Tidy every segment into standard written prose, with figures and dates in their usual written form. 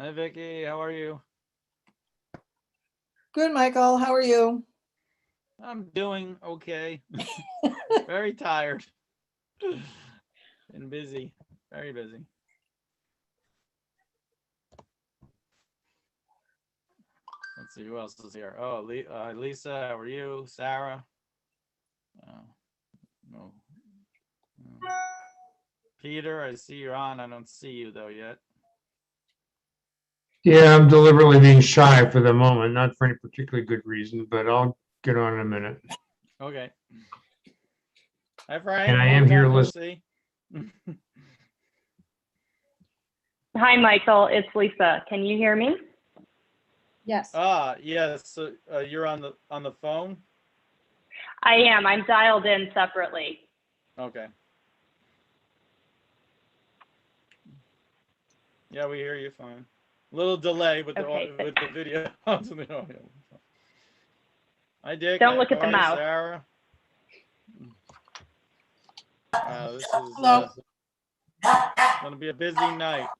Hi, Vicky. How are you? Good, Michael. How are you? I'm doing okay. Very tired and busy. Very busy. Let's see who else is here. Oh, Lisa, how are you? Sarah. No. Peter, I see you're on. I don't see you though yet. Yeah, I'm deliberately being shy for the moment, not for any particularly good reason, but I'll get on in a minute. Okay. Hi, Frank. And I am here listening. Hi, Michael. It's Lisa. Can you hear me? Yes. Yes. So you're on the phone? I am. I'm dialed in separately. Okay. Yeah, we hear you fine. A little delay with the video. Hi, Dick. Don't look at the mouse. Sarah. Wow, this is going to be a busy night.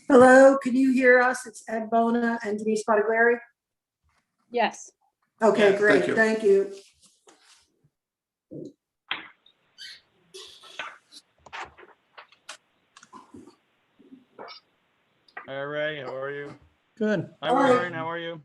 Hello, can you hear us? It's Ed Bona and Denise Bottiglieri. Yes. Okay, Yeah, great. Thank you. Hi, Ray. How are you? Good. Hi, Warren. How are you?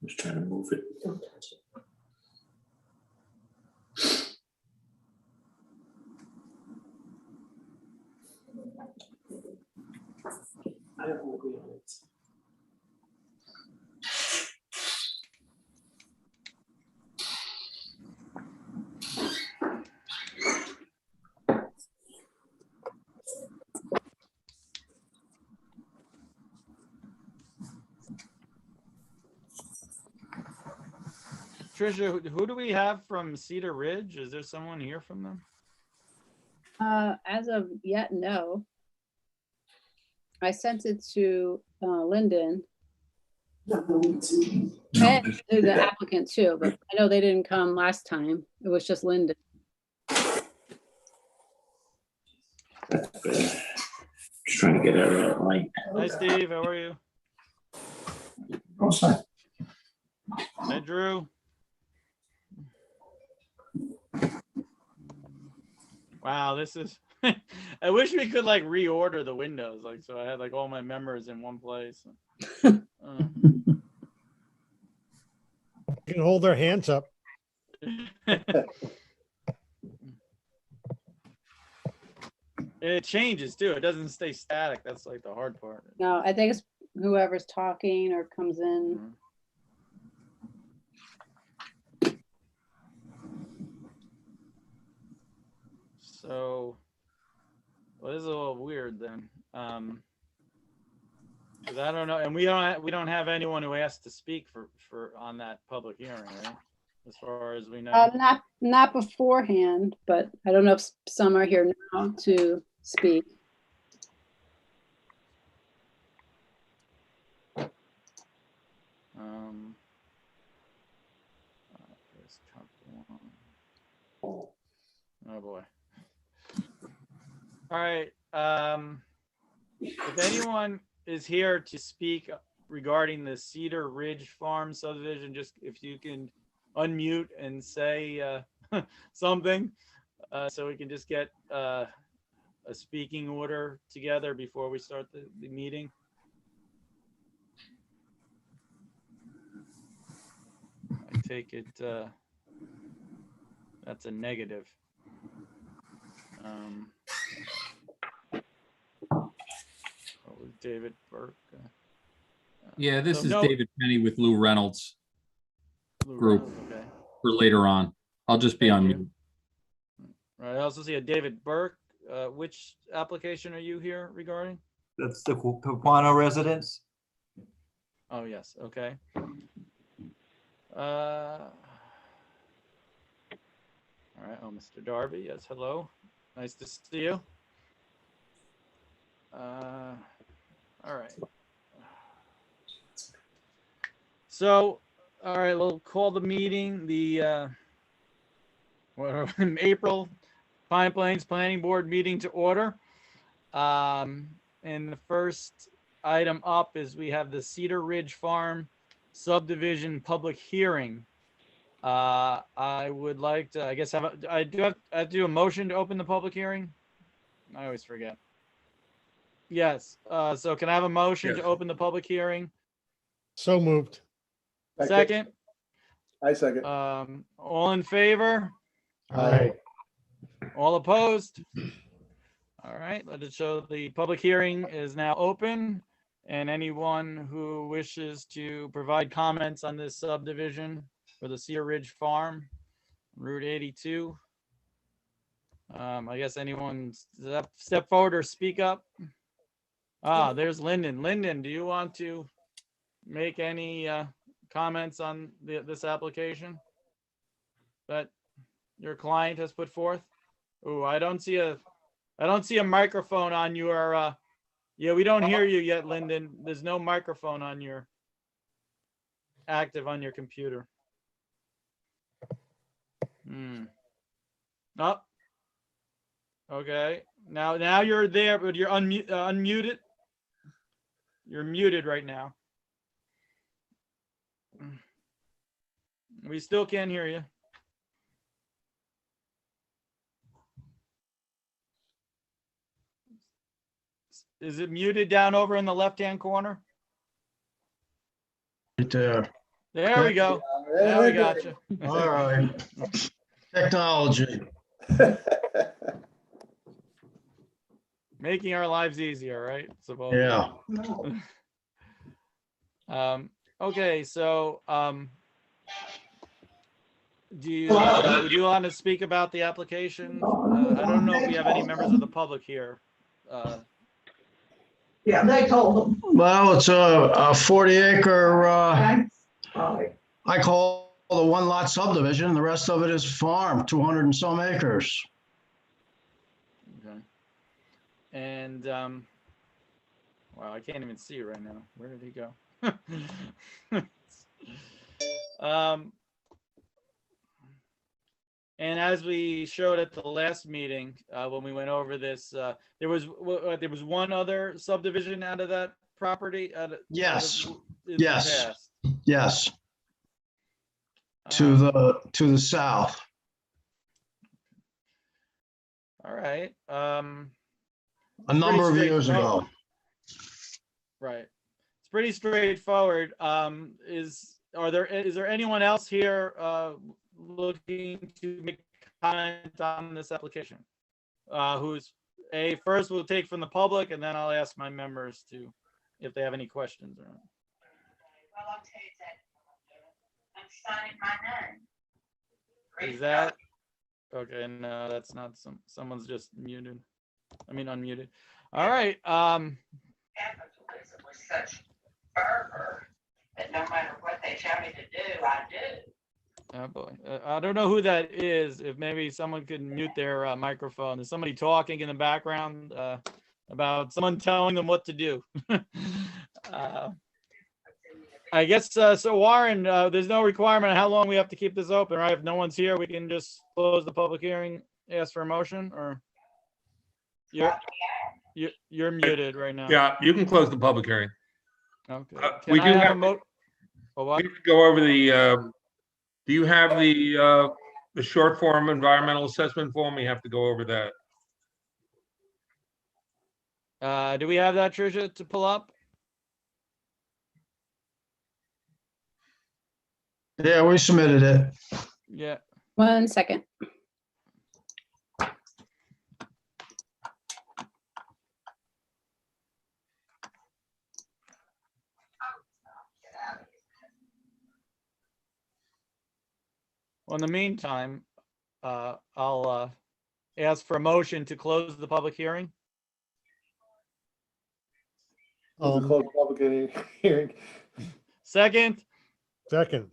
Just trying to move it. Don't touch it. I don't agree on it. Trisha, who do we have from Cedar Ridge? Is there someone here from them? As of yet, no. I sent it to Lyndon and to the applicant too, but I know they didn't come last time. It was just Lyndon. That's better. Just trying to get out of that light. Hi, Steve. How are you? Oh, sorry. Hi, Drew. Wow, this is. I wish we could like reorder the windows, like so I had like all my members in one place. You can hold their hands up. It changes too. It doesn't stay static. That's like the hard part. No, I think it's whoever's talking or comes in. So, well, this is a little weird then. 'Cause I don't know, and we don't have anyone who asked to speak for on that public hearing, right? As far as we know. Not beforehand, but I don't know if some are here now to speak. Oh boy. All right. If anyone is here to speak regarding the Cedar Ridge Farm subdivision, just if you can unmute and say something, so we can just get a speaking order together before we start the meeting. I take it That's a negative. What was David Burke? Yeah, this So is no- David Penny with Lou Reynolds Lou Group. Reynolds, okay. for later on. I'll just be Thank on you. mute. Right, I also see a David Burke. Which application are you here regarding? That's the Capuano residence. Oh, yes, okay. All right, oh, Mr. Darby, yes, hello. Nice to see you. All right. So, all right, we'll call the meeting, April Pine Plains Planning Board meeting to order. And the first item up is we have the Cedar Ridge Farm subdivision public hearing. I would like to, I guess, I have to do a motion to open the public hearing. I always forget. Yes, so can I have a motion to Yes. open the public hearing? So moved. Second, I second. all in favor? Aye. All opposed? All right, let it show the public hearing is now open, and anyone who wishes to provide comments on this subdivision for the Cedar Ridge Farm, Route 82. I guess anyone step forward or speak up. Ah, there's Lyndon. Lyndon, do you want to make any comments on this application that your client has put forth? Oh, I don't see a microphone on your yeah, we don't hear you yet, Lyndon. There's no microphone on your active on your computer. Oh. Okay. Now you're there, but you're unmuted. You're muted right now. We still can't hear you. Is it muted down over in the left-hand corner? Right there. There we go. Now we got you. All right. Technology. Making our lives easier, right? Suppose. Yeah. Okay, so do you would you want to speak about the application? I don't know if we have any members of the public here. Yeah, they told them. Well, it's a 40 acre, I call the one lot subdivision. The rest of it is farm, 200 and some acres. Okay. And wow, I can't even see it right now. Where did he go? And as we showed at the last meeting, when we went over this, there was one other subdivision out of that property. Yes. In the Yes. past. Yes. To the south. All right. A number of years ago. Right. It's pretty straightforward. Is there anyone else here looking to make comment on this application? First we'll take from the public, and then I'll ask my members to if they have any questions or not. Well, I'll tell you that I'm signing my name. Is that okay? No, that's not someone's just muted. I mean unmuted. All right. Capitalism was such fervor that no matter what they tell me to do, I do. Oh boy, I don't know who that is. If maybe someone could mute their microphone. There's somebody talking in the background about someone telling them what to do. I guess so. Warren, there's no requirement on how long we have to keep this open, right? If no one's here, we can just close the public hearing, ask for a motion, or you're muted right now. Yeah, you can close the public hearing. Okay. We do have what? we can go over the. Do you have the short form environmental assessment form? We have to go over that. Do we have that, Tricia, to pull up? Yeah, we submitted it. Yeah. 1 second. Well, in the meantime, I'll ask for a motion to close the public hearing. Public hearing. Second, Second.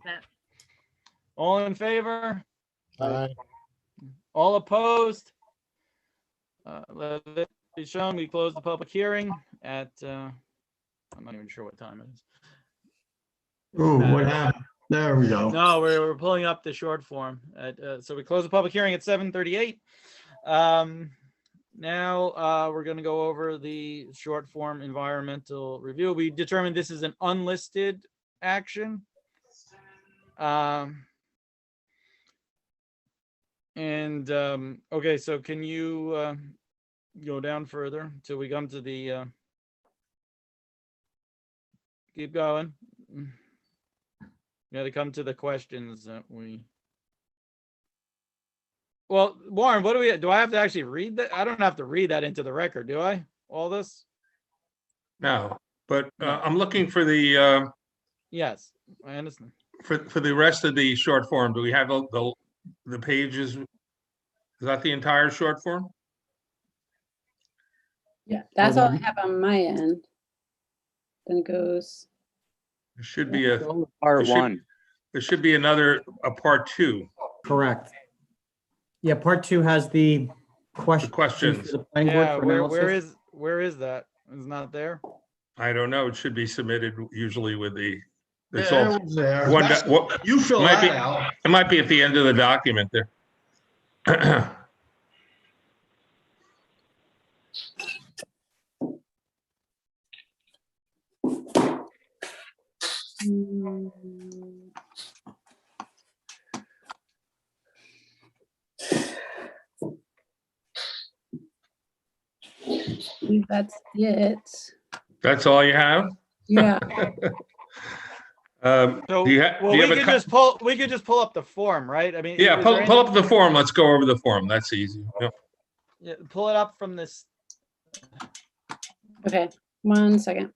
all in favor? Aye. All opposed? Let it be shown, we close the public hearing at, I'm not even sure what time it is. Ooh, what happened? There we go. No, we're pulling up the short form. So we close the public hearing at 7:38. Now we're going to go over the short form environmental review. We determined this is an unlisted action. Okay, so can you go down further till we come to the keep going. Got to come to the questions that we. Well, Warren, what do I have to actually read that? I don't have to read that into the record, do I? All this? No, but I'm looking for the Yes, I understand. for the rest of the short form. Do we have the pages? Is that the entire short form? Yeah, that's all I have on my end. Then it goes. There should be a Part there should- one. There should be a part two. Correct. Yeah, part two has the questions. questions. for the planning board Yeah, for analysis. where is that? It's not there. I don't know. It should be submitted usually with the. It's Yeah, all it was there. one. That's- What You fill might be? that out. It might be at the end of the document there. That's it. That's all you have? Yeah. So, Do you ha- well, do you we have a could co- just pull. We could just pull up the form, right? I mean, Yeah, is pull there up anything- the form. Let's go over the form. That's easy. Yep. Yeah, pull it up from this. Okay, 1 second.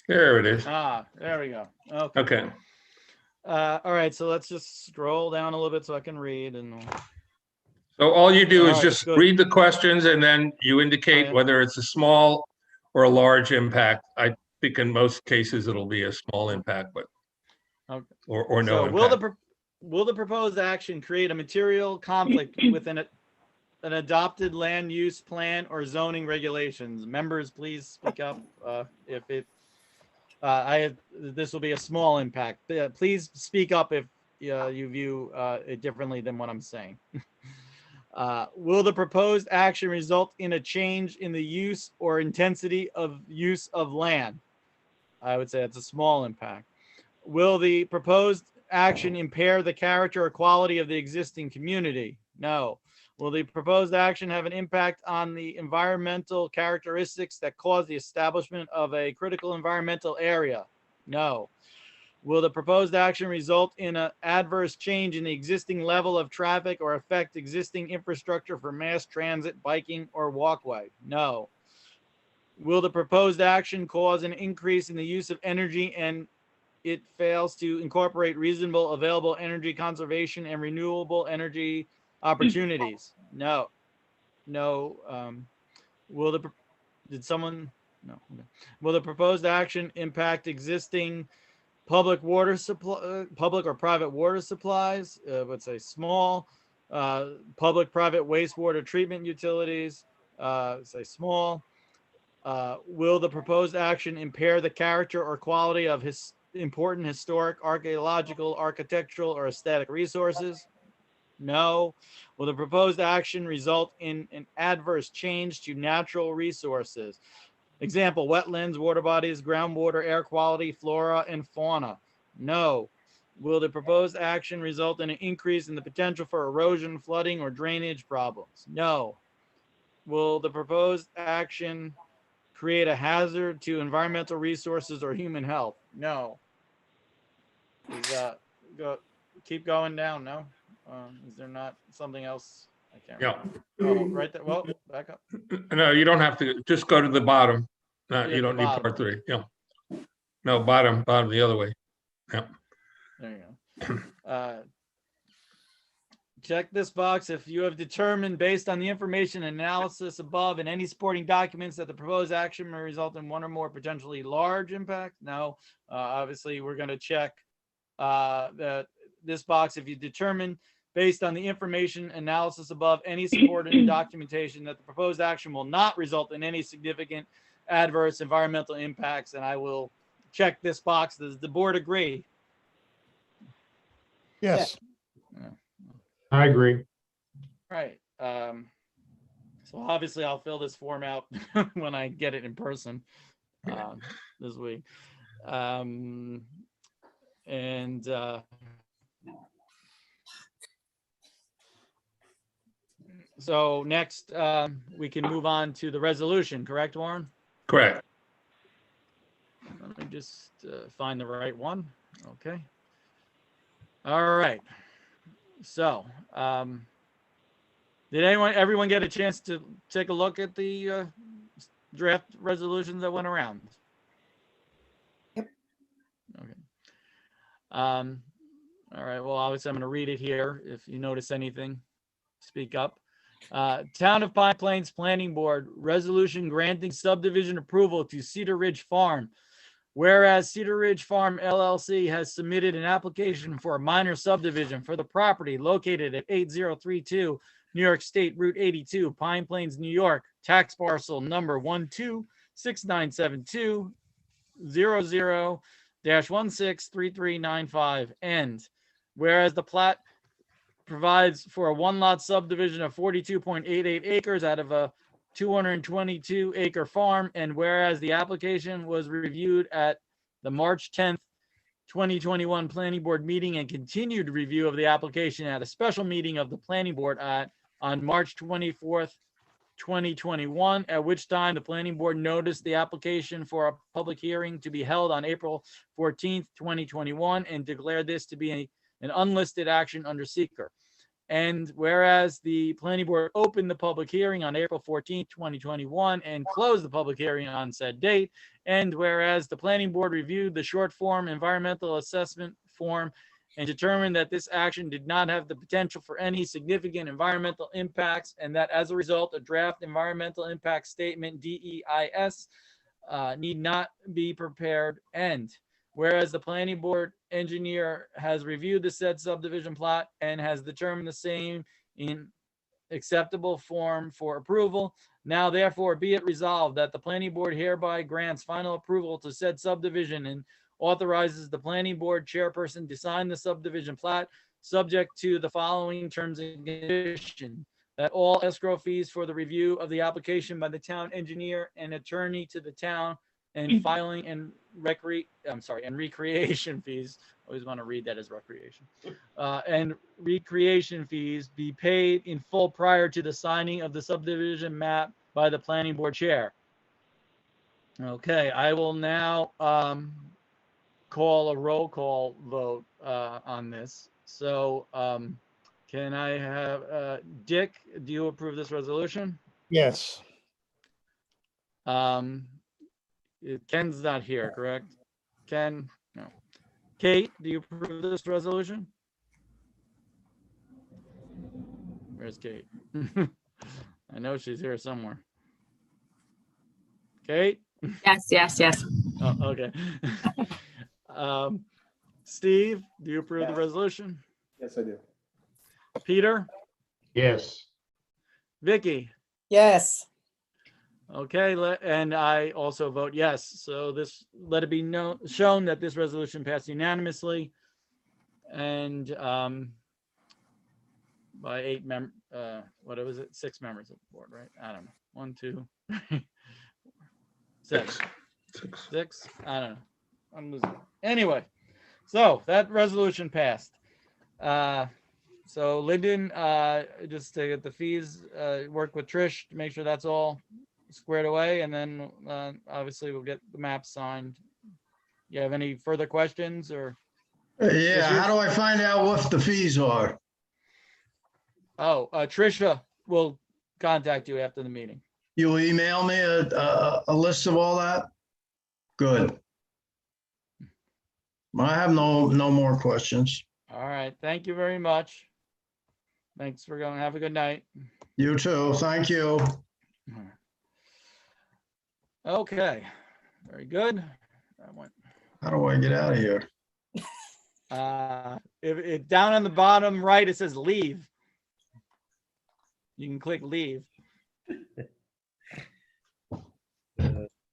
There it is. Ah, there we go. Okay. Okay. All right, so let's just scroll down a little bit so I can read and. So all you do All is right, just good. read the questions and then you Oh, indicate yeah. whether it's a small or a large impact. I think in most cases it'll be a small impact, but Okay. or no So impact. will the proposed action create a material conflict with an adopted land use plan or zoning regulations? Members, please speak up if it. This will be a small impact. Please speak up if you view it differently than what I'm saying. Will the proposed action result in a change in the use or intensity of use of land? I would say it's a small impact. Will the proposed action impair the character or quality of the existing community? No. Will the proposed action have an impact on the environmental characteristics that cause the establishment of a critical environmental area? No. Will the proposed action result in an adverse change in the existing level of traffic or affect existing infrastructure for mass transit, biking, or walkway? No. Will the proposed action cause an increase in the use of energy and it fails to incorporate reasonable available energy conservation and renewable energy opportunities? No. No. Will the did someone no okay. Will the proposed action impact existing public water supply, public or private water supplies? Let's say small. Public private wastewater treatment utilities, say small. Will the proposed action impair the character or quality of important historic, archaeological, architectural, or aesthetic resources? No. Will the proposed action result in an adverse change to natural resources? Example, wetlands, water bodies, groundwater, air quality, flora, and fauna? No. Will the proposed action result in an increase in the potential for erosion, flooding, or drainage problems? No. Will the proposed action create a hazard to environmental resources or human health? No. Keep going down, no? Is there not something else? I can't Yeah. remember. Oh, right there. Well, back up. No, you don't have to, just go to the bottom. No, Yeah, you don't the need bottom. part 3. Yeah. No, bottom the other way. Yeah. There you go. Check this box if you have determined based on the information and analysis above and any supporting documents that the proposed action may result in one or more potentially large impact. No, obviously we're going to check this box if you determine based on the information analysis above any supporting documentation that the proposed action will not result in any significant adverse environmental impacts. And I will check this box. Does the board agree? Yes. I agree. Right. So obviously I'll fill this form out when I get it in person this week. So next we can move on to the resolution, correct, Warren? Correct. Let me just find the right one. Okay. All right. So, did everyone get a chance to take a look at the draft resolutions that went around? Yep. Okay. All right. Well, obviously, I'm going to read it here. If you notice anything, speak up. Town of Pine Plains Planning Board resolution granting subdivision approval to Cedar Ridge Farm. Whereas Cedar Ridge Farm LLC has submitted an application for a minor subdivision for the property located at 8032 New York State Route 82, Pine Plains, New York, tax parcel number 1269720-163395. And whereas the plat provides for a one-lot subdivision of 42.88 acres out of a 222 acre farm, and whereas the application was reviewed at the March 10th, 2021 Planning Board meeting and continued review of the application at a special meeting of the Planning Board on March 24th, 2021, at which time the Planning Board noticed the application for a public hearing to be held on April 14th, 2021, and declared this to be an unlisted action under seeker. And whereas the Planning Board opened the public hearing on April 14th, 2021, and closed the public hearing on said date, and whereas the Planning Board reviewed the short form environmental assessment form and determined that this action did not have the potential for any significant environmental impacts, and that as a result, a draft environmental impact statement, DEIS, need not be prepared. And whereas the Planning Board engineer has reviewed the said subdivision plot and has determined the same in acceptable form for approval, now therefore be it resolved that the Planning Board hereby grants final approval to said subdivision and authorizes the Planning Board chairperson to sign the subdivision plat, subject to the following terms and conditions: that all escrow fees for the review of the application by the town engineer and attorney to the town and filing and recreation fees. Always want to read that as recreation. And recreation fees be paid in full prior to the signing of the subdivision map by the Planning Board chair. Okay, I will now call a roll call vote on this. So can I have Dick, do you approve this resolution? Yes. Ken's not here, correct? Ken, no. Kate, do you approve this resolution? Where's Kate? I know she's here somewhere. Kate? Yes. Oh, okay. Steve, do you approve the resolution? Yes, I do. Peter? Yes. Vicky? Yes. Okay, and I also vote yes. So let it be shown that this resolution passed unanimously. And by 6 members of the board, right? I don't know. 1, 2, 7, 6. I don't know. I'm losing. Anyway, so that resolution passed. So Lyndon, just to get the fees, work with Trish to make sure that's all squared away, and then obviously we'll get the map signed. You have any further questions or? Yeah, how do I find out what the fees are? Oh, Tricia will contact you after the meeting. You'll email me a list of all that? Good. I have no more questions. All right, thank you very much. Thanks for going. Have a good night. You too. Thank you. Okay, very good. That went. How do I get out of here? If down on the bottom right, it says leave. You can click leave.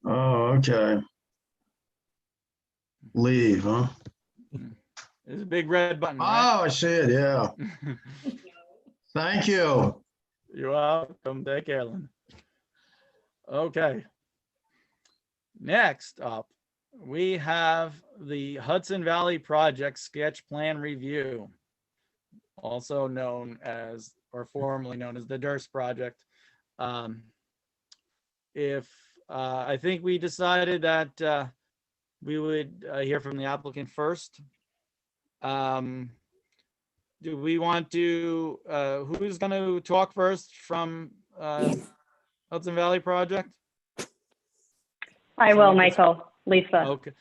Oh, okay. Leave, huh? There's a big red button. Right? Oh, I see it. Yeah. Thank you. You're welcome. Take care, Lynn. Okay. Next up, we have the Hudson Valley Project Sketch Plan Review, also known as, or formerly known as the Durst Project. I think we decided that we would hear from the applicant first. Do we want to, who's going to talk first from Hudson Valley Project? I will, Michael. Lisa. Okay.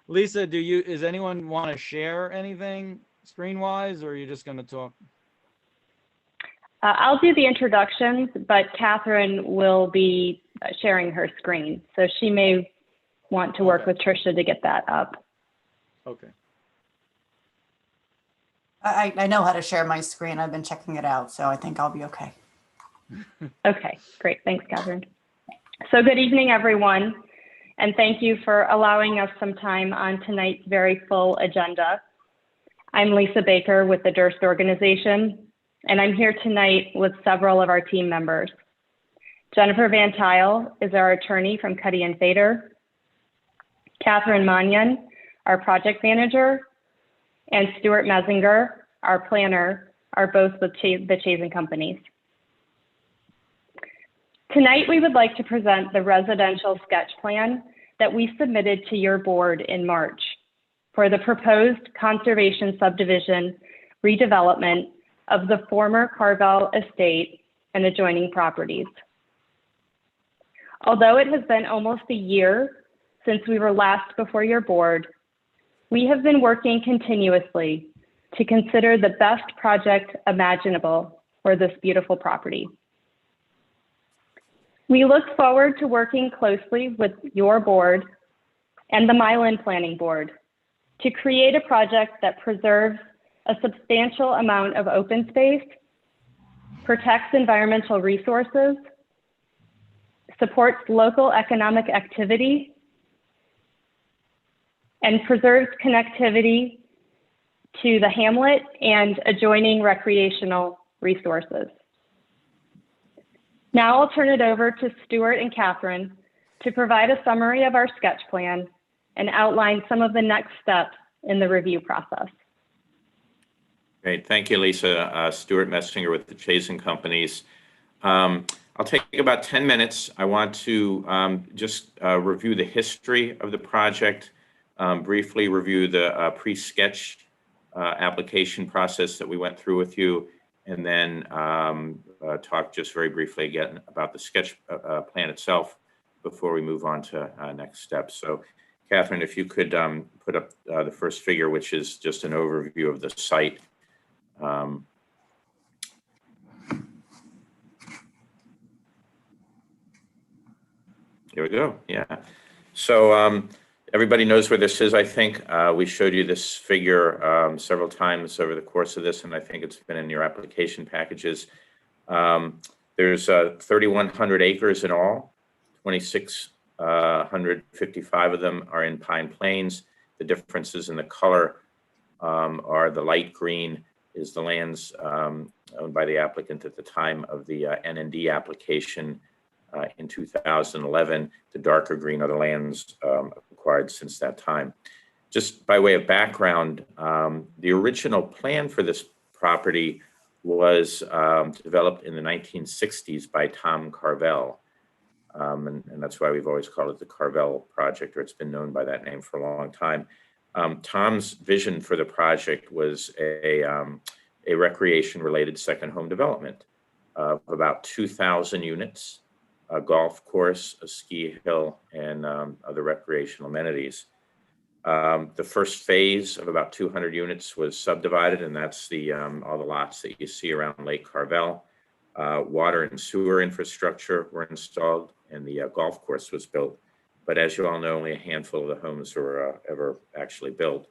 Lisa, does anyone want to share anything screen wise, or are you just going to talk? I'll do the introductions, but Catherine will be sharing her screen. So she may want to work with Tricia to get that up. Okay. I know how to share my screen. I've been checking it out, so I think I'll be okay. Okay, great. Thanks, Catherine. So good evening, everyone. And thank you for allowing us some time on tonight's very full agenda. I'm Lisa Baker with the Durst organization, and I'm here tonight with several of our team members. Jennifer Van Tile is our attorney from Cuddy and Fader. Catherine Mannion, our project manager, and Stuart Messinger, our planner, are both with the Chazen Companies. Tonight, we would like to present the residential sketch plan that we submitted to your board in March for the proposed conservation subdivision redevelopment of the former Carvel estate and adjoining properties. Although it has been almost a year since we were last before your board, we have been working continuously to consider the best project imaginable for this beautiful property. We look forward to working closely with your board and the Mylan Planning Board to create a project that preserves a substantial amount of open space, protects environmental resources, supports local economic activity, and preserves connectivity to the hamlet and adjoining recreational resources. Now I'll turn it over to Stuart and Catherine to provide a summary of our sketch plan and outline some of the next steps in the review process. Great, thank you, Lisa. Stuart Messinger with the Chazen Companies. I'll take about 10 minutes. I want to just review the history of the project, briefly review the pre-sketch application process that we went through with you, and then talk just very briefly again about the sketch plan itself before we move on to next steps. So, Catherine, if you could put up the first figure, which is just an overview of the site. Here we go. Yeah. So everybody knows where this is, I think. We showed you this figure several times over the course of this, and I think it's been in your application packages. There's 3,100 acres in all. 2,655 of them are in Pine Plains. The differences in the color are the light green is the lands owned by the applicant at the time of the NND application in 2011. The darker green are the lands acquired since that time. Just by way of background, the original plan for this property was developed in the 1960s by Tom Carvel. And that's why we've always called it the Carvel Project, or it's been known by that name for a long time. Tom's vision for the project was a recreation-related second home development of about 2,000 units, a golf course, a ski hill, and other recreational amenities. The first phase of about 200 units was subdivided, and that's all the lots that you see around Lake Carvel. Water and sewer infrastructure were installed, and the golf course was built. But as you all know, only a handful of the homes were ever actually built.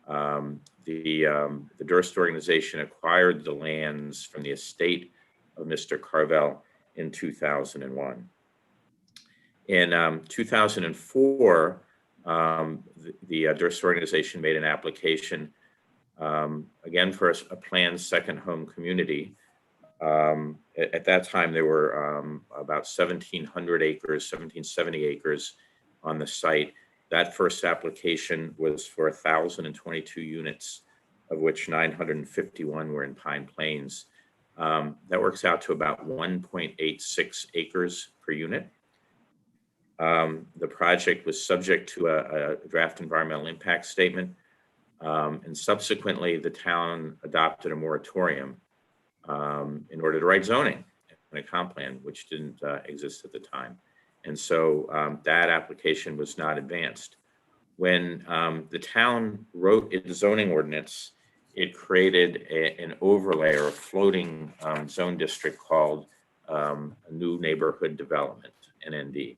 The Durst organization acquired the lands from the estate of Mr. Carvel in 2001. In 2004, the Durst organization made an application, again, for a planned second home community. At that time, there were about 1,700 acres, 1,770 acres on the site. That first application was for 1,022 units, of which 951 were in Pine Plains. That works out to about 1.86 acres per unit. The project was subject to a draft environmental impact statement, and subsequently the town adopted a moratorium in order to write zoning and a comp plan, which didn't exist at the time. And so that application was not advanced. When the town wrote its zoning ordinance, it created an overlay or a floating zone district called a new neighborhood development, NND.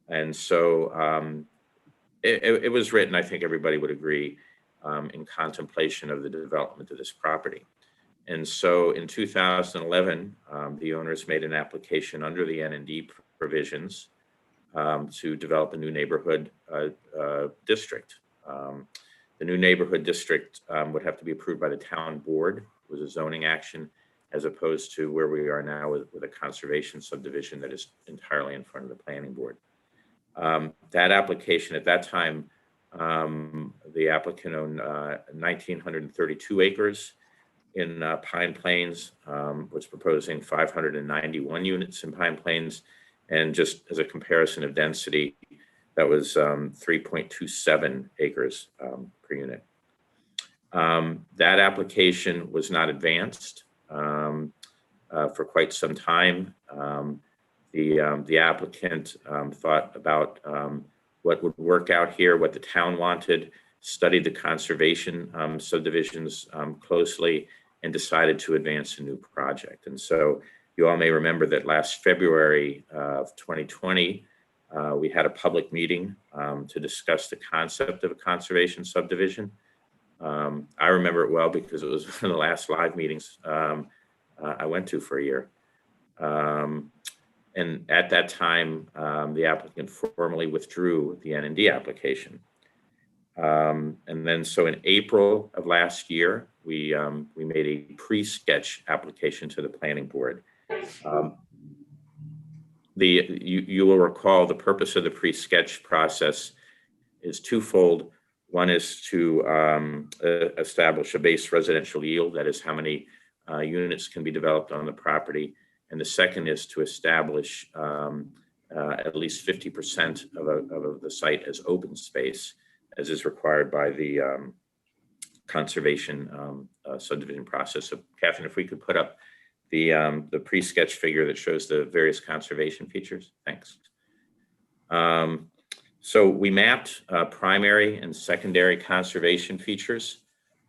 And so it was written, I think everybody would agree, in contemplation of the development of this property. And so in 2011, the owners made an application under the NND provisions to develop a new neighborhood district. The new neighborhood district would have to be approved by the town board. It was a zoning action, as opposed to where we are now with a conservation subdivision that is entirely in front of the planning board. That application at that time, the applicant owned 1,932 acres in Pine Plains, was proposing 591 units in Pine Plains. And just as a comparison of density, that was 3.27 acres per unit. That application was not advanced for quite some time. The applicant thought about what would work out here, what the town wanted, studied the conservation subdivisions closely, and decided to advance a new project. And so you all may remember that last February of 2020, we had a public meeting to discuss the concept of a conservation subdivision. I remember it well because it was one of the last live meetings I went to for a year. And at that time, the applicant formally withdrew the NND application. And then so in April of last year, we made a pre-sketch application to the planning board. You will recall the purpose of the pre-sketch process is twofold. One is to establish a base residential yield, that is how many units can be developed on the property. And the second is to establish at least 50% of the site as open space, as is required by the conservation subdivision process. So Catherine, if we could put up the pre-sketch figure that shows the various conservation features. Thanks. So we mapped primary and secondary conservation features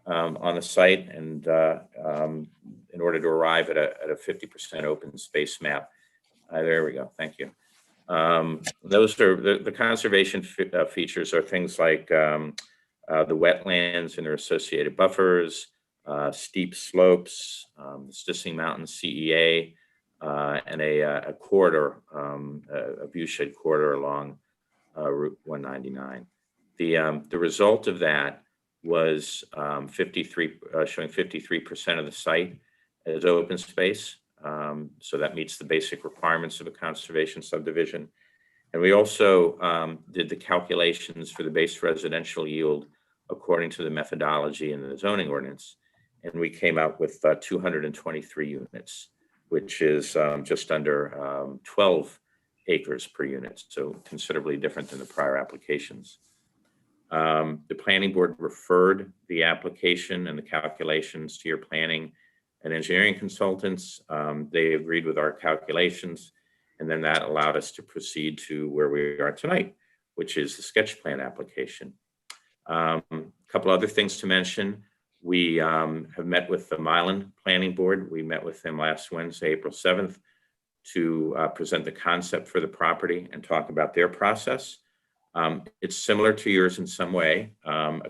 on the site, and in order to arrive at a 50% open space map. There we go. Thank you. Those are the conservation features are things like the wetlands and their associated buffers, steep slopes, the Stissing Mountain CEA, and a corridor, a viewshed corridor along Route 199. The result of that was showing 53% of the site as open space. So that meets the basic requirements of a conservation subdivision. And we also did the calculations for the base residential yield according to the methodology in the zoning ordinance. And we came out with 223 units, which is just under 12 acres per unit. So considerably different than the prior applications. The planning board referred the application and the calculations to your planning and engineering consultants. They agreed with our calculations, and then that allowed us to proceed to where we are tonight, which is the sketch plan application. A couple other things to mention. We have met with the Milan Planning Board. We met with them last Wednesday, April 7th, to present the concept for the property and talk about their process. It's similar to yours in some way. A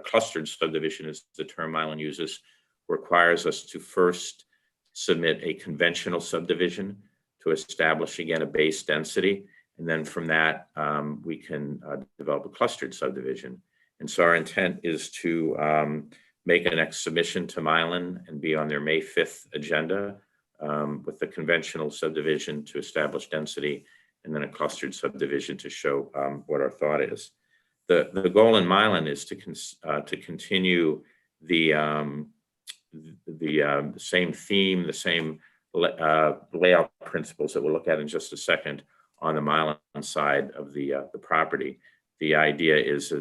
clustered subdivision is the term Milan uses, requires us to first submit a conventional subdivision to establish, again, a base density. And then from that, we can develop a clustered subdivision. And so our intent is to make a next submission to Milan and be on their May 5th agenda with the conventional subdivision to establish density, and then a clustered subdivision to show what our thought is. The goal in Milan is to continue the same theme, the same layout principles that we'll look at in just a second on the Milan side of the property. The idea is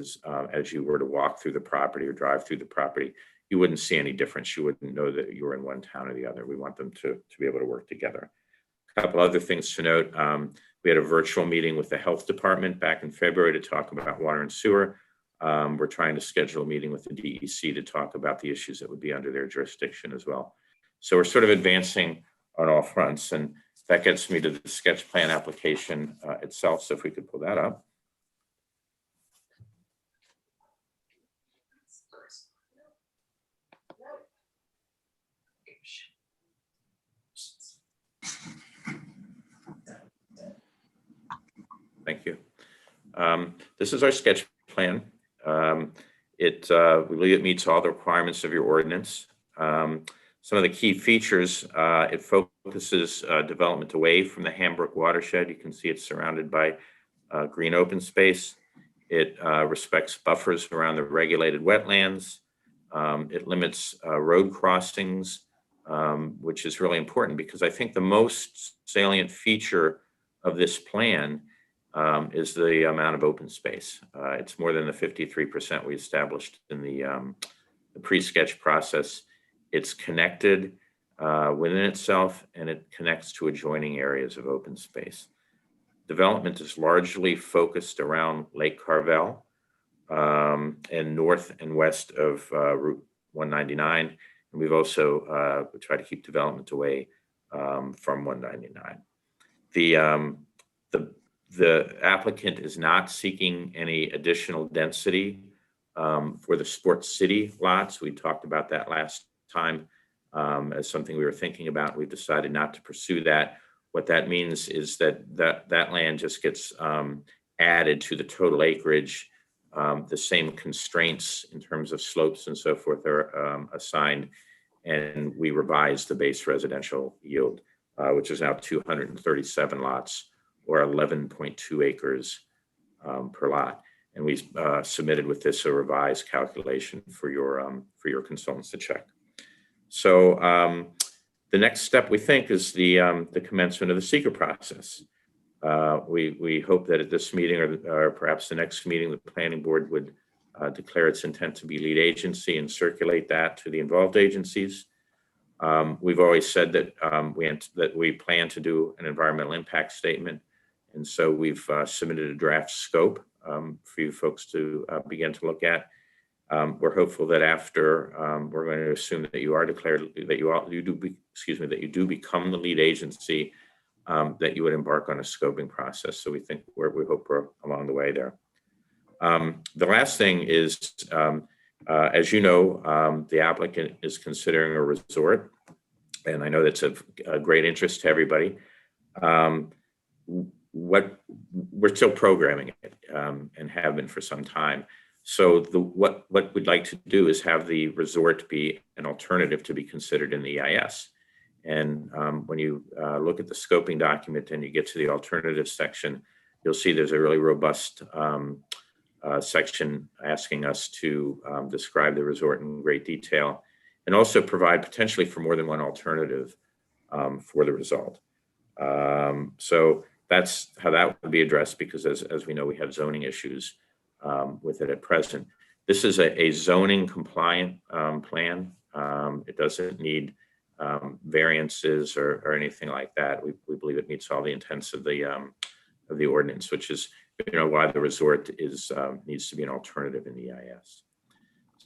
as you were to walk through the property or drive through the property, you wouldn't see any difference. You wouldn't know that you were in one town or the other. We want them to be able to work together. A couple other things to note. We had a virtual meeting with the health department back in February to talk about water and sewer. We're trying to schedule a meeting with the DEC to talk about the issues that would be under their jurisdiction as well. So we're sort of advancing on all fronts, and that gets me to the sketch plan application itself. So if we could pull that up. Thank you. This is our sketch plan. We believe it meets all the requirements of your ordinance. Some of the key features, it focuses development away from the Hambrook watershed. You can see it's surrounded by green open space. It respects buffers around the regulated wetlands. It limits road crossings, which is really important because I think the most salient feature of this plan is the amount of open space. It's more than the 53% we established in the pre-sketch process. It's connected within itself, and it connects to adjoining areas of open space. Development is largely focused around Lake Carvel and north and west of Route 199. And we've also tried to keep development away from 199. The applicant is not seeking any additional density for the Sports City lots. We talked about that last time as something we were thinking about. We've decided not to pursue that. What that means is that land just gets added to the total acreage. The same constraints in terms of slopes and so forth are assigned, and we revised the base residential yield, which is now 237 lots or 11.2 acres per lot. And we submitted with this a revised calculation for your consultants to check. So the next step, we think, is the commencement of the seeker process. We hope that at this meeting or perhaps the next meeting, the planning board would declare its intent to be lead agency and circulate that to the involved agencies. We've always said that we plan to do an environmental impact statement. And so we've submitted a draft scope for you folks to begin to look at. We're hopeful that after we're going to assume that you are declared, that you do become the lead agency, that you would embark on a scoping process. So we think we hope we're along the way there. The last thing is, as you know, the applicant is considering a resort, and I know that's of great interest to everybody. We're still programming it and have been for some time. So what we'd like to do is have the resort be an alternative to be considered in the EIS. And when you look at the scoping document and you get to the alternative section, you'll see there's a really robust section asking us to describe the resort in great detail and also provide potentially for more than one alternative for the result. So that's how that would be addressed, because as we know, we have zoning issues with it at present. This is a zoning compliant plan. It doesn't need variances or anything like that. We believe it meets all the intents of the ordinance, which is why the resort needs to be an alternative in the EIS.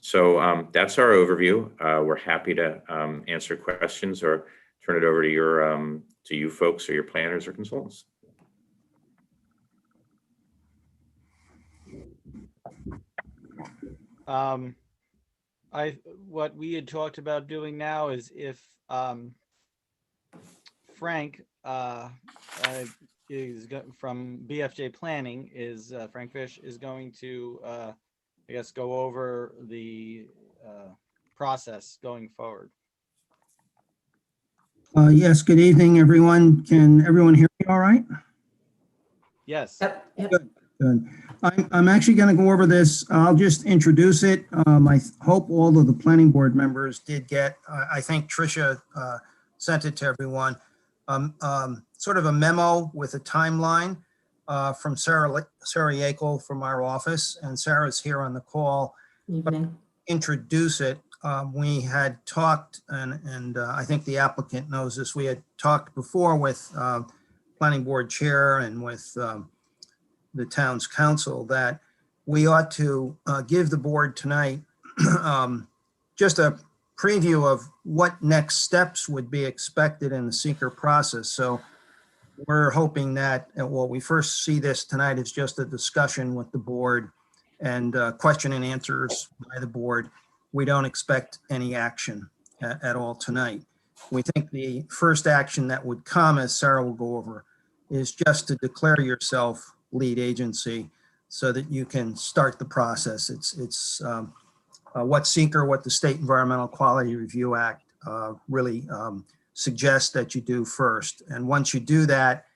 So that's our overview. We're happy to answer questions or turn it over to you folks or your planners or consultants. What we had talked about doing now is if Frank from BFJ Planning Frank Fish is going to I guess go over the process going forward. Yes, good evening, everyone. Can everyone hear me all right? Yes. Good. I'm actually going to go over this. I'll just introduce it. I hope all of the planning board members did get, I think Tricia sent it to everyone, sort of a memo with a timeline from Sarah Yackel from our office, and Sarah's here on the call. Evening. Introduce it. We had talked, and I think the applicant knows this, we had talked before with planning board chair and with the town's council that we ought to give the board tonight just a preview of what next steps would be expected in the seeker process. So we're hoping that, well, we first see this tonight as just a discussion with the board and question and answers by the board. We don't expect any action at all tonight. We think the first action that would come, as Sarah will go over, is just to declare yourself lead agency so that you can start the process. It's what seeker, what the State Environmental Quality Review Act really suggests that you do first. And once you do that,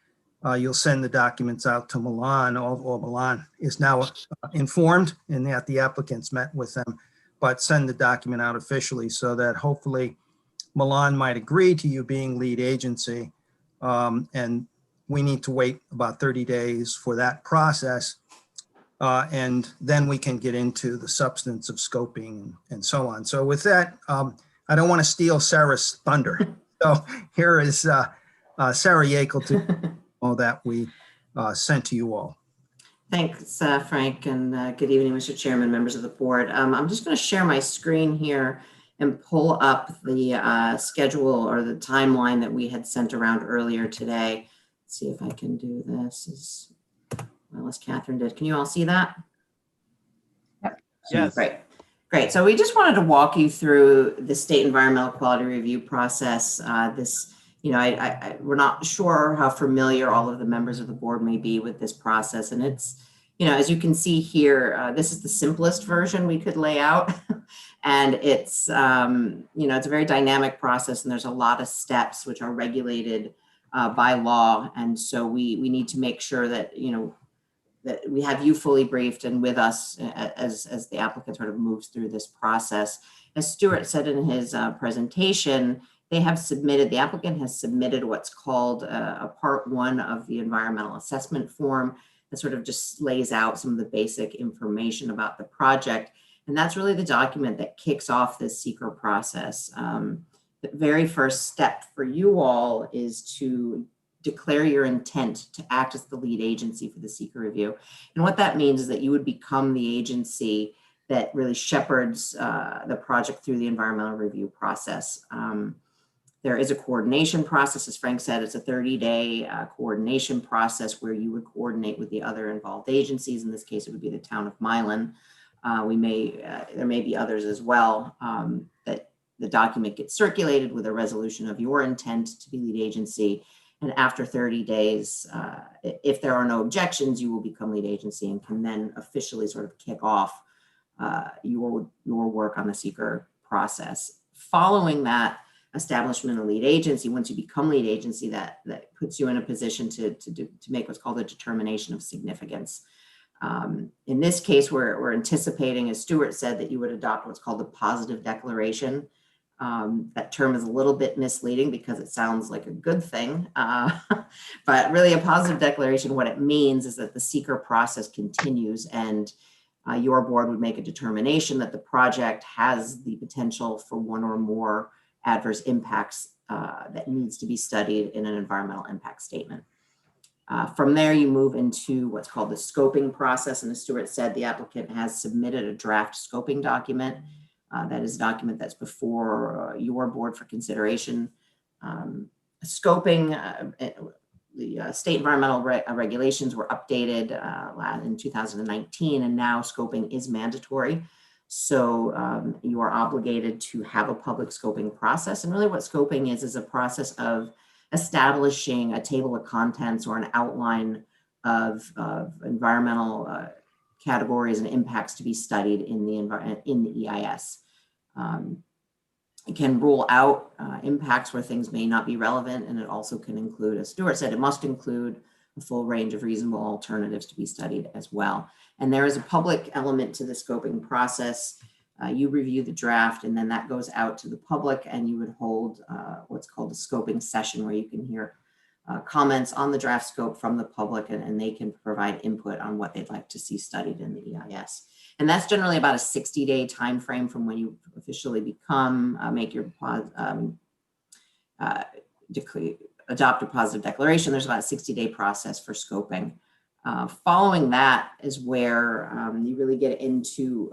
you'll send the documents out to Milan. All Milan is now informed and that the applicants met with them, but send the document out officially so that hopefully Milan might agree to you being lead agency. And we need to wait about 30 days for that process. And then we can get into the substance of scoping and so on. So with that, I don't want to steal Sarah's thunder. So here is Sarah Yackel to all that we sent to you all. Thanks, Frank, and good evening, Mr. Chairman, members of the board. I'm just going to share my screen here and pull up the schedule or the timeline that we had sent around earlier today. Let's see if I can do this as well as Catherine did. Can you all see that? Yep. Yes. Great. So we just wanted to walk you through the state environmental quality review process. We're not sure how familiar all of the members of the board may be with this process. And it's, as you can see here, this is the simplest version we could lay out. And it's, it's a very dynamic process, and there's a lot of steps which are regulated by law. And so we need to make sure that, that we have you fully briefed and with us as the applicant sort of moves through this process. As Stuart said in his presentation, the applicant has submitted what's called a part 1 of the environmental assessment form that sort of just lays out some of the basic information about the project. And that's really the document that kicks off this seeker process. The very first step for you all is to declare your intent to act as the lead agency for the seeker review. And what that means is that you would become the agency that really shepherds the project through the environmental review process. There is a coordination process. As Frank said, it's a 30-day coordination process where you would coordinate with the other involved agencies. In this case, it would be the town of Milan. There may be others as well, that the document gets circulated with a resolution of your intent to be lead agency. And after 30 days, if there are no objections, you will become lead agency and can then officially sort of kick off your work on the seeker process. Following that establishment of lead agency, once you become lead agency, that puts you in a position to make what's called a determination of significance. In this case, we're anticipating, as Stuart said, that you would adopt what's called a positive declaration. That term is a little bit misleading because it sounds like a good thing, but really a positive declaration, what it means is that the seeker process continues, and your board would make a determination that the project has the potential for one or more adverse impacts that needs to be studied in an environmental impact statement. From there, you move into what's called the scoping process. And as Stuart said, the applicant has submitted a draft scoping document. That is a document that's before your board for consideration. Scoping, the state environmental regulations were updated in 2019, and now scoping is mandatory. So you are obligated to have a public scoping process. And really what scoping is a process of establishing a table of contents or an outline of environmental categories and impacts to be studied in the EIS. It can rule out impacts where things may not be relevant, and it also can include, as Stuart said, it must include a full range of reasonable alternatives to be studied as well. And there is a public element to the scoping process. You review the draft, and then that goes out to the public, and you would hold what's called a scoping session where you can hear comments on the draft scope from the public, and they can provide input on what they'd like to see studied in the EIS. And that's generally about a 60-day time frame from when you officially become, make your adopt a positive declaration. There's about a 60-day process for scoping. Following that is where you really get into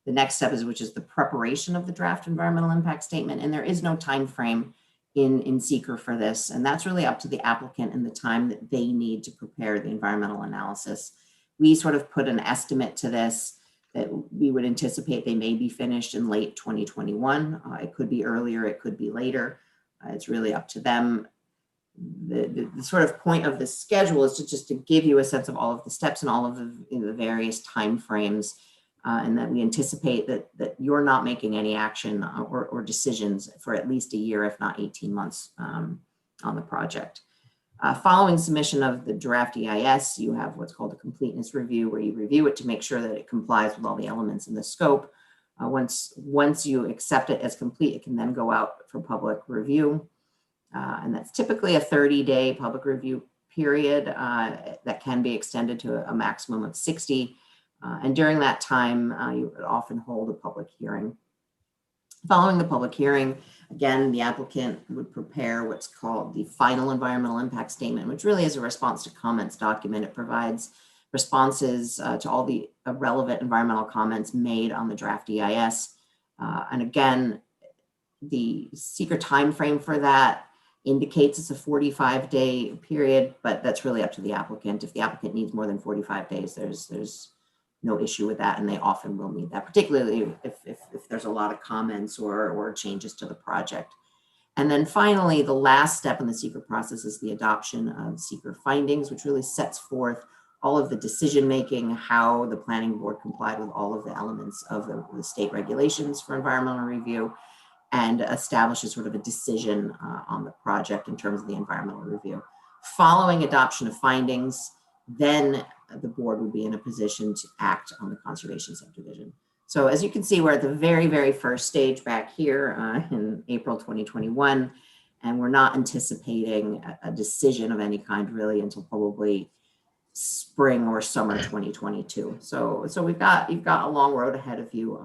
the next step, which is the preparation of the draft environmental impact statement. And there is no time frame in seeker for this. And that's really up to the applicant and the time that they need to prepare the environmental analysis. We sort of put an estimate to this that we would anticipate they may be finished in late 2021. It could be earlier, it could be later. It's really up to them. The sort of point of the schedule is just to give you a sense of all of the steps and all of the various timeframes, and that we anticipate that you're not making any action or decisions for at least a year, if not 18 months on the project. Following submission of the draft EIS, you have what's called a completeness review, where you review it to make sure that it complies with all the elements in the scope. Once you accept it as complete, it can then go out for public review. And that's typically a 30-day public review period that can be extended to a maximum of 60. And during that time, you would often hold a public hearing. Following the public hearing, again, the applicant would prepare what's called the final environmental impact statement, which really is a response to comments document. It provides responses to all the relevant environmental comments made on the draft EIS. And again, the seeker timeframe for that indicates it's a 45-day period, but that's really up to the applicant. If the applicant needs more than 45 days, there's no issue with that, and they often will need that, particularly if there's a lot of comments or changes to the project. And then finally, the last step in the seeker process is the adoption of seeker findings, which really sets forth all of the decision-making, how the planning board complied with all of the elements of the state regulations for environmental review, and establishes sort of a decision on the project in terms of the environmental review. Following adoption of findings, then the board would be in a position to act on the conservation subdivision. So as you can see, we're at the very, very first stage back here in April 2021, and we're not anticipating a decision of any kind really until probably spring or summer 2022. So you've got a long road ahead of you,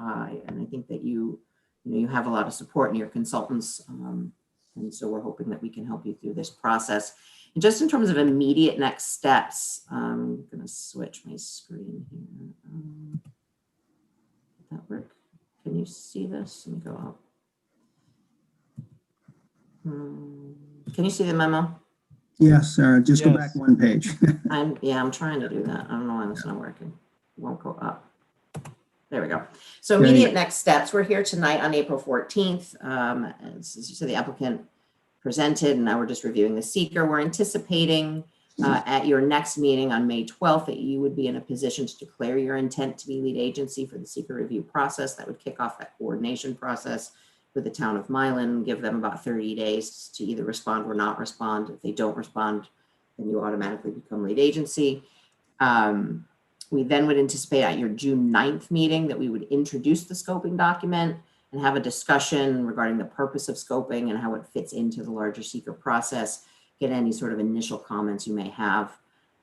and I think that you have a lot of support in your consultants, and so we're hoping that we can help you through this process. And just in terms of immediate next steps, I'm going to switch my screen here. Did that work? Can you see this? Let me go up. Can you see the memo? Yes, Sarah, just go Yes. back one page. I'm trying to do that. I don't know why it's not working. It won't go up. There we go. So immediate next steps. We're here tonight on April 14th. As you said, the applicant presented, and now we're just reviewing the seeker. We're anticipating at your next meeting on May 12th, that you would be in a position to declare your intent to be lead agency for the seeker review process. That would kick off that coordination process with the town of Milan, give them about 30 days to either respond or not respond. If they don't respond, then you automatically become lead agency. We then would anticipate at your June 9th meeting that we would introduce the scoping document and have a discussion regarding the purpose of scoping and how it fits into the larger seeker process, get any sort of initial comments you may have.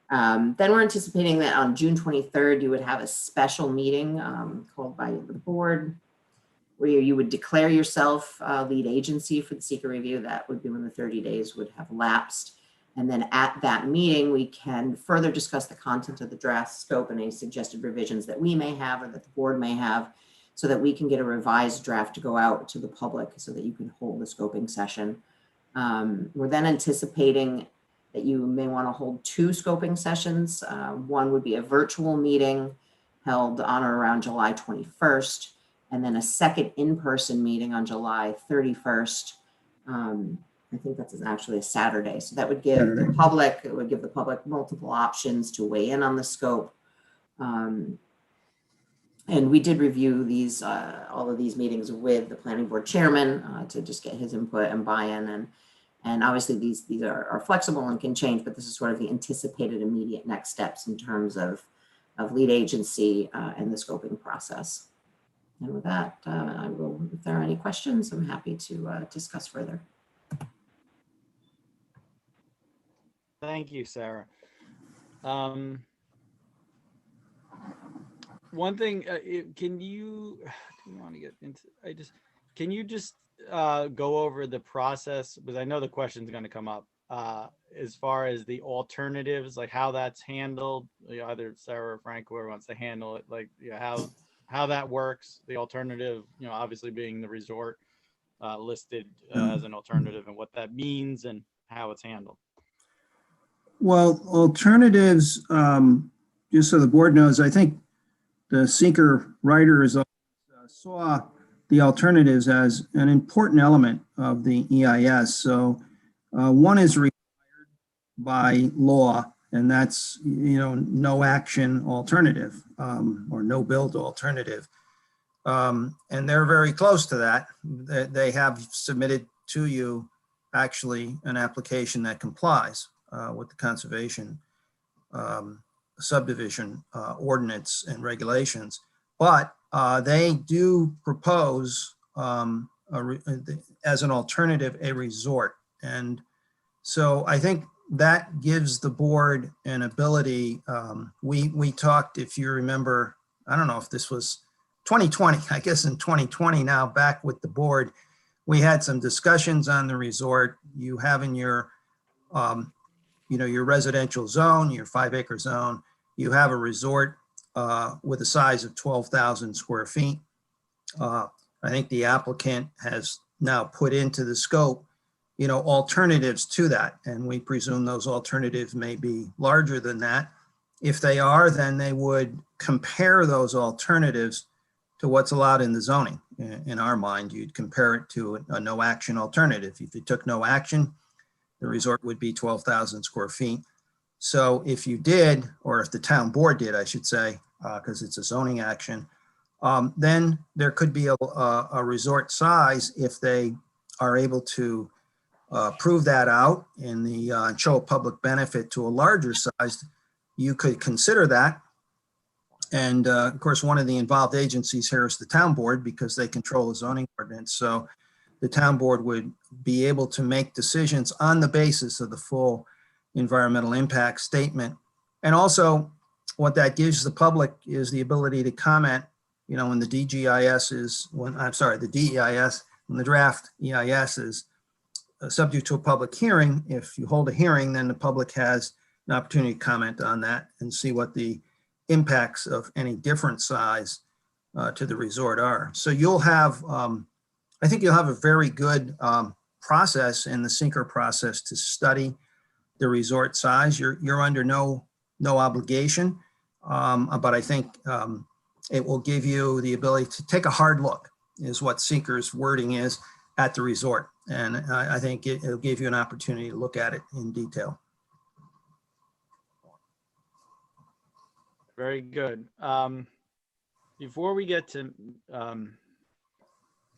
Then we're anticipating that on June 23rd, you would have a special meeting called by the board where you would declare yourself lead agency for the seeker review. That would be when the 30 days would have lapsed. And then at that meeting, we can further discuss the content of the draft scope and any suggested revisions that we may have or that the board may have, so that we can get a revised draft to go out to the public so that you can hold the scoping session. We're then anticipating that you may want to hold 2 scoping sessions. One would be a virtual meeting held on or around July 21st, and then a second in-person meeting on July 31st. I think that's actually a Saturday. So that would give the public, it would give the public multiple options to weigh in on the scope. And we did review these, all of these meetings with the planning board chairman to just get his input and buy-in. And obviously these are flexible and can change, but this is sort of the anticipated immediate next steps in terms of lead agency and the scoping process. And with that, I will, if there are any questions, I'm happy to discuss further. Thank you, Sarah. One thing, can you want to get into, can you just go over the process? Because I know the question's going to come up as far as the alternatives, like how that's handled, either Sarah or Frank, whoever wants to handle it, like how that works, the alternative, obviously being the resort listed as an alternative, and what that means and how it's handled. Well, alternatives, just so the board knows, I think the seeker writers saw the alternatives as an important element of the EIS. So one is required by law, and that's, no action alternative or no build alternative. And they're very close to that. They have submitted to you actually an application that complies with the conservation subdivision ordinance and regulations, but they do propose as an alternative a resort. And so I think that gives the board an ability. We talked, if you remember, I don't know if this was 2020, I guess in 2020 now, back with the board, we had some discussions on the resort. You have in your your residential zone, your 5-acre zone, you have a resort with a size of 12,000 square feet. I think the applicant has now put into the scope, alternatives to that. And we presume those alternatives may be larger than that. If they are, then they would compare those alternatives to what's allowed in the zoning. In our mind, you'd compare it to a no action alternative. If you took no action, the resort would be 12,000 square feet. So if you did, or if the town board did, I should say, because it's a zoning action, then there could be a resort size if they are able to prove that out in the show of public benefit to a larger size. You could consider that. And of course, one of the involved agencies here is the town board, because they control the zoning ordinance. So the town board would be able to make decisions on the basis of the full environmental impact statement. And also what that gives the public is the ability to comment, when the DGIS is, the DEIS, when the draft EIS is subject to a public hearing. If you hold a hearing, then the public has an opportunity to comment on that and see what the impacts of any different size to the resort are. So you'll have, I think you'll have a very good process in the seeker process to study the resort size. You're under no obligation, but I think it will give you the ability to take a hard look, is what seeker's wording is, at the resort. And I think it'll give you an opportunity to look at it in detail. Very good. Before we get to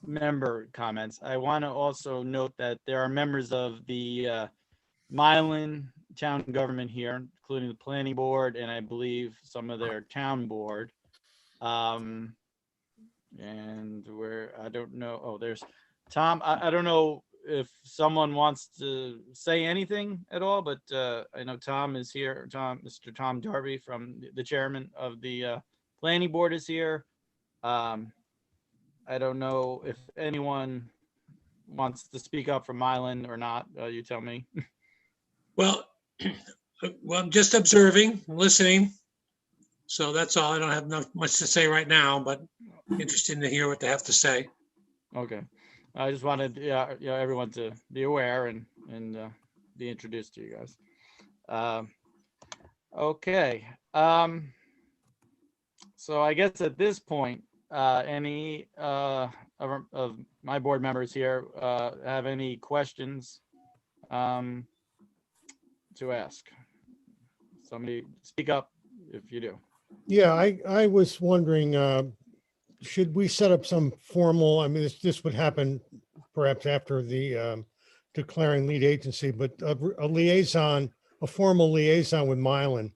member comments, I want to also note that there are members of the Mylan town government here, including the planning board and I believe some of their town board. And I don't know, oh, there's Tom. I don't know if someone wants to say anything at all, but I know Tom is here. Mr. Tom Darby, from the chairman of the planning board, is here. I don't know if anyone wants to speak up from Mylan or not. You tell me. Well, I'm just observing, listening. So that's all. I don't have much to say right now, but interested to hear what they have to say. Okay. I just wanted everyone to be aware and be introduced to you guys. Okay. So I guess at this point, any of my board members here have any questions to ask? Somebody speak up if you do. Yeah, I was wondering, should we set up some formal, I mean, this would happen perhaps after the declaring lead agency, but a liaison, a formal liaison with Mylan,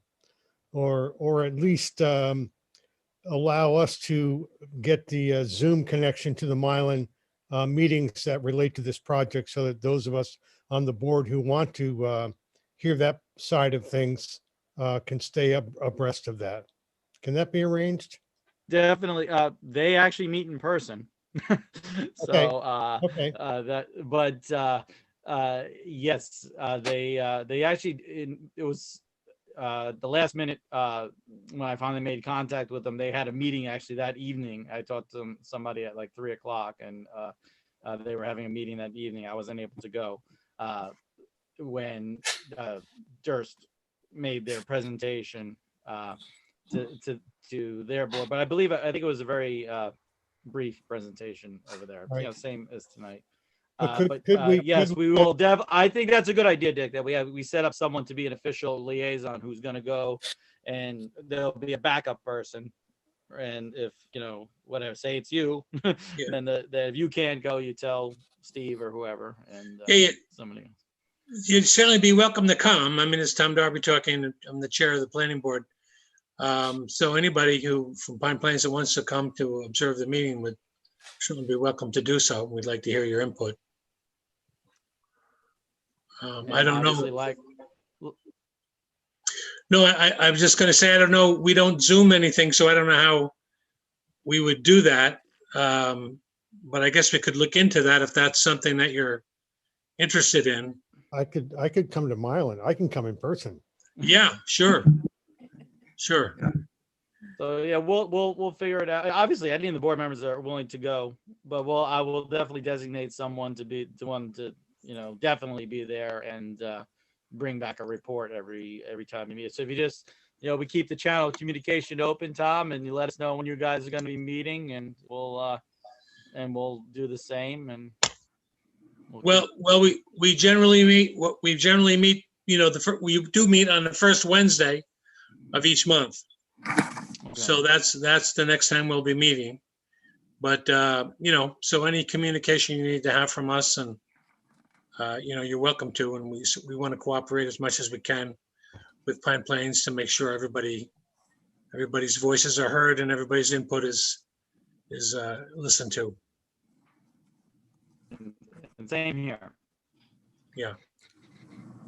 or at least allow us to get the Zoom connection to the Mylan meetings that relate to this project, so that those of us on the board who want to hear that side of things can stay abreast of that. Can that be arranged? Definitely. They actually meet in person. So Okay. yes, they actually, it was the last minute when I finally made contact with them. They had a meeting actually that evening. I talked to somebody at like 3 o'clock, and they were having a meeting that evening. I wasn't able to go when Durst made their presentation to their board, but I think it was a very brief presentation over there. Right. You know, same as tonight. Could we will. I think that's a good idea, Dick. That we set up someone to be an official liaison who's going to go, and there'll be a backup person. And if whatever, say it's you, then if you can't go, you tell Steve or whoever, and somebody else. You'd certainly be welcome to come. I mean, it's Tom Darby talking. I'm the chair of the planning board. So anybody who from Pine Plains that wants to come to observe the meeting would certainly be welcome to do so. We'd like to hear your input. I don't know. No, I was just going to say, I don't know. We don't Zoom anything, so I don't know how we would do that. But I guess we could look into that if that's something that you're interested in. I could come to Mylan. I can come in person. Yeah, sure. Sure. So yeah, we'll figure it out. Obviously, any of the board members are willing to go, but I will definitely designate someone to definitely be there and bring back a report every time you meet. So if you just we keep the channel of communication open, Tom, and you let us know when you guys are going to be meeting, and we'll do the same. And we generally meet. We generally meet. We do meet on the first Wednesday of each month. Okay. So that's the next time we'll be meeting. But so any communication you need to have from us, and you're welcome to, and we want to cooperate as much as we can with Pine Plains to make sure everybody's voices are heard and everybody's input is listened to. And same here. Yeah.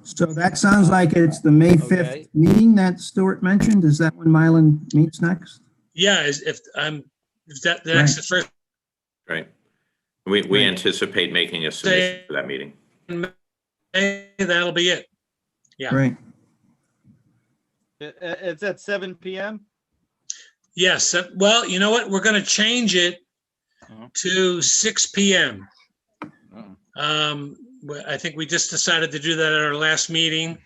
So that sounds like it's the May 5th meeting that Stuart mentioned. Is that when Mylan meets next? Yeah, if the next the first. Right. We anticipate making a submission for that meeting. That'll be it. Yeah. Great. It's at 7 p.m. Yes. Well, you know what? We're going to change it to 6 p.m. I think we just decided to do that at our last meeting.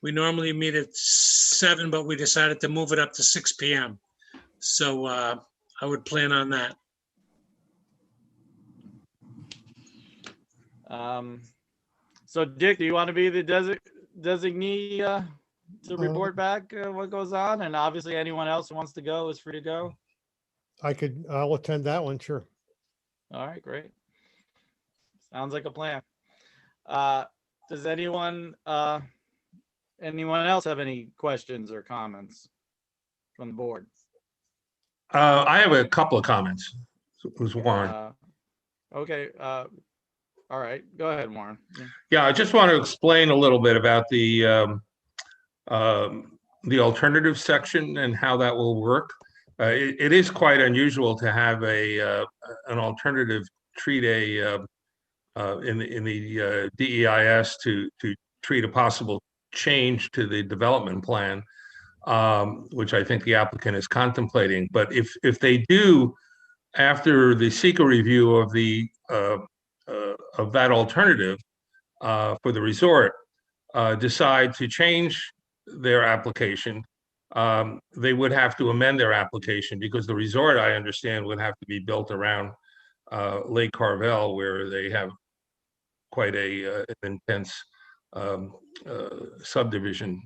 We normally meet at 7, but we decided to move it up to 6 p.m. So I would plan on that. So Dick, do you want to be the designee to report back what goes on? And obviously anyone else who wants to go is free to go. I'll attend that one, sure. All right, great. Sounds like a plan. Does anyone else have any questions or comments from the board? I have a couple of comments. It was Warren. Okay. All right, go ahead, Warren. Yeah, I just want to explain a little bit about the alternative section and how that will work. It is quite unusual to have an alternative treat in the DEIS to treat a possible change to the development plan, which I think the applicant is contemplating. But if they do, after the seeker review of that alternative for the resort, decide to change their application, they would have to amend their application, because the resort, I understand, would have to be built around Lake Carvel, where they have quite an intense subdivision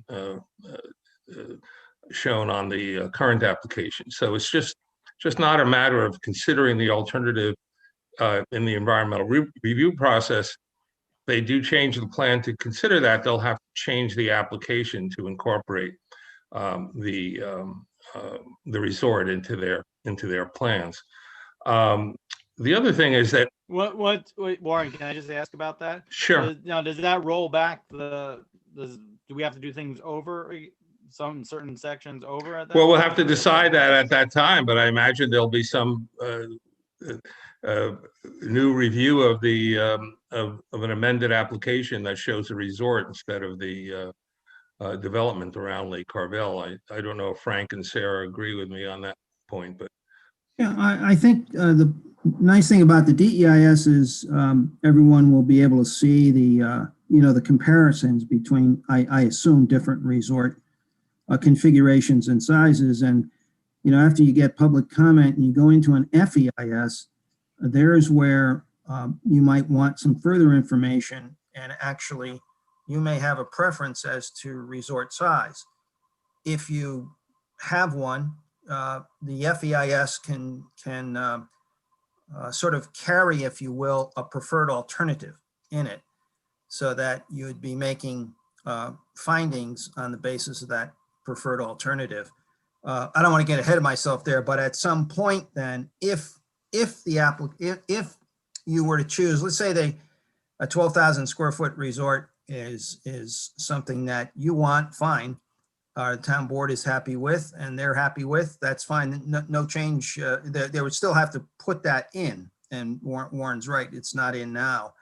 shown on the current application. So it's just not a matter of considering the alternative in the environmental review process. They do change the plan to consider that, they'll have to change the application to incorporate the resort into their plans. The other thing is that Wait, Warren, can I just ask about that? Sure. Now, does that roll back do we have to do things over, some certain sections over at that? Well, we'll have to decide that at that time, but I imagine there'll be some new review of an amended application that shows a resort instead of the development around Lake Carvel. I don't know if Frank and Sarah agree with me on that point, but. Yeah, I think the nice thing about the DEIS is everyone will be able to see the comparisons between, I assume, different resort configurations and sizes. And, after you get public comment and you go into an FEIS, there's where you might want some further information, and actually you may have a preference as to resort size. If you have one, the FEIS can sort of carry, if you will, a preferred alternative in it, so that you would be making findings on the basis of that preferred alternative. I don't want to get ahead of myself there, but at some point then, if you were to choose, let's say a 12,000 square foot resort is something that you want, fine. Our town board is happy with, and they're happy with, that's fine. No change. They would still have to put that in, and Warren's right, it's not in now.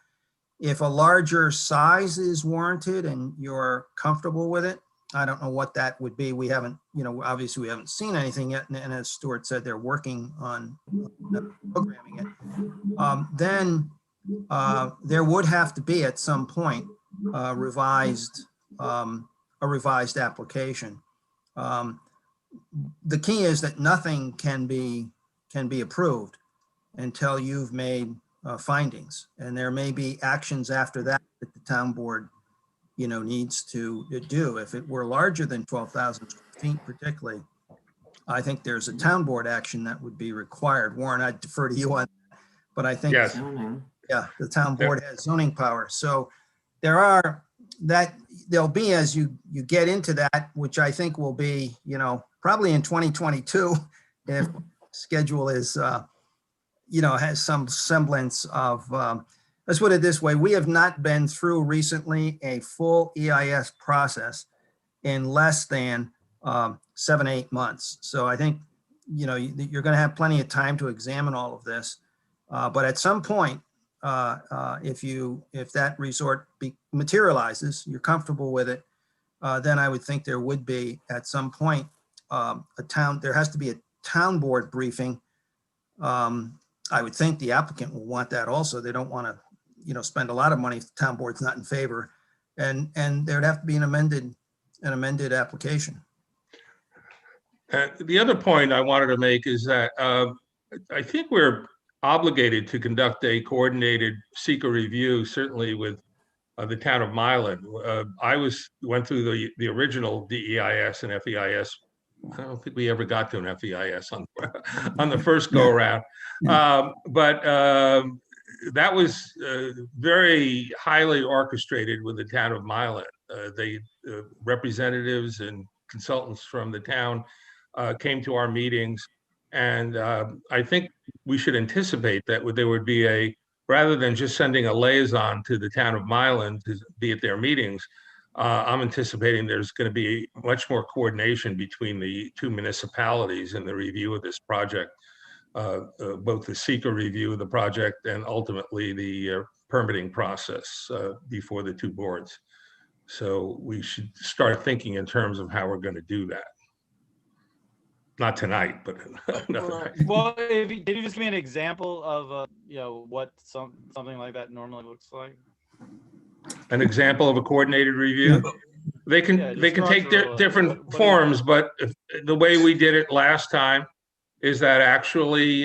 If a larger size is warranted and you're comfortable with it, I don't know what that would be. We haven't, obviously we haven't seen anything yet. And as Stuart said, they're working on programming it. Then there would have to be at some point a revised application. The key is that nothing can be approved until you've made findings, and there may be actions after that the town board needs to do. If it were larger than 12,000 feet particularly, I think there's a town board action that would be required. Warren, I'd defer to you on that, but I think Yes. Yeah, the town board has zoning power. So there'll be, as you get into that, which I think will be, probably in 2022, if schedule is, has some semblance of, let's put it this way, we have not been through recently a full EIS process in less than 7-8 months. So I think, you're going to have plenty of time to examine all of this. But at some point, if that resort materializes, you're comfortable with it, then I would think there would be at some point there has to be a town board briefing. I would think the applicant will want that also. They don't want to, spend a lot of money if the town board's not in favor, and there'd have to be an amended application. The other point I wanted to make is that I think we're obligated to conduct a coordinated seeker review, certainly with the town of Milan. I went through the original DEIS and FEIS. I don't think we ever got to an FEIS on the first go around, but that was very highly orchestrated with the town of Milan. Representatives and consultants from the town came to our meetings, and I think we should anticipate that there would be rather than just sending a liaison to the town of Milan to be at their meetings, I'm anticipating there's going to be much more coordination between the two municipalities in the review of this project, both the seeker review of the project and ultimately the permitting process before the two boards. So we should start thinking in terms of how we're going to do that. Not tonight, but another night. Well, can you just give me an example of what something like that normally looks like? An example of a coordinated review? They can take different forms, but the way we did it last time is that actually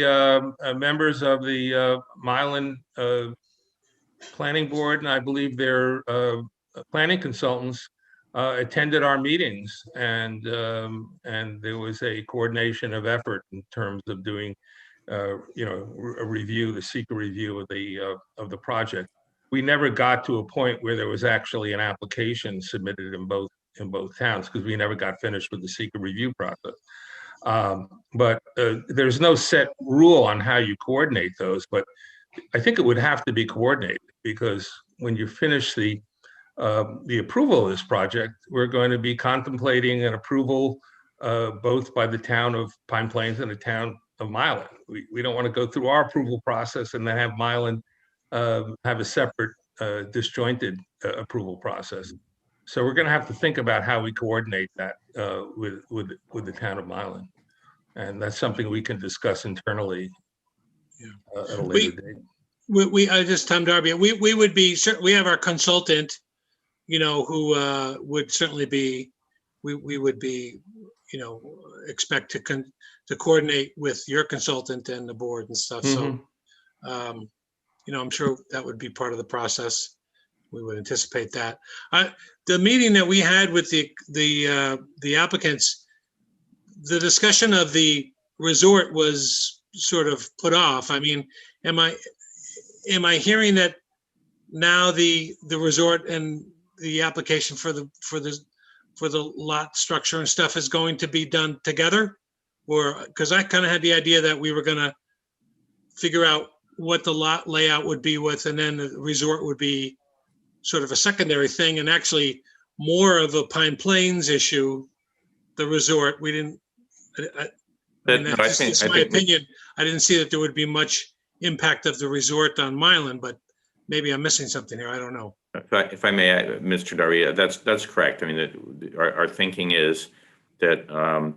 members of the Milan Planning Board, and I believe their planning consultants, attended our meetings, and there was a coordination of effort in terms of doing, a review, the seeker review of the project. We never got to a point where there was actually an application submitted in both towns because we never got finished with the seeker review process. But there's no set rule on how you coordinate those, but I think it would have to be coordinated because when you finish the approval of this project, we're going to be contemplating an approval both by the town of Pine Plains and the town of Milan. We don't want to go through our approval process and then have Milan have a separate disjointed approval process. So we're going to have to think about how we coordinate that with the town of Milan. And that's something we can discuss internally at a later date. Tom Darby, we would be, we have our consultant, who would certainly be, we would be, expect to coordinate with your consultant and the board and stuff. So, I'm sure that would be part of the process. We would anticipate that. The meeting that we had with the applicants, the discussion of the resort was sort of put off. I mean, am I hearing that now the resort and the application for the lot structure and stuff is going to be done together? Or because I kind of had the idea that we were going to figure out what the lot layout would be with, and then the resort would be sort of a secondary thing, and actually more of a Pine Plains issue. The resort, we didn't. That's my opinion. I didn't see that there would be much impact of the resort on Milan, but maybe I'm missing something here. I don't know. If I may, Mr. Daria, that's correct. I mean, our thinking is that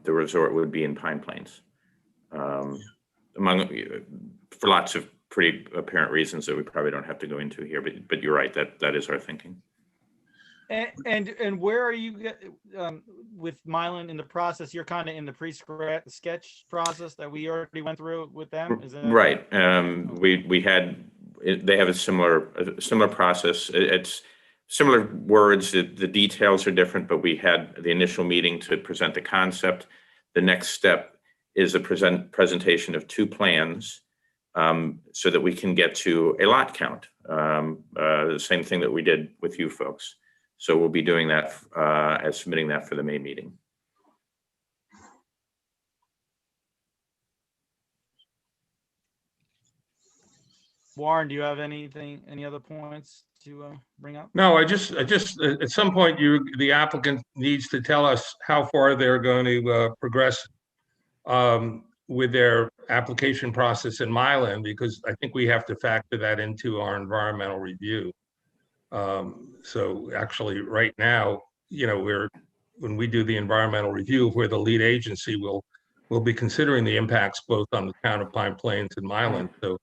the resort would be in Pine Plains, for lots of pretty apparent reasons that we probably don't have to go into here. But you're right. That is our thinking. And where are you with Milan in the process? You're kind of in the pre-sketch process that we already went through with them. Is that right? They have a similar process. It's similar words. The details are different, but we had the initial meeting to present the concept. The next step is a presentation of two plans so that we can get to a lot count. The same thing that we did with you folks. So we'll be doing that as submitting that for the May meeting. Warren, do you have any other points to bring up? No, I just at some point the applicant needs to tell us how far they're going to progress with their application process in Milan, because I think we have to factor that into our environmental review. So actually right now, when we do the environmental review, we're the lead agency, we'll be considering the impacts both on the town of Pine Plains and Milan. So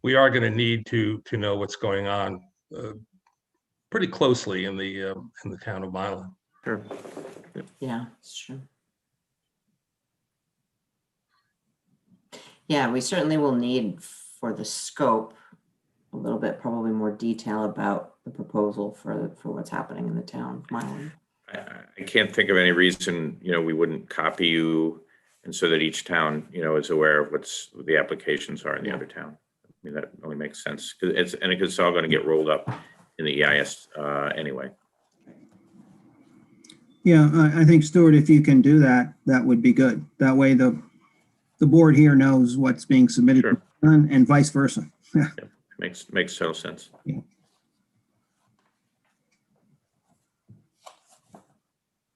we are going to need to know what's going on pretty closely in the town of Milan. Sure. Yeah, it's true. Yeah, we certainly will need for the scope a little bit, probably more detail about the proposal for what's happening in the town of Milan. I can't think of any reason, we wouldn't copy you, and so that each town, is aware of what's the applications are in the other town. I mean, that only makes sense because it's all going to get rolled up in the EIS anyway. Yeah, I think Stuart, if you can do that, that would be good. That way the board here knows what's being submitted. Sure. And vice versa. Yeah, makes total sense. Yeah.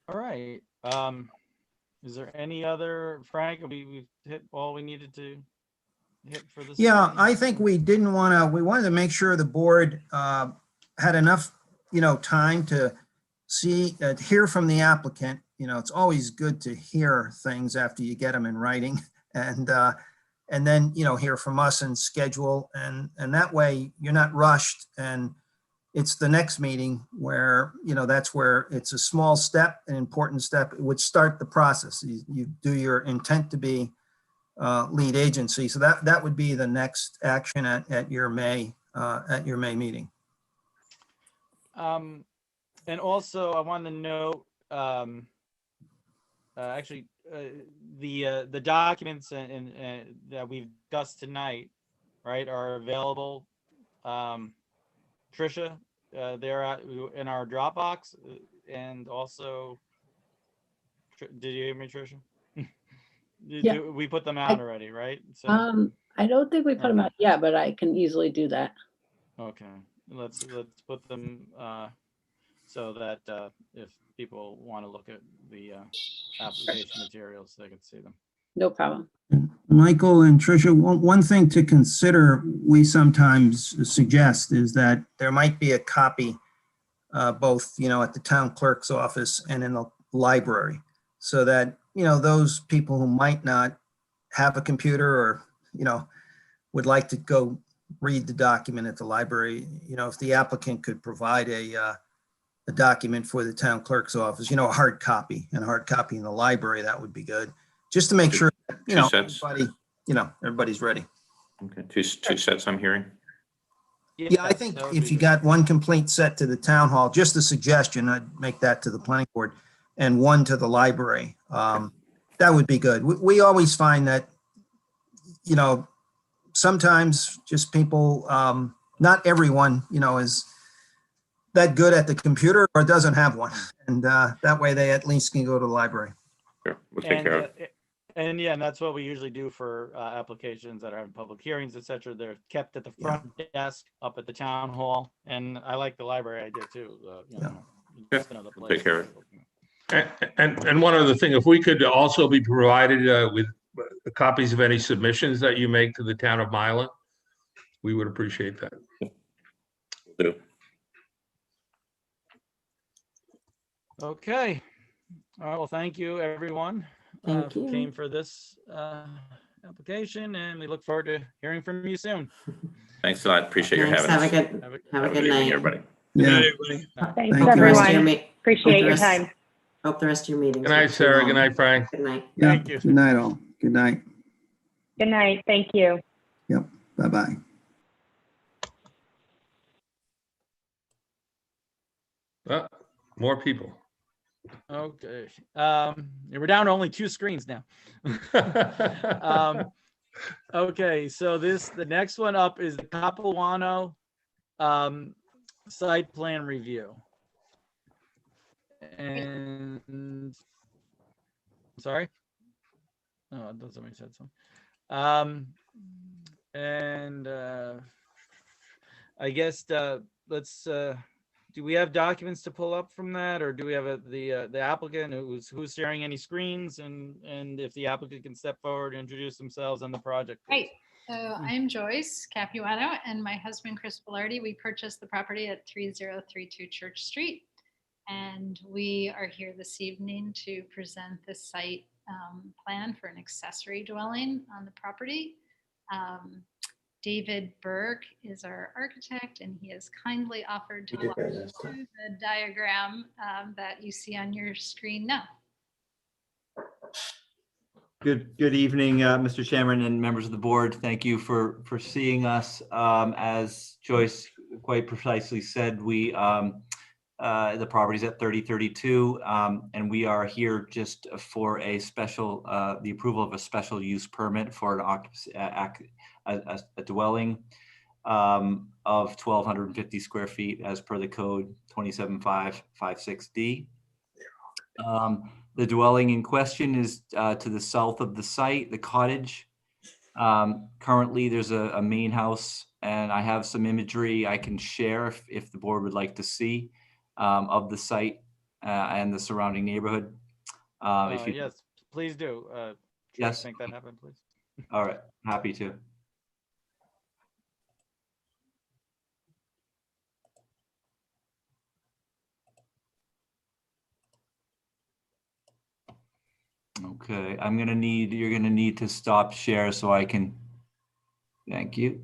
All right. Is there any other, Frank? We've hit all we needed to hit for this. Yeah, meeting? I think we wanted to make sure the board had enough, time to hear from the applicant. It's always good to hear things after you get them in writing and then, hear from us and schedule. And that way you're not rushed. And it's the next meeting where, that's where it's a small step, an important step. It would start the process. You do your intent to be lead agency. So that would be the next action at your May meeting. And also I want to note, the documents and that we've discussed tonight, right, are available. Tricia, they're in our Dropbox, and also, did you hear me, Tricia? Yeah. We put them out already, right? So, I don't think we put them out yet, but I can easily do that. okay, let's put them so that if people want to look at the application materials, they can see them. No problem. Michael and Tricia, one thing to consider, we sometimes suggest is that there might be a copy both, at the town clerk's office and in the library, so that, those people who might not have a computer or, would like to go read the document at the library, if the applicant could provide a document for the town clerk's office, a hard copy in the library, that would be good. Just to make sure, everybody, everybody's ready. Okay, two sets I'm hearing. Yeah, I think if you got one complete set to the town hall, just a suggestion, I'd make that to the planning board, and one to the library. That would be good. We always find that, sometimes just people, not everyone, is that good at the computer or doesn't have one. And that way they at least can go to the library. Sure, we'll take care of it. And yeah, and that's what we usually do for applications that are in public hearings, etc. They're kept at the front desk up at the town hall, and I like the library idea too. Just another place. Take care of it. And one other thing, if we could also be provided with copies of any submissions that you make to the town of Milan, we would appreciate that. Will do. Okay. All right. Well, thank you, everyone. Thank you. Came for this application, and we look forward to hearing from you soon. Thanks a lot. Appreciate your Thanks. having us. Have a good evening, night. everybody. Yeah. Thanks, you. everyone. Appreciate your time. Hope the rest of your meetings. Good night, Sarah. Good night, Frank. Good night. Yeah. Thank you. Good night, all. Good night. Good night. Thank you. Yep. Bye-bye. More people. Okay. We're down to only 2 screens now. Okay, so the next one up is the Capilano site plan review. And sorry. Oh, I thought somebody said something. And I guess let's do we have documents to pull up from that, or do we have the applicant who's sharing any screens, and if the applicant can step forward and introduce themselves and the project? Right. So I'm Joyce Capuano, and my husband Chris Velarde. We purchased the property at 3032 Church Street, and we are here this evening to present the site plan for an accessory dwelling on the property. David Berg is our architect, and he has kindly offered to walk you through the diagram that you see on your screen now. Good evening, Mr. Chairman and members of the board. Thank you for seeing us. As Joyce quite precisely said, the property's at 3032, and we are here just for a special, the approval of a special use permit for an a dwelling of 1,250 square feet as per the code 27556D. The dwelling in question is to the south of the site, the cottage. Currently, there's a main house, and I have some imagery I can share if the board would like to see of the site and the surrounding neighborhood. If you, yes, please do. yes, Make that happen, please. all right, happy to. Okay, you're gonna need to stop share so I can, thank you.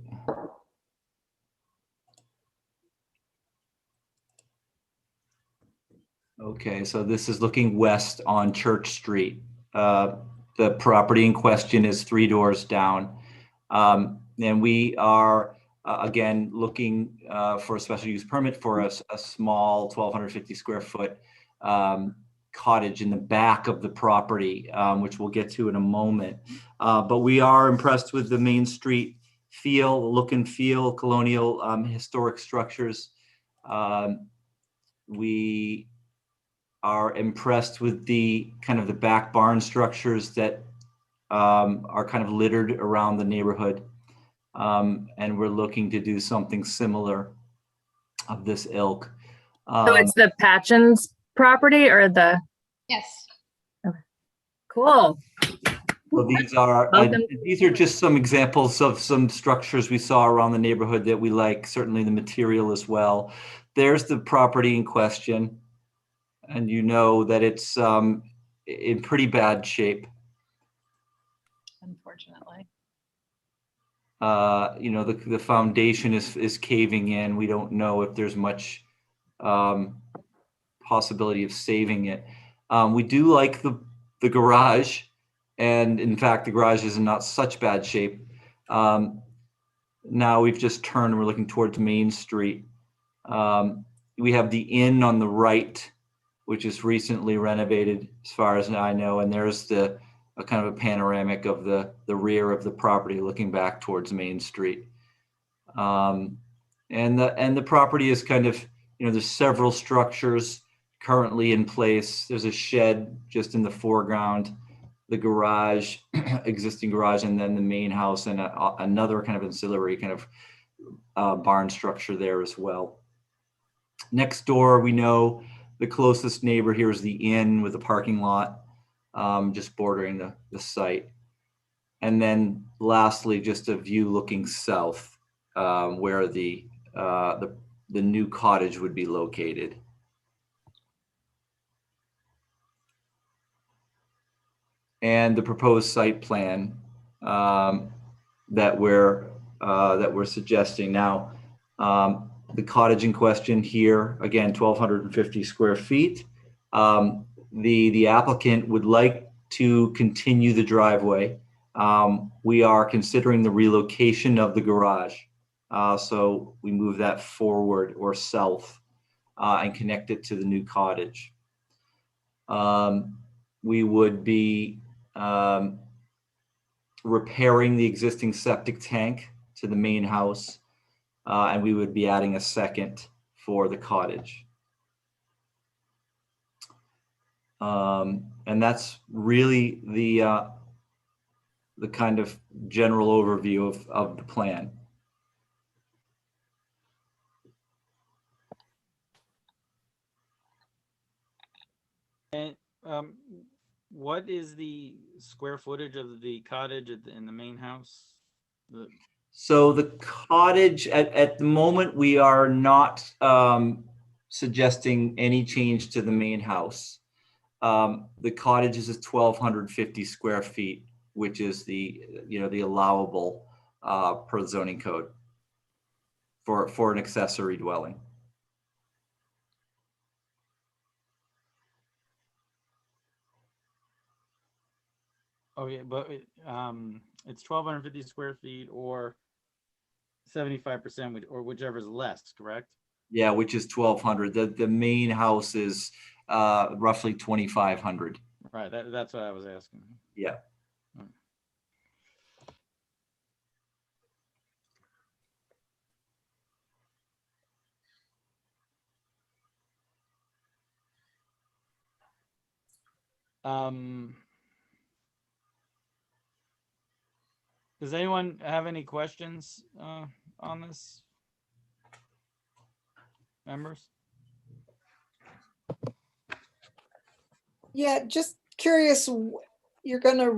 Okay, so this is looking west on Church Street. The property in question is 3 doors down. And we are, again, looking for a special use permit for a small 1,250 square foot cottage in the back of the property, which we'll get to in a moment. But we are impressed with the Main Street feel, look and feel, colonial historic structures. We are impressed with the kind of the back barn structures that are kind of littered around the neighborhood. And we're looking to do something similar of this ilk. So it's the Patchens property or the? Yes. Okay. Cool. So these are just some examples of some structures we saw around the neighborhood that we like, certainly the material as well. There's the property in question. And you know that it's in pretty bad shape. Unfortunately. You know, the foundation is caving in. We don't know if there's much possibility of saving it. We do like the garage, and in fact, the garage is in not such bad shape. Now we've just turned and we're looking towards Main Street. We have the inn on the right, which is recently renovated as far as I know, and there's a kind of a panoramic of the rear of the property looking back towards Main Street. And the property is kind of, you know, there's several structures currently in place. There's a shed just in the foreground, the garage, existing garage, and then the main house, and another kind of ancillary kind of barn structure there as well. Next door, we know the closest neighbor here is the inn with a parking lot just bordering the site. And then lastly, just a view looking south where the new cottage would be located. And the proposed site plan that we're suggesting now. The cottage in question here, again, 1,250 square feet. The applicant would like to continue the driveway. We are considering the relocation of the garage. So we move that forward or south and connect it to the new cottage. We would be repairing the existing septic tank to the main house. And we would be adding a second for the cottage. And that's really the kind of general overview of the plan. And what is the square footage of the cottage in the main house? So the cottage, at the moment, we are not suggesting any change to the main house. The cottage is 1,250 square feet, which is the allowable per zoning code for an accessory dwelling. Okay, but it's 1,250 square feet or 75%, or whichever's less, correct? Yeah, which is 1,200. The main house is roughly 2,500. Right, that's what I was asking. Yeah. Does anyone have any questions on this? Members? Yeah, just curious, you're gonna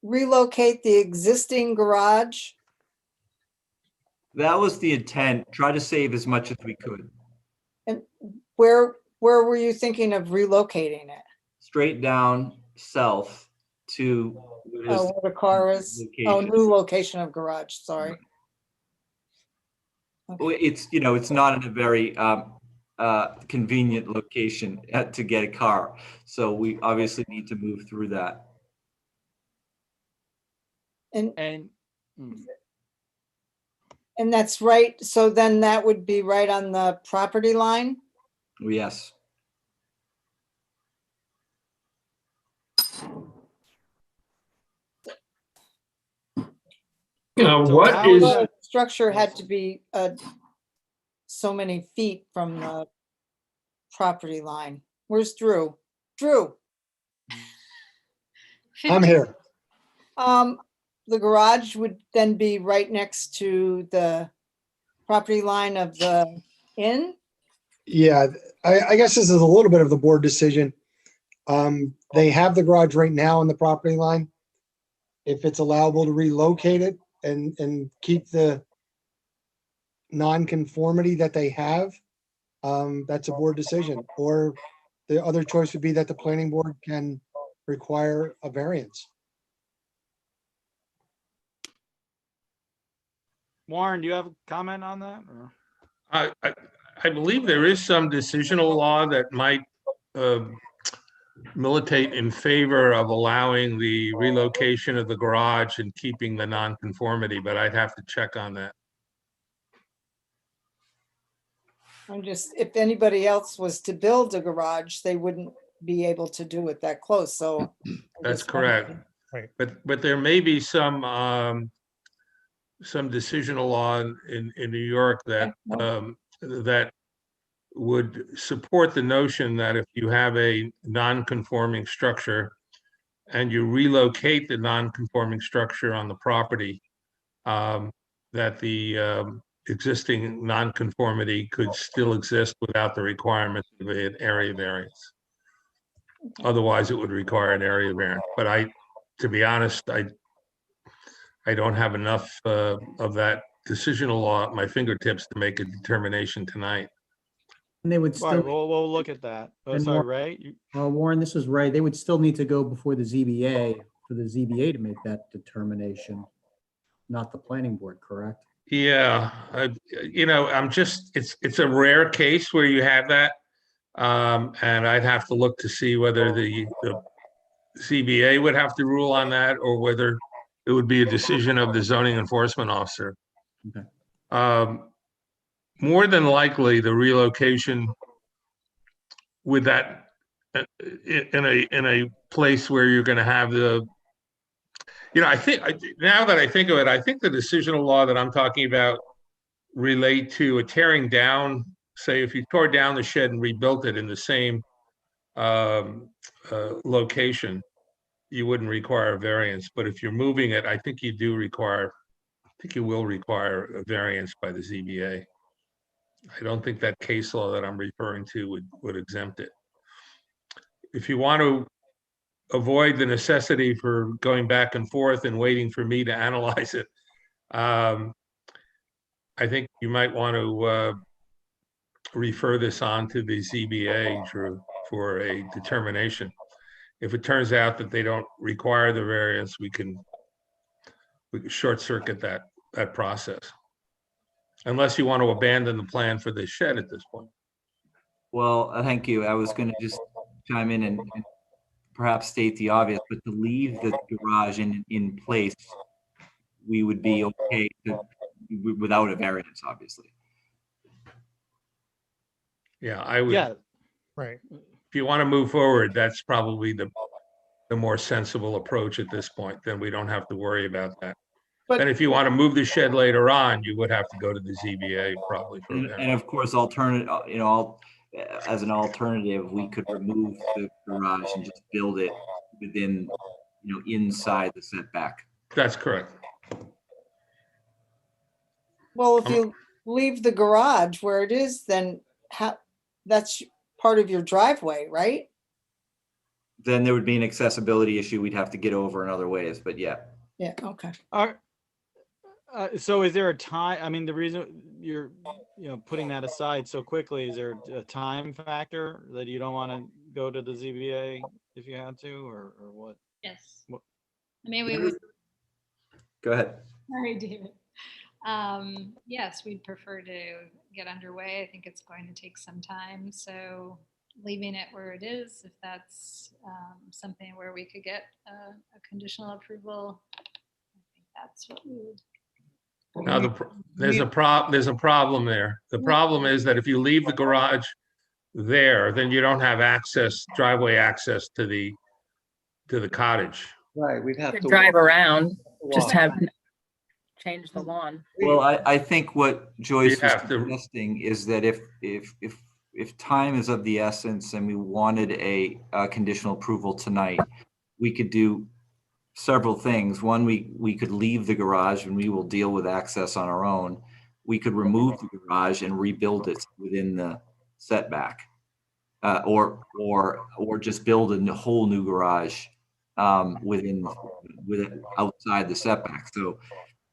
relocate the existing garage? That was the intent. Try to save as much as we could. And where were you thinking of relocating it? Straight down south to what is Oh, where the car is? Oh, location. new location of garage, sorry. It's, you know, it's not in a very convenient location to get a car. So we obviously need to move through that. And that's right, so then that would be right on the property line? Yes. What is, The structure had to be so many feet from the property line. Where's Drew? Drew? I'm here. The garage would then be right next to the property line of the inn? Yeah, I guess this is a little bit of the board decision. They have the garage right now on the property line. If it's allowable to relocate it and keep the non-conformity that they have, that's a board decision. Or the other choice would be that the planning board can require a variance. Warren, do you have a comment on that? Or? I believe there is some decisional law that might militate in favor of allowing the relocation of the garage and keeping the nonconformity, but I'd have to check on that. I'm just, if anybody else was to build a garage, they wouldn't be able to do it that close, so. That's correct. Right. But there may be some decisional law in New York that that would support the notion that if you have a non-conforming structure and you relocate the non-conforming structure on the property, that the existing non-conformity could still exist without the requirement of an area variance. Otherwise, it would require an area variance. But to be honest, I don't have enough of that decisional law at my fingertips to make a determination tonight. And they would All still. right, we'll look at that. Oh, And sorry, more- Ray? Warren, this is Ray. They would still need to go before the ZBA for the ZBA to make that determination, not the planning board, correct? Yeah, you know, it's a rare case where you have that. And I'd have to look to see whether the CBA would have to rule on that or whether it would be a decision of the zoning enforcement officer. Okay. More than likely, the relocation with that in a place where you're going to have the, you know, now that I think of it, I think the decisional law that I'm talking about relate to a tearing down. Say if you tore down the shed and rebuilt it in the same location, you wouldn't require a variance. But if you're moving it, I think you will require a variance by the ZBA. I don't think that case law that I'm referring to would exempt it. If you want to avoid the necessity for going back and forth and waiting for me to analyze it, I think you might want to refer this on to the ZBA for a determination. If it turns out that they don't require the variance, we can short circuit that process. Unless you want to abandon the plan for the shed at this point. Well, thank you. I was going to just chime in and perhaps state the obvious, but to leave the garage in place, we would be okay to without a variance, obviously. Yeah, I would, Yeah, Right. if you want to move forward, that's probably the more sensible approach at this point. Then we don't have to worry about that. But- And if you want to move the shed later on, you would have to go to the ZBA probably for And, that. and of course, as an alternative, we could remove the garage and just build it within, inside the setback. That's correct. Well, if you leave the garage where it is, then that's part of your driveway, right? Then there would be an accessibility issue we'd have to get over in other ways, but yeah. Yeah, okay. So is there a time, I mean, the reason you're, putting that aside so quickly, is there a time factor that you don't want to go to the ZBA if you had to, or what? Yes. What- I mean, we would, Go ahead. sorry, David. Yes, we'd prefer to get underway. I think it's going to take some time. So leaving it where it is, if that's something where we could get a conditional approval, I think that's what we would. Now, there's a problem there. The problem is that if you leave the garage there, then you don't have driveway access to the cottage. Right, we'd have To drive around, just change the lawn. Well, I think what Joyce You'd was have to- suggesting is that if time is of the essence and we wanted a conditional approval tonight, we could do several things. One, we could leave the garage and we will deal with access on our own. We could remove the garage and rebuild it within the setback, or just build a whole new garage within outside the setback. So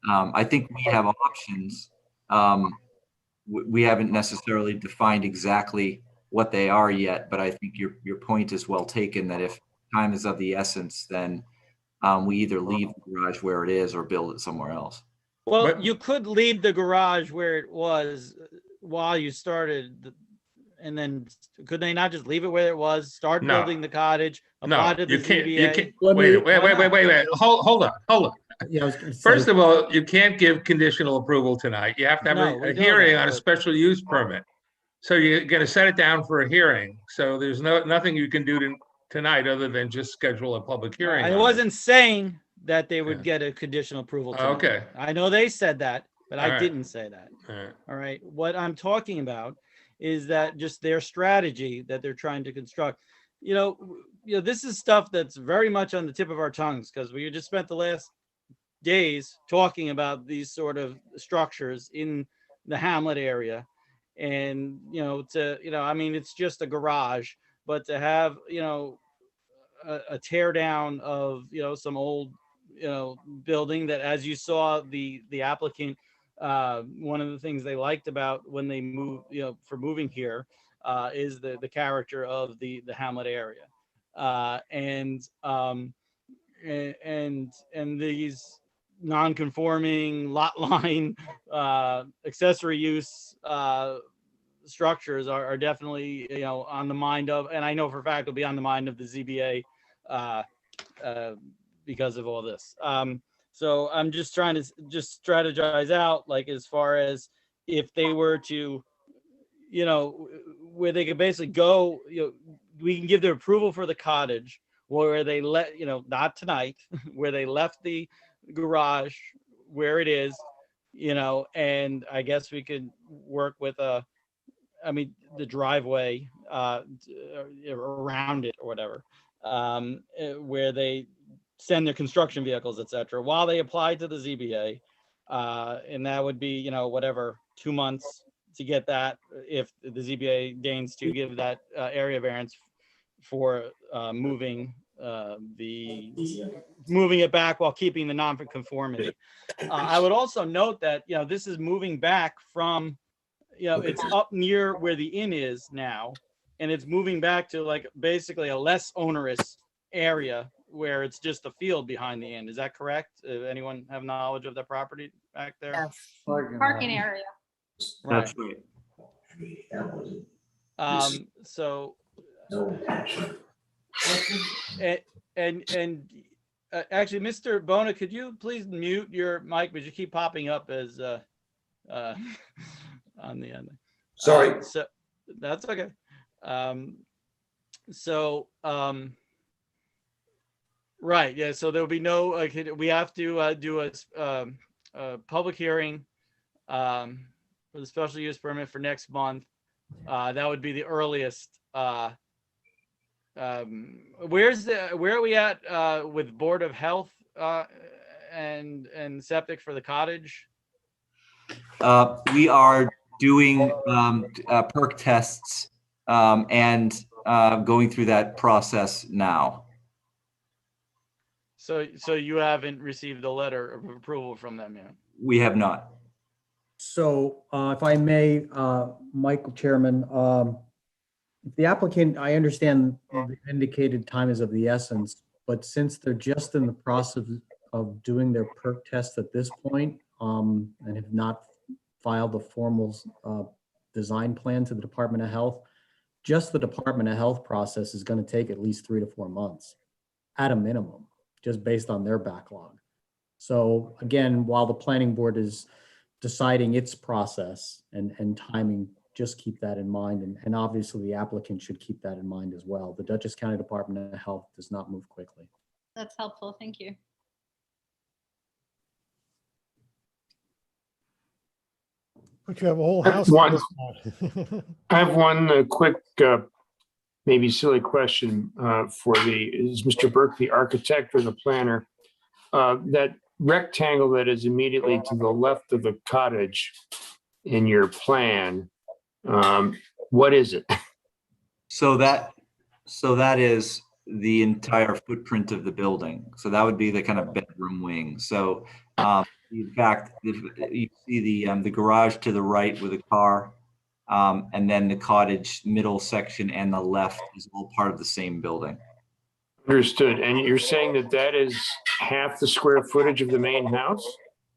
I think we have options. We haven't necessarily defined exactly what they are yet, but I think your point is well taken, that if time is of the essence, then we either leave the garage where it is or build it somewhere else. Well, you could leave the garage where it was while you started, and then could they not just leave it where it was, start No. building the cottage, No, apply to the you can't, you ZBA? can't, Let me- wait. Hold on. Yeah, I was gonna say. First of all, you can't give conditional approval tonight. You have to have No, we a know hearing that, on a but- special use permit. So you're gonna set it down for a hearing. So there's nothing you can do tonight other than just schedule a public hearing. I on it. wasn't saying that they would get a conditional approval tonight. Okay. I know they said that, but All I right. didn't say that. All right. All right. What I'm talking about is that just their strategy that they're trying to construct. This is stuff that's very much on the tip of our tongues, because we just spent the last days talking about these sort of structures in the Hamlet area. And, it's just a garage, but to have, a tear down of, some old, building that, as you saw, the applicant, one of the things they liked about when they moved, for moving here, is the character of the Hamlet area. And these non-conforming lot line accessory use structures are definitely on the mind of, and I know for a fact will be on the mind of the ZBA because of all this. So I'm just trying to strategize out, like, as far as if they were to, where they could basically go, we can give their approval for the cottage, where they let, not tonight, where they left the garage where it is, and I guess we could work with the driveway around it or whatever, where they send their construction vehicles, etc., while they apply to the ZBA. And that would be, whatever, 2 months to get that, if the ZBA deigns to give that area variance for moving it back while keeping the non-conformity. I would also note that, this is moving back from, it's up near where the inn is now, and it's moving back to, like, basically a less onerous area where it's just a field behind the inn. Is that correct? Anyone have knowledge of the property back there? Yes. Parking area. That's right. So, actually, Mr. Bona, could you please mute your mic, because you keep popping up as uh, on the end. Sorry. So that's okay. So, right, yeah, so there'll be no, we have to do a public hearing for the special use permit for next month. That would be the earliest. Where are we at with Board of Health and septic for the cottage? We are doing perk tests and going through that process now. So you haven't received a letter of approval from them yet? We have not. So if I may, Michael Chairman, if the applicant, I understand the indicated time is of the essence, but since they're just in the process of doing their perk test at this point and have not filed a formal design plan to the Department of Health, just the Department of Health process is going to take at least 3 to 4 months at a minimum, just based on their backlog. So again, while the planning board is deciding its process and timing, just keep that in mind. And obviously the applicant should keep that in mind as well. The Dutchess County Department of Health does not move quickly. That's helpful. Thank you. But you have a whole I have house. one- to I have one quick, maybe silly question is Mr. Burke the architect or the planner? That rectangle that is immediately to the left of the cottage in your plan, what is it? So that is the entire footprint of the building. So that would be the kind of bedroom wing. So in fact, you see the garage to the right with a car, and then the cottage middle section and the left is all part of the same building. Understood. And you're saying that that is half the square footage of the main house?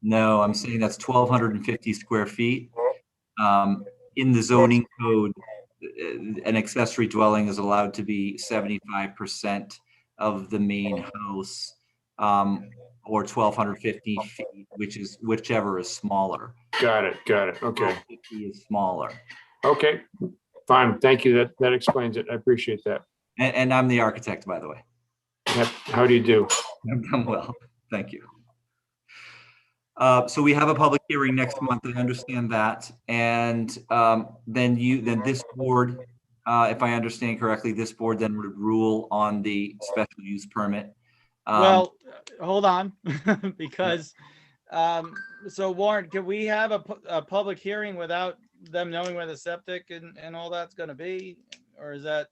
No, I'm saying that's 1,250 square feet. In the zoning code, an accessory dwelling is allowed to be 75% of the main house, or 1,250 feet, whichever is smaller. Got it. Okay. 1,250 is smaller. Okay, fine. Thank you. That explains it. I appreciate that. And I'm the architect, by the way. Yep. How do you do? I'm well, thank you. So we have a public hearing next month, I understand that. And then this board, if I understand correctly, this board then would rule on the special use permit. Well, hold on, because, so Warren, can we have a public hearing without them knowing where the septic and all that's gonna be? Or is that,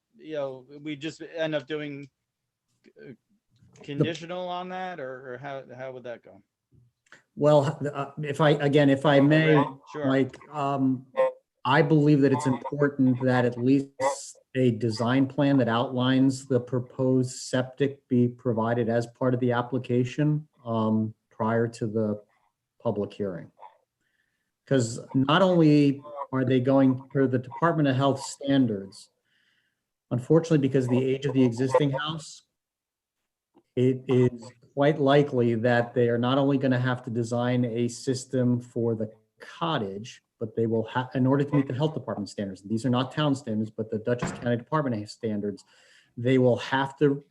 we just end up doing conditional on that, or how would that go? Well, if I may, Sure. Mike, I believe that it's important that at least a design plan that outlines the proposed septic be provided as part of the application prior to the public hearing. Because not only are they going per the Department of Health standards, unfortunately, because of the age of the existing house, it is quite likely that they are not only going to have to design a system for the cottage, but they will have, in order to meet the health department standards, these are not town standards, but the Dutchess County Department of standards, they will have to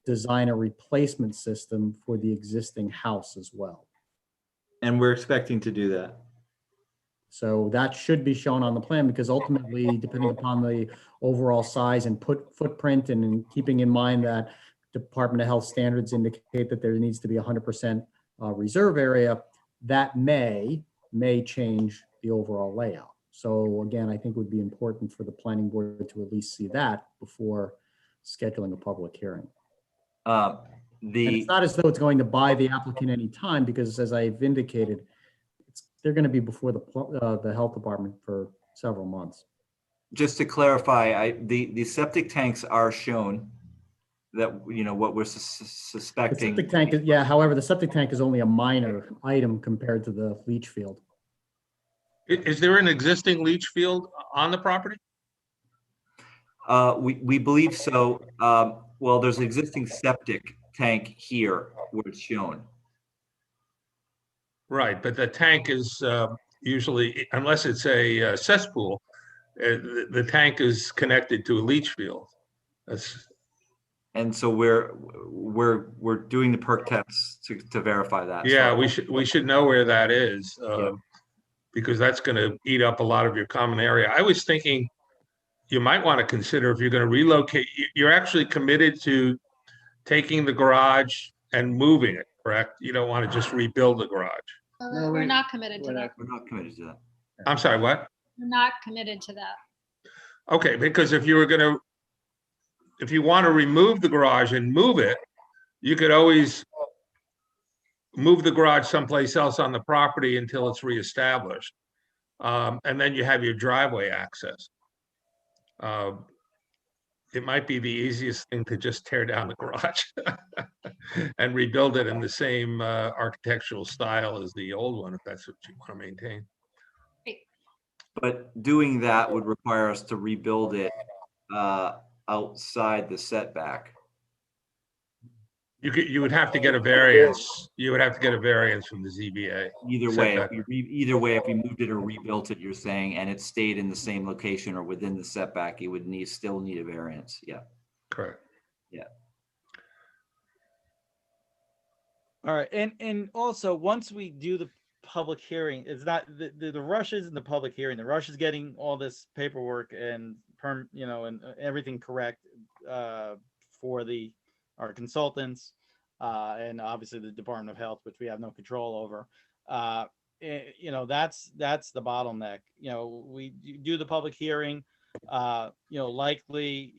design a replacement system for the existing house as well. And we're expecting to do that. So that should be shown on the plan, because ultimately, depending upon the overall size and footprint, and in keeping in mind that Department of Health standards indicate that there needs to be 100% reserve area, that may change the overall layout. So again, I think it would be important for the planning board to at least see that before scheduling a public hearing. And it's not as though it's going to buy the applicant any time, because as I've indicated, they're going to be before the health department for several months. Just to clarify, the septic tanks are shown, that what we're suspecting. The septic tank is, yeah, however, the septic tank is only a minor item compared to the leach field. Is there an existing leach field on the property? We believe so. Well, there's an existing septic tank here where it's shown. Right, but the tank is usually, unless it's a cesspool, the tank is connected to a leach field. That's, And so we're doing the perk tests to verify that. yeah, So- we should know where that is, because that's going to eat up a lot of your common area. I was thinking you might want to consider, if you're going to relocate, you're actually committed to taking the garage and moving it, correct? You don't want to just rebuild the garage. We're not committed to that. We're not committed to that. I'm sorry, what? We're not committed to that. Okay, because if you want to remove the garage and move it, you could always move the garage someplace else on the property until it's reestablished. And then you have your driveway access. It might be the easiest thing to just tear down the garage and rebuild it in the same architectural style as the old one, if that's what you want to maintain. But doing that would require us to rebuild it outside the setback. You would have to get a variance. You would have to get a variance from the ZBA. Either way, if you moved it or rebuilt it, you're saying, and it stayed in the same location or within the setback, you would still need a variance. Yeah. Correct. Yeah. All right, and also once we do the public hearing, it's not the rush isn't the public hearing. The rush is getting all this paperwork and and everything correct for our consultants and obviously the Department of Health, which we have no control over. That's the bottleneck. We do the public hearing, likely,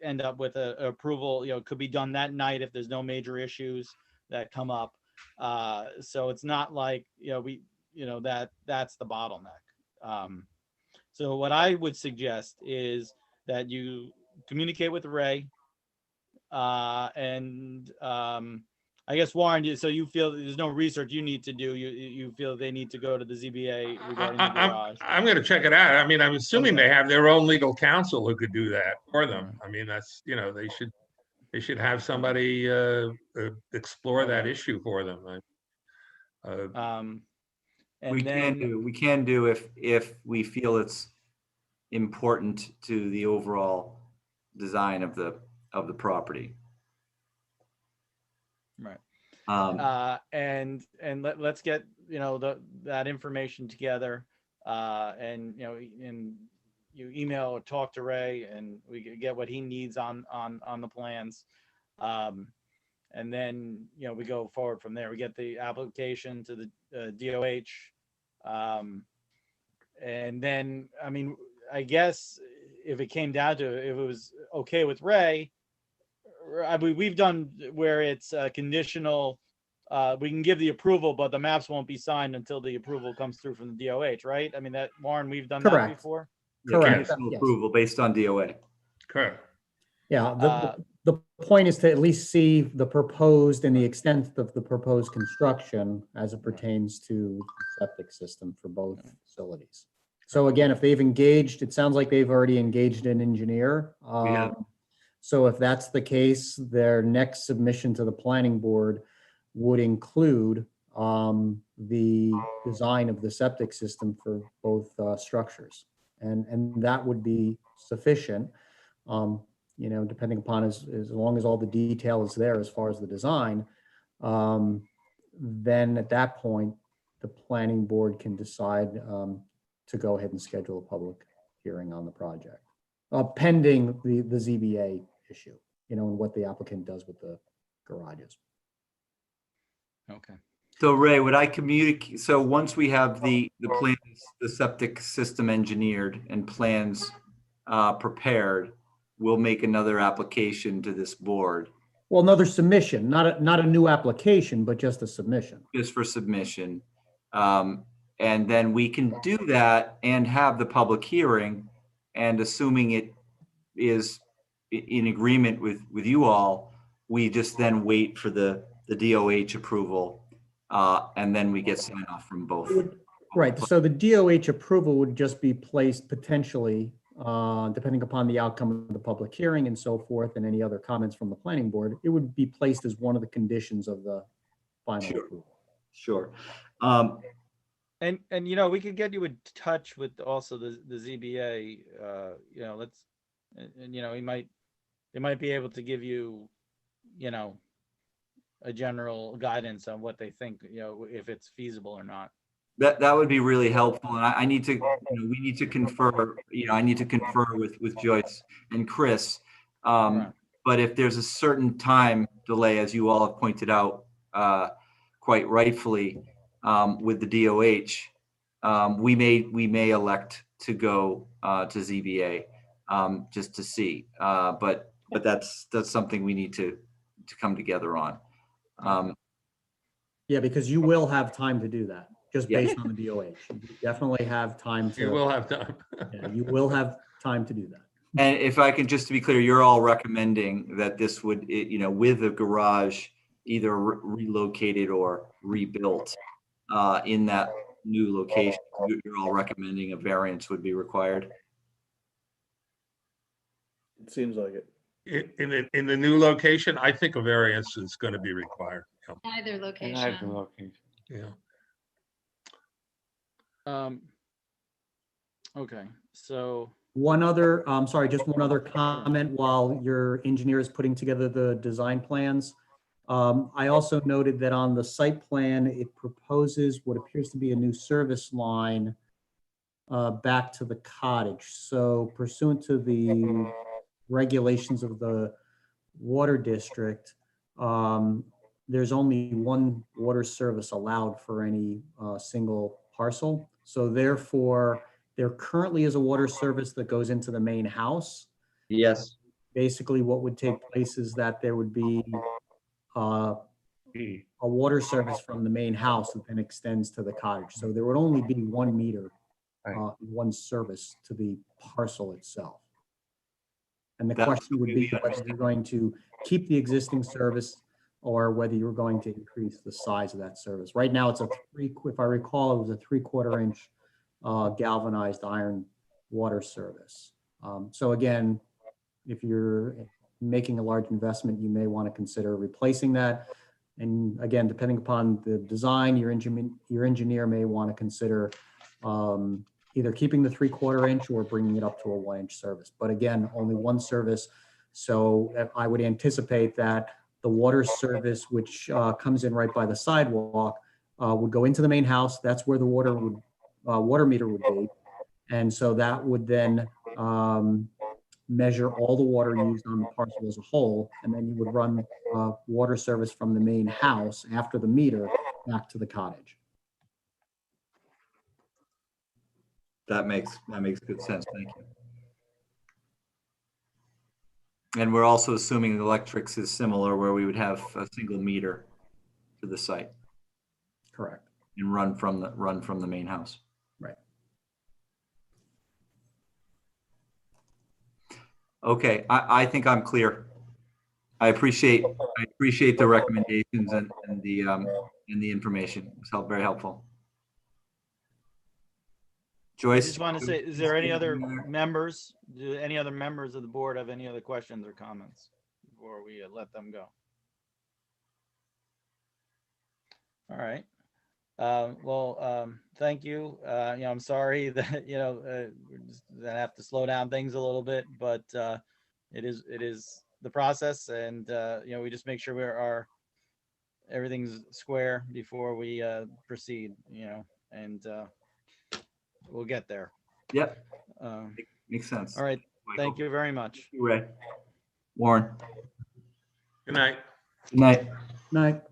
end up with a approval, could be done that night if there's no major issues that come up. So it's not like, that's the bottleneck. So what I would suggest is that you communicate with Ray, and I guess Warren, so you feel there's no research you need to do. You feel they need to go to the ZBA regarding the garage. I'm going to check it out. I mean, I'm assuming they have their own legal counsel who could do that for them. I mean, that's, they should have somebody explore that issue for them. We can do if we feel it's important to the overall design of the property. Right. And let's get that information together, and you email or talk to Ray, and we can get what he needs on the plans, and then we go forward from there. We get the application to the DOH, and then I guess if it came down to it, if it was okay with Ray, we've done where it's conditional. We can give the approval, but the maps won't be signed until the approval comes through from the DOH, right? I mean, that, Warren, we've done that before. Correct. Approval based on DOA. Correct. Yeah, the point is to at least see the proposed and the extent of the proposed construction as it pertains to the septic system for both facilities. So again, if they've engaged, it sounds like they've already engaged an engineer. So if that's the case, their next submission to the planning board would include the design of the septic system for both structures. And that would be sufficient, depending upon as long as all the detail is there as far as the design. Then at that point, the planning board can decide to go ahead and schedule a public hearing on the project, pending the ZBA issue, and what the applicant does with the garages. Okay. So Ray, would I communicate? So once we have the plans, the septic system engineered and plans prepared, we'll make another application to this board. Well, another submission, not a new application, but just a submission. Just for submission. And then we can do that and have the public hearing, and assuming it is in agreement with you all, we just then wait for the DOH approval, and then we get sign off from both. Right, so the DOH approval would just be placed potentially, depending upon the outcome of the public hearing and so forth, and any other comments from the planning board, it would be placed as one of the conditions of the final approval. Sure. And you know, we could get you in touch with also the ZBA, you know, and you know, they might be able to give you, you know, a general guidance on what they think, you know, if it's feasible or not. That would be really helpful. And I need to, you know, we need to confer, you know, I need to confer with Joyce and Chris. Right. But if there's a certain time delay, as you all have pointed out, quite rightfully, with the DOH, we may elect to go to ZBA just to see. But that's something we need to come together on. Yeah, because you will have time to do that, just Yeah. based on the DOH. You definitely have time to. You will have time. Yeah, you will have time to do that. And if I can just to be clear, you're all recommending that this would, you know, with a garage, either relocated or rebuilt in that new location. You're all recommending a variance would be required. It seems like it. In the new location, I think a variance is going to be required. Either location. Yeah. Okay, so Just one other comment while your engineer is putting together the design plans. I also noted that on the site plan, it proposes what appears to be a new service line back to the cottage. So pursuant to the regulations of the water district, there's only one water service allowed for any single parcel. So therefore, there currently is a water service that goes into the main house. Yes. Basically, what would take place is that there would be a water service from the main house that then extends to the cottage. So there would only be 1 meter, one service to the parcel itself. And the question would be whether you're going to keep the existing service or whether you're going to increase the size of that service. Right now, it's if I recall, it was a 3/4 inch galvanized iron water service. So again, if you're making a large investment, you may want to consider replacing that. And again, depending upon the design, your engineer may want to consider either keeping the 3/4 inch or bringing it up to a 1 inch service. But again, only one service. So I would anticipate that the water service, which comes in right by the sidewalk, would go into the main house. That's where the water meter would be. And so that would then measure all the water used on the parcel as a whole. And then you would run water service from the main house after the meter back to the cottage. That makes good sense. Thank you. And we're also assuming the electrics is similar, where we would have a single meter to the site. Correct. And run from the main house. Right. Okay, I think I'm clear. I appreciate the recommendations and the information. It's very helpful. I Joyce? just want to say, is there any other members? Do any other members of the board have any other questions or comments before we let them go? All right. Thank you. You know, I'm sorry that, you know, we're just gonna have to slow down things a little bit, but it is the process, and you know, we just make sure everything's square before we proceed, you know, and we'll get there. Yep. Makes sense. All right. Thank you very much. Ray. Warren. Good night. Good night. Night.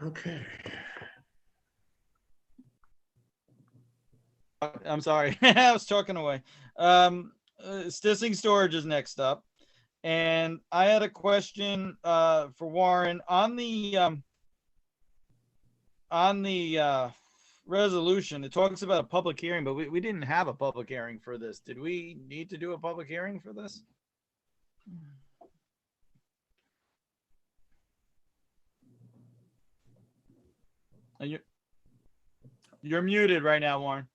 Okay. I'm sorry. I was talking away. Stissing Storage is next up. And I had a question for Warren on the resolution. It talks about a public hearing, but we didn't have a public hearing for this. Did we need to do a public hearing for this? You're muted right now, Warren.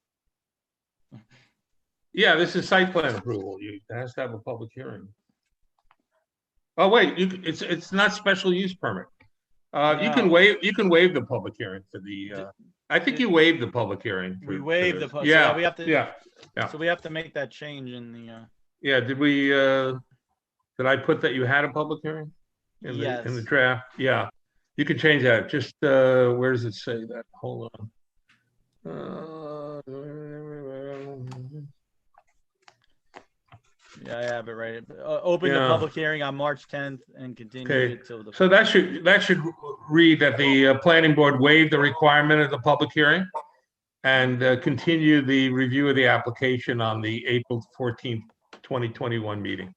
Yeah, this is site plan approval. It has to have a public hearing. Oh, wait, it's not special use permit. You can No. waive the public hearing for the, I think you waived the public hearing. We for waived this. the, so Yeah, we have to, yeah. so we have to make that change in the, Yeah, did I put that you had a public hearing? In the Yes. draft? Yeah, you can change that. Just, where does it say that? Hold on. yeah, I have it right. Open the Yeah. public hearing on March 10th and continue Okay, it till the. so that should read that the planning board waived the requirement of the public hearing and continue the review of the application on the April 14th, 2021 meeting.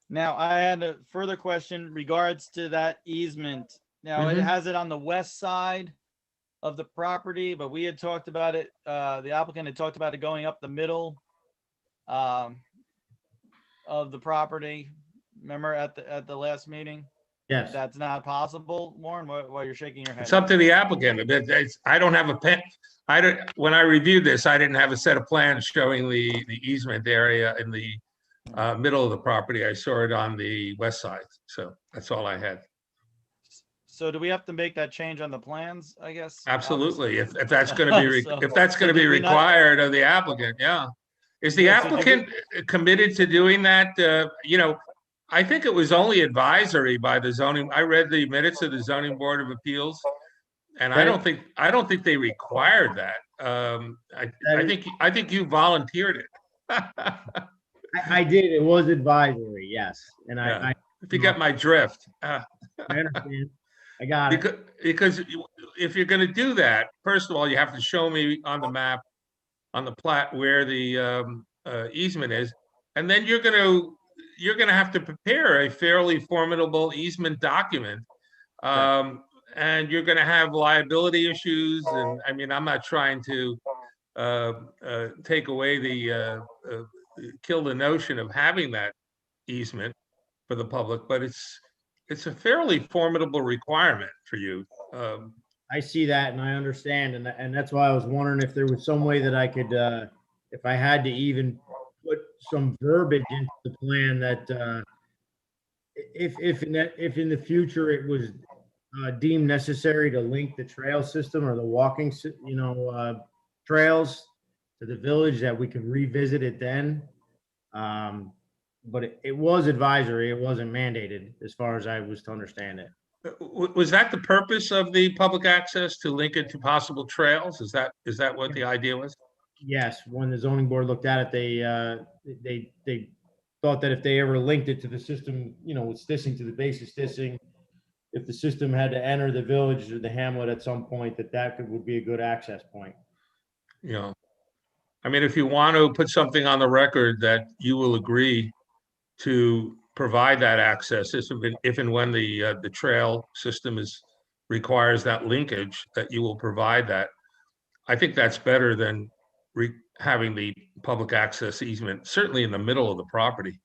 Now, I had a further question regards to that easement. Now, it Mhm. has it on the west side of the property, but we had talked about it, the applicant had talked about it going up the middle of the property. Remember at the last meeting? Yes. That's not possible, Warren, while you're shaking your head. It's up to the applicant. I don't have a pen. When I reviewed this, I didn't have a set of plans showing the easement area in the middle of the property. I saw it on the west side. So that's all I had. So do we have to make that change on the plans, I guess? Absolutely. If that's going to be, So- if that's going to so be did we not- required of the applicant, yeah. Is the Yeah, so did we- applicant committed to doing that? I think it was only advisory by the zoning. I read the minutes of the zoning board of appeals. And I don't think they required that. I think you volunteered it. I did. It was advisory, yes. And Yeah. If you get my drift. I understand. I got it. Because if you're going to do that, first of all, you have to show me on the map, on the plat where the easement is, and then you're going to have to prepare a fairly formidable easement document, and you're going to have liability issues. And I mean, I'm not trying to take away kill the notion of having that easement for the public, but it's a fairly formidable requirement for you. I see that and I understand. And that's why I was wondering if there was some way that I could, if I had to even put some verbiage into the plan that if in the future it was deemed necessary to link the trail system or the walking, trails to the village, that we could revisit it then. But it was advisory. It wasn't mandated as far as I was to understand it. Was that the purpose of the public access, to link it to possible trails? Is that what the idea was? Yes, when the zoning board looked at it, they thought that if they ever linked it to the system, with Stissing to the base of Stissing, if the system had to enter the village or the hamlet at some point, that would be a good access point. Yeah. I mean, if you want to put something on the record that you will agree to provide that access, if and when the trail system requires that linkage, that you will provide that. I think that's better than having the public access easement, certainly in the middle of the property.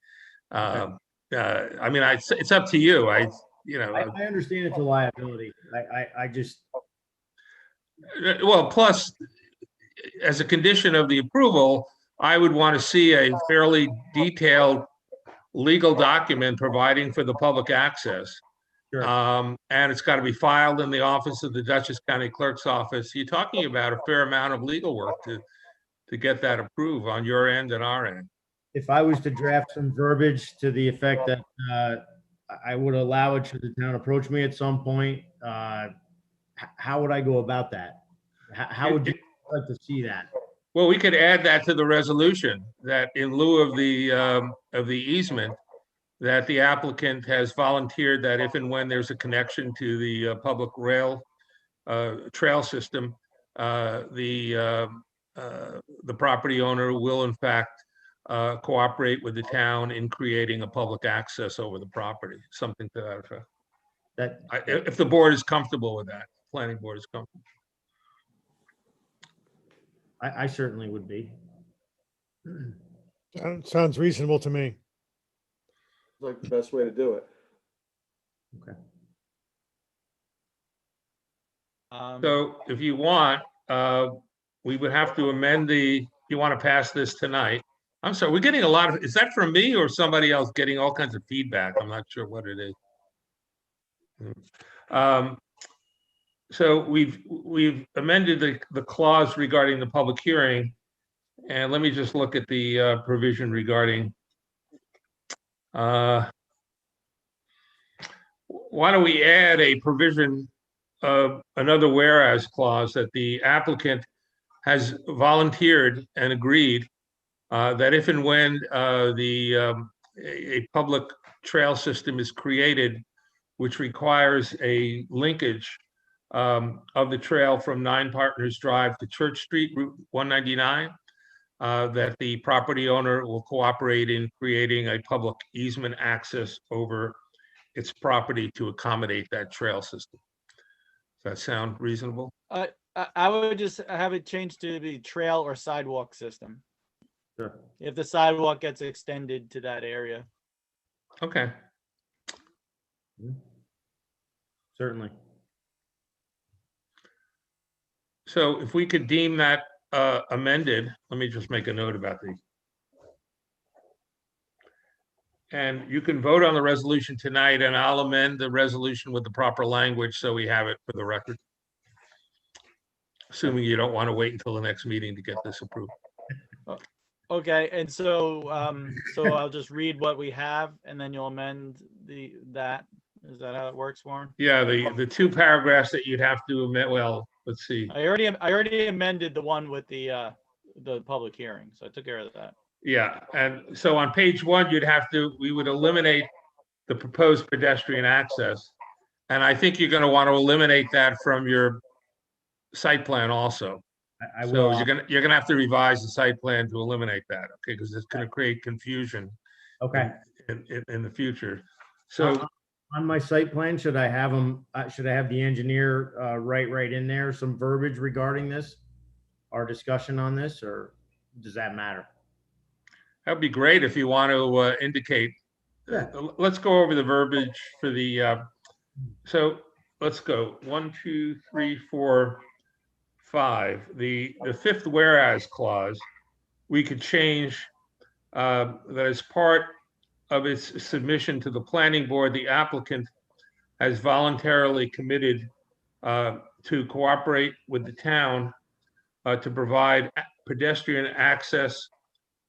I mean, it's up to you. I understand it's a liability. I just. Well, plus, as a condition of the approval, I would want to see a fairly detailed legal document providing for the public access. Sure. And it's got to be filed in the office of the Dutchess County Clerk's office. You're talking about a fair amount of legal work to get that approved on your end and our end. If I was to draft some verbiage to the effect that I would allow it should the town approach me at some point, how would I go about that? How would you like to see that? Well, we could add that to the resolution, that in lieu of the easement, that the applicant has volunteered that if and when there's a connection to the public rail trail system, the property owner will in fact cooperate with the town in creating a public access over the property, something to that effect. If the board is comfortable with that, planning board is comfortable. I certainly would be. Sounds reasonable to me. Like the best way to do it. Okay. So if you want, we would have to amend if you want to pass this tonight. I'm sorry, we're getting a lot of, is that from me or somebody else getting all kinds of feedback? I'm not sure what it is. So we've amended the clause regarding the public hearing. And let me just look at the provision regarding, why don't we add a provision of another whereas clause that the applicant has volunteered and agreed that if and when a public trail system is created, which requires a linkage of the trail from 9 Partners Drive to Church Street, Route 199, that the property owner will cooperate in creating a public easement access over its property to accommodate that trail system. Does that sound reasonable? I would just have it changed to the trail or sidewalk system. Sure. If the sidewalk gets extended to that area. Okay. Certainly. So if we could deem that amended, let me just make a note about these. And you can vote on the resolution tonight, and I'll amend the resolution with the proper language so we have it for the record. Assuming you don't want to wait until the next meeting to get this approved. Okay, and so so I'll just read what we have, and then you'll amend that. Is that how it works, Warren? Yeah, the 2 paragraphs that you'd have to amend. Well, let's see. I already amended the one with the public hearing, so I took care of that. Yeah, and so on page 1, we would eliminate the proposed pedestrian access. And I think you're going to want to eliminate that from your site plan also. I will. So you're gonna have to revise the site plan to eliminate that, okay? Because it's going to create confusion. Okay. In the future. So on my site plan, should I have them? Should I have the engineer write right in there some verbiage regarding this, our discussion on this, or does that matter? That'd be great if you want to indicate. Yeah. Let's go over the verbiage for the. So let's go 1, 2, 3, 4, 5. The 5th whereas clause, we could change that as part of its submission to the planning board, the applicant has voluntarily committed to cooperate with the town to provide pedestrian access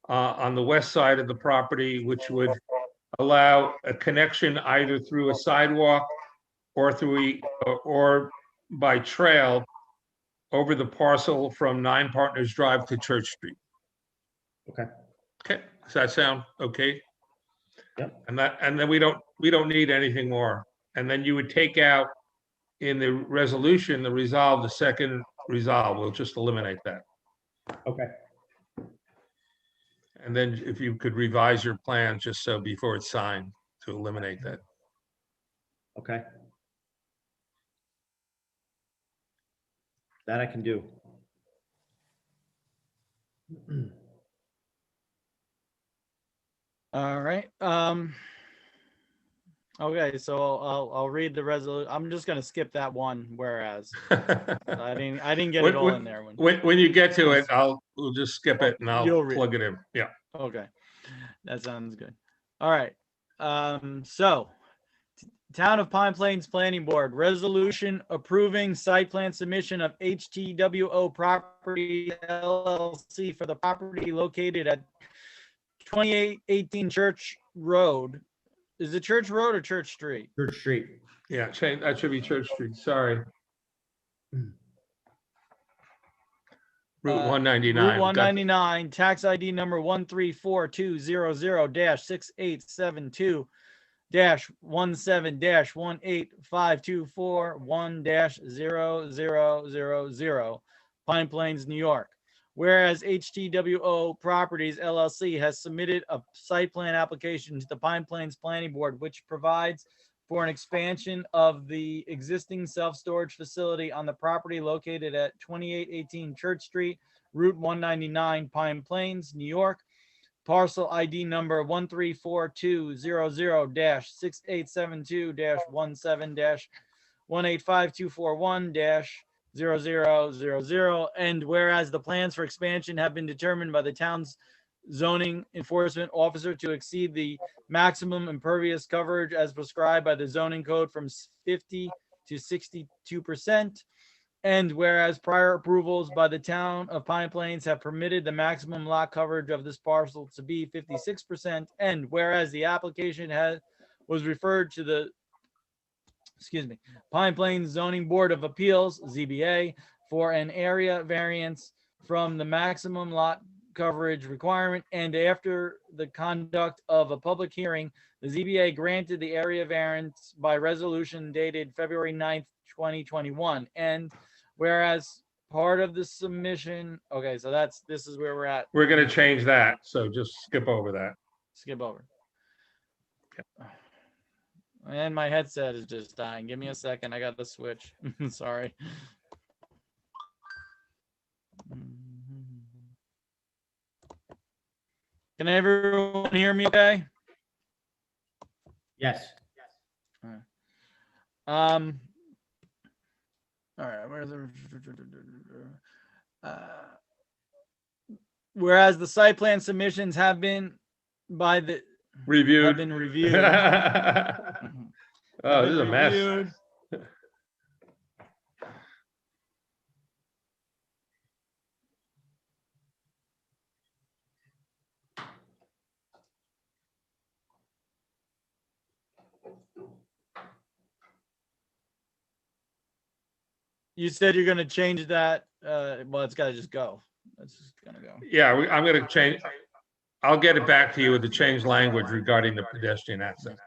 on the west side of the property, which would allow a connection either through a sidewalk or or by trail over the parcel from 9 Partners Drive to Church Street. Okay. Okay, does that sound okay? Yep. And then we don't need anything more. And then you would take out in the resolution, the second resolve. We'll just eliminate that. Okay. And then if you could revise your plan just so before it's signed to eliminate that. Okay. That I can do. All right. Okay, so I'll read the resolution. I'm just gonna skip that one. Whereas I didn't get it all in there. When you get to it, we'll just skip it and I'll plug it in. Yeah. Okay, that sounds good. All right. So Town of Pine Plains Planning Board resolution approving site plan submission of HTWO Property LLC for the property located at 2818 Church Road. Is it Church Road or Church Street? Church Street. Yeah, that should be Church Street. Sorry. Route 199. Route 199, tax ID number 133-200-6817-17-18524-1-0000, Pine Plains, New York. Whereas HTWO Properties LLC has submitted a site plan application to the Pine Plains Planning Board, which provides for an expansion of the existing self-storage facility on the property located at 2818 Church Street, Route 199, Pine Plains, New York, parcel ID number 13420-6872-17-185-241-0000. And whereas the plans for expansion have been determined by the town's zoning enforcement officer to exceed the maximum impervious coverage as prescribed by the zoning code from 50 to 62%. And whereas prior approvals by the town of Pine Plains have permitted the maximum lot coverage of this parcel to be 56%. And whereas the application was referred to the, Pine Plains Zoning Board of Appeals, ZBA, for an area variance from the maximum lot coverage requirement, and after the conduct of a public hearing, the ZBA granted the area variance by resolution dated February 9th, 2021. And whereas part of the submission, okay, so this is where we're at. We're going to change that, so just skip over that. Skip over. And my headset is just dying. Give me a second. I got the switch. Sorry. Can everyone hear me okay? Yes. All right. Whereas the site plan submissions have been reviewed. Have been reviewed. Oh, this is a mess. You said you're going to change that. Well, it's got to just go. It's just going to go. Yeah, I'm going to change. I'll get it back to you with the changed language regarding the pedestrian access.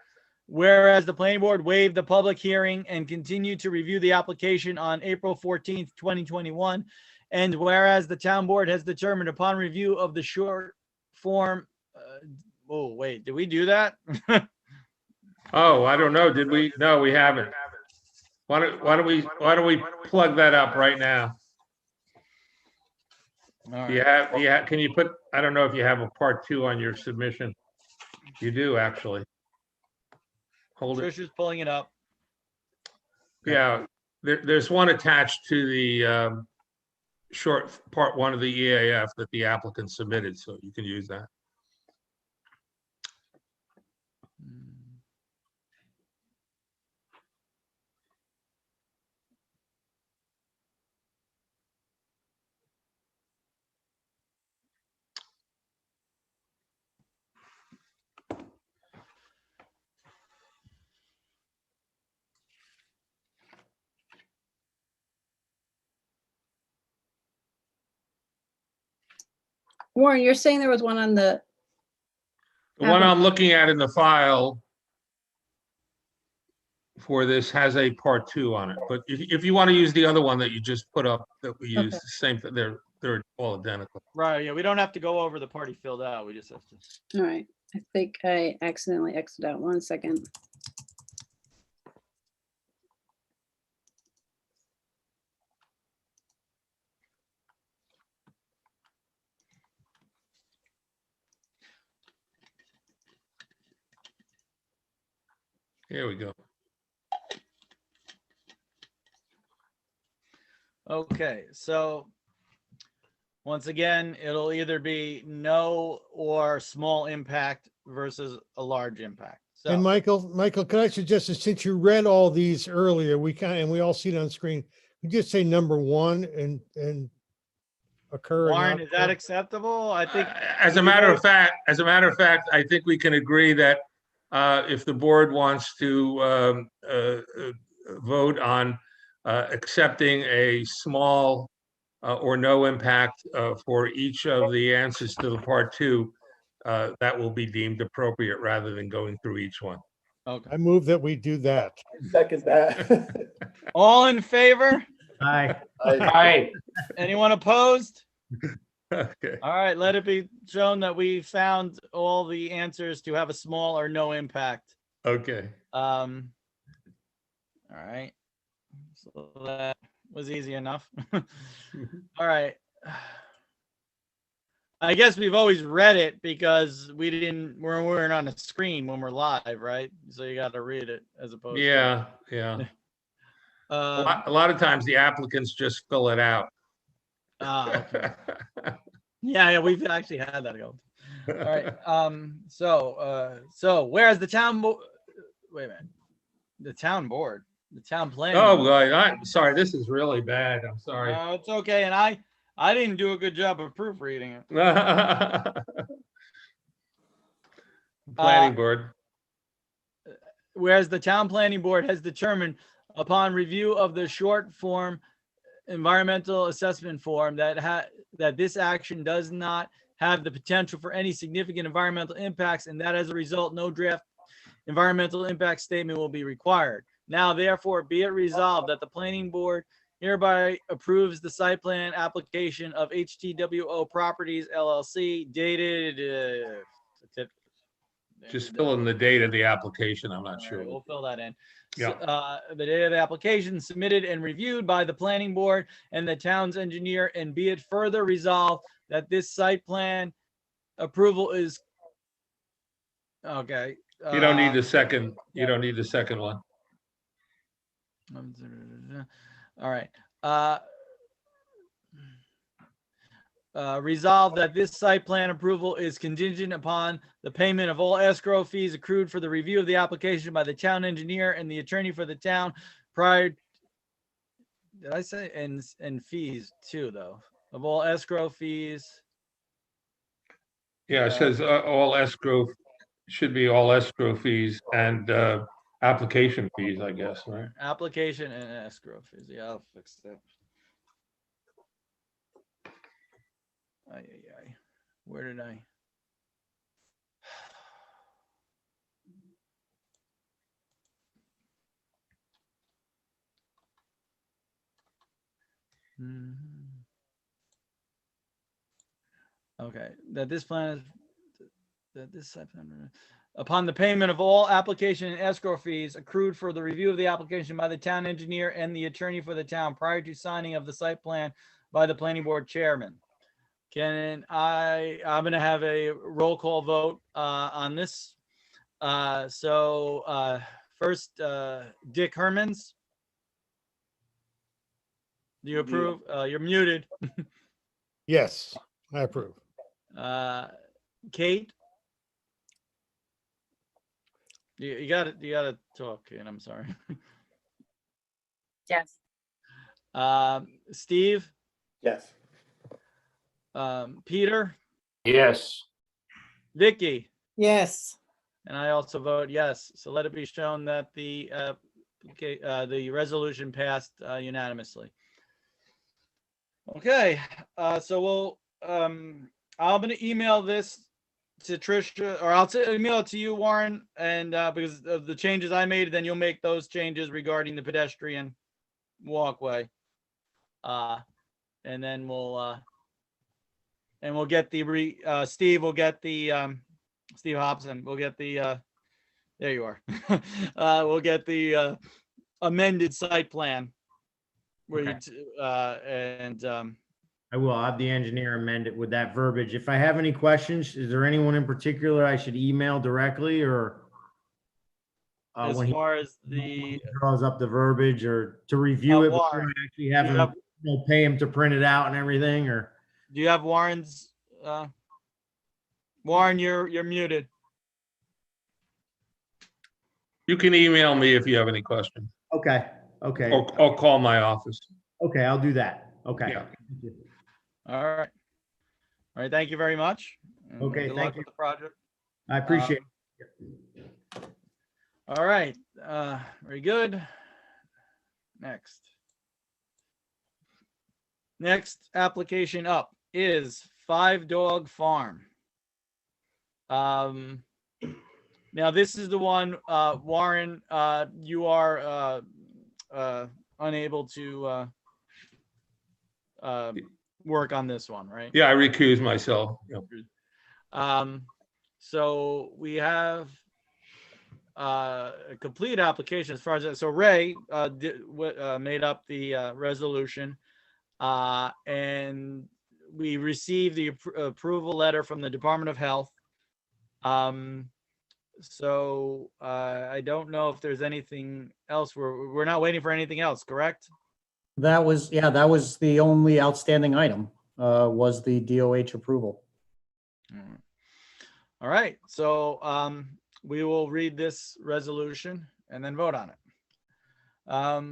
Whereas the planning board waived the public hearing and continued to review the application on April 14th, 2021. And whereas the town board has determined upon review of the short form, oh, wait, did we do that? Oh, I don't know. Did we? No, we haven't. Why don't we plug that up right now? All Yeah, can you put, I don't know if you have a part 2 on your submission. You do, actually. Hold it. Trisha's pulling it up. Yeah, there's one attached to the short part 1 of the EAF that the applicant submitted, so you can use that. Warren, you're saying there was one on the, The one I'm looking at in the file for this has a part 2 on it, but if you want to use the other one that you just put up that we use, Okay. the same thing, they're all identical. Right. Yeah. We don't have to go over the party filled out. We just have to. all right. I think I accidentally exited out. 1 second. Here we go. Okay. So once again, it'll either be no or small impact versus a large impact. So And Michael, could I suggest that since you read all these earlier, and we all see it on screen, you just say number 1 and occur. and Warren, not is that occur? acceptable? I think As a matter of fact, I think we can agree that if the board wants to vote on accepting a small or no impact for each of the answers to the part 2, that will be deemed appropriate rather than going through each one. Okay. I move that we do that. Second that. All in favor? Aye. Aye. Anyone opposed? Okay. All right, let it be shown that we found all the answers to have a small or no impact. Okay. All right. So that was easy enough. All right. I guess we've always read it because we weren't on a screen when we're live, right? So you got to read it as opposed Yeah, to. yeah. Um, A lot of times the applicants just fill it out. okay. Yeah, we've actually had that go. All right. So whereas the town wait a minute. The town planning. Oh, board. God, I'm sorry. This is really bad. I'm sorry. No, it's okay. And I didn't do a good job of proofreading it. Planning board. Whereas the town planning board has determined upon review of the short form environmental assessment form that this action does not have the potential for any significant environmental impacts, and that as a result, no draft environmental impact statement will be required. Now, therefore, be it resolved that the planning board hereby approves the site plan application of HTWO Properties LLC dated. Just fill in the date of the application. I'm not All sure. right, we'll fill that in. Yeah. The date of the application submitted and reviewed by the planning board and the town's engineer, and be it further resolved that this site plan approval is okay. You don't need the second. You don't need the second one. All right. Resolve that this site plan approval is contingent upon the payment of all escrow fees accrued for the review of the application by the town engineer and the attorney for the town prior. Did I say and fees too, though? Of all escrow fees. Yeah, it says all escrow, should be all escrow fees and application fees, I guess, right? Application and escrow fees. Yeah, I'll fix that. Where did I? Okay, that this plan is that this site plan upon the payment of all application and escrow fees accrued for the review of the application by the town engineer and the attorney for the town prior to signing of the site plan by the planning board chairman. I'm going to have a roll call vote on this. First, Dick Hermans. Do you approve? You're muted. Yes, I approve. Kate? You got to talk, and I'm sorry. Yes. Steve? Yes. Peter? Yes. Vicky? Yes. And I also vote yes. So let it be shown that the resolution passed unanimously. Okay, so I'm going to email this to Tricia, or I'll email it to you, Warren, and because of the changes I made, then you'll make those changes regarding the pedestrian walkway. And then we'll get the Steve will get the Steve Hobson will get the there you are. We'll get the amended site plan where Okay. you I will have the engineer amend it with that verbiage. If I have any questions, is there anyone in particular I should email directly, or as when he far as the draws up the verbiage, or to review it before Warren, I actually have you him, have- pay him to print it out and everything, or? do you have Warren's Warren, you're muted. You can email me if you have any questions, Okay, okay, or call my office. okay, I'll do that. Okay. Yeah. Thank you. All right, thank you very much. And Okay, good thank luck you. with the project. I appreciate it. All right, very good. Next application up is 5 Dog Farm. Now this is the one, Warren, you are unable to work on this one, right? Yeah, I recuse myself. Yeah. So we have a complete application as far as that. So Ray made up the resolution, and we received the approval letter from the Department of Health. So I don't know if there's anything else. We're not waiting for anything else, correct? That was the only outstanding item, was the DOH approval. All right, so we will read this resolution and then vote on it. Now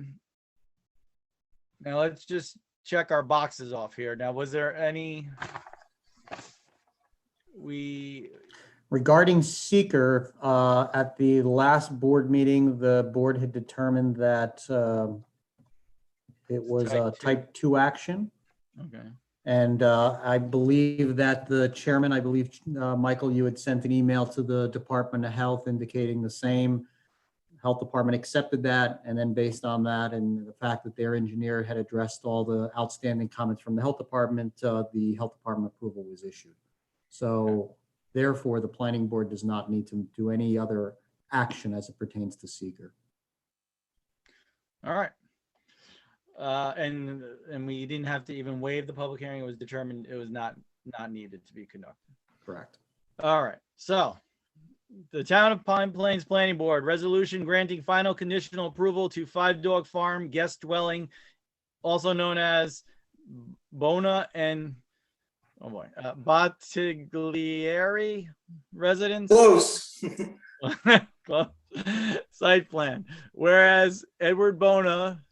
let's just check our boxes off here. Now, was there any, Regarding seeker, at the last board meeting, the board had determined that it was a type 2 action. okay. And I believe that the chairman, Michael, you had sent an email to the Department of Health indicating the same. Health Department accepted that, and then based on that and the fact that their engineer had addressed all the outstanding comments from the Health Department, the Health Department approval was issued. So therefore, the planning board does not need to do any other action as it pertains to seeker. All right. And we didn't have to even waive the public hearing. It was determined it was not needed to be conducted. Correct. All right. So the Town of Pine Plains Planning Board resolution granting final conditional approval to 5 Dog Farm guest dwelling, also known as Bona and Bottiglieri residence. Close. Site plan. Whereas Edward Bona,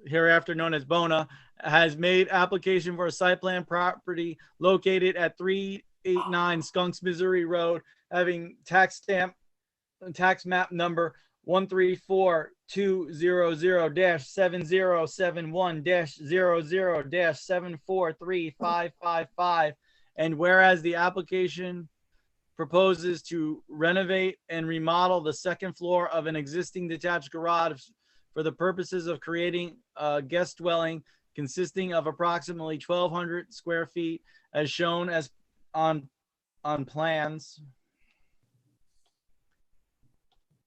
hereafter known as Bona, has made application for a site plan property located at 389 Skunks, Missouri Road, having tax map number 134-200-7071-00-743555. And whereas the application proposes to renovate and remodel the second floor of an existing detached garage for the purposes of creating a guest dwelling consisting of approximately 1,200 square feet as shown as on plans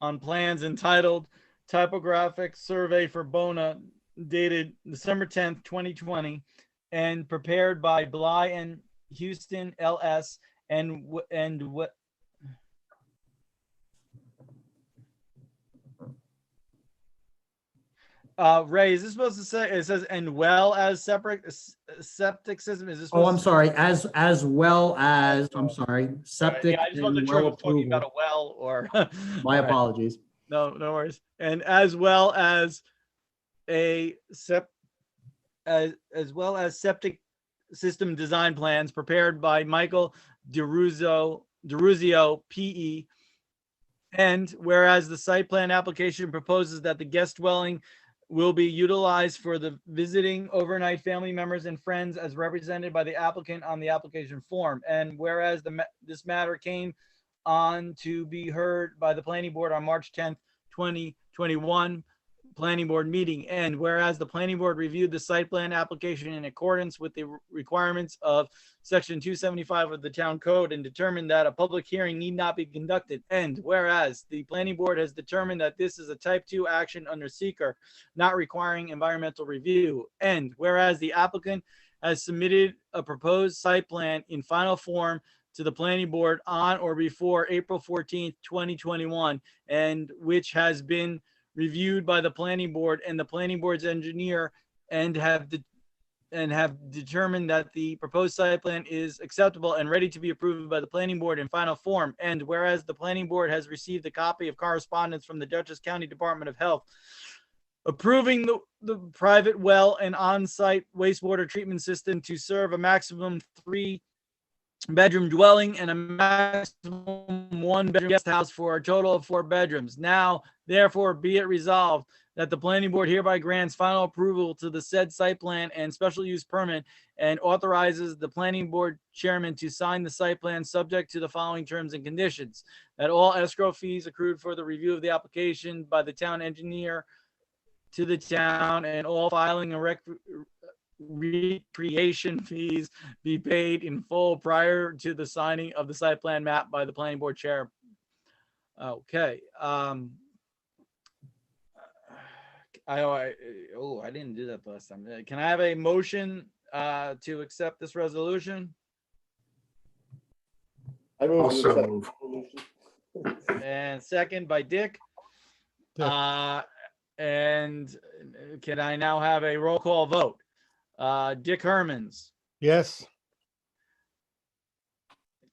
entitled Typographic Survey for Bona, dated December 10th, 2020, and prepared by Bly and Houston LS Ray, is this supposed to say, it says, and well as separate septic system? Is this? Oh, I'm sorry. As well as, I'm sorry, septic Yeah, I just wasn't and sure well if it's talking about a approval. well or. My All right. apologies. No worries. And as well as septic system design plans prepared by Michael DeRuzio, PE. And whereas the site plan application proposes that the guest dwelling will be utilized for the visiting overnight family members and friends as represented by the applicant on the application form. And whereas this matter came on to be heard by the planning board on March 10th, 2021 planning board meeting. And whereas the planning board reviewed the site plan application in accordance with the requirements of section 275 of the town code and determined that a public hearing need not be conducted. And whereas the planning board has determined that this is a type 2 action under seeker, not requiring environmental review. And whereas the applicant has submitted a proposed site plan in final form to the planning board on or before April 14th, 2021, and which has been reviewed by the planning board and the planning board's engineer and have determined that the proposed site plan is acceptable and ready to be approved by the planning board in final form. And whereas the planning board has received a copy of correspondence from the Dutchess County Department of Health approving the private well and on-site wastewater treatment system to serve a maximum 3-bedroom dwelling and a maximum 1-bedroom guest house for a total of 4 bedrooms. Now, therefore, be it resolved that the planning board hereby grants final approval to the said site plan and special use permit and authorizes the planning board chairman to sign the site plan subject to the following terms and conditions: that all escrow fees accrued for the review of the application by the town engineer to the town and all filing and recreation fees be paid in full prior to the signing of the site plan map by the planning board chair. Okay. I didn't do that last time. Can I have a motion to accept this resolution? I move to Also accept. move. And second by Dick. Dick. And can I now have a roll call vote? Dick Hermans. Yes.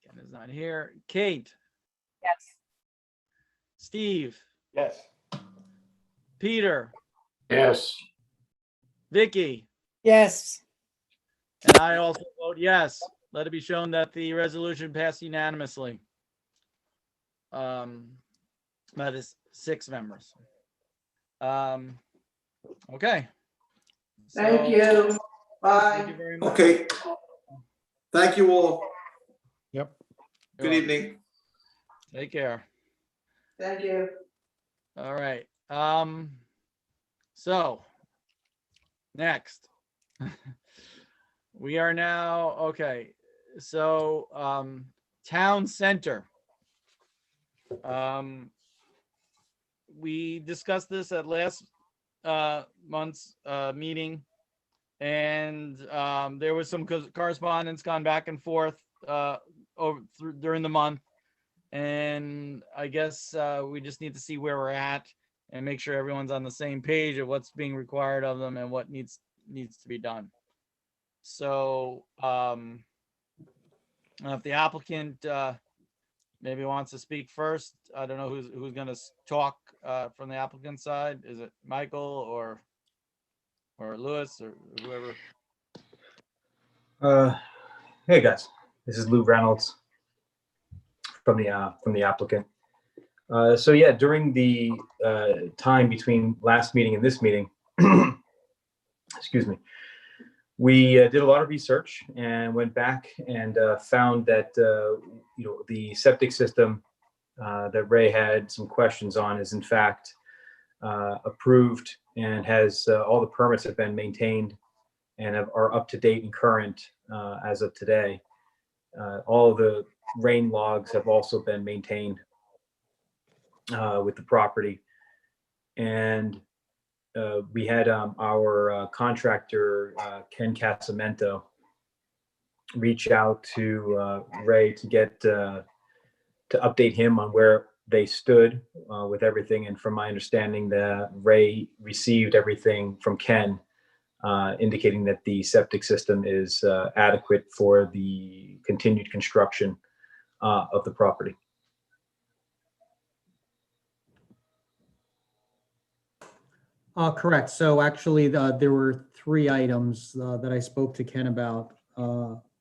Ken is not here. Kate, Yes. Steve, Yes. Peter, Yes. Vicky, Yes. and I also vote yes. Let it be shown that the resolution passed unanimously. That is 6 members. Okay. Thank So, you. Bye. Thank you very much. Okay. Thank you all. Yep. Good evening. Take care. Thank you. All right. So next we are now, okay. So, town center. We discussed this at last month's meeting, and there was some correspondence gone back and forth during the month, and I guess we just need to see where we're at and make sure everyone's on the same page of what's being required of them and what needs to be done. So if the applicant maybe wants to speak first, I don't know who's going to talk from the applicant side. Is it Michael or Lewis or whoever? Hey guys, this is Lou Reynolds from the applicant. So yeah, during the time between last meeting and this meeting, excuse me, we did a lot of research and went back and found that the septic system that Ray had some questions on is in fact approved and has all the permits have been maintained and are up to date and current as of today. All of the rain logs have also been maintained with the property. And we had our contractor, Ken Casamento, reach out to Ray to get to update him on where they stood with everything. And from my understanding, that Ray received everything from Ken, indicating that the septic system is adequate for the continued construction of the property. Correct. So actually, there were 3 items that I spoke to Ken about.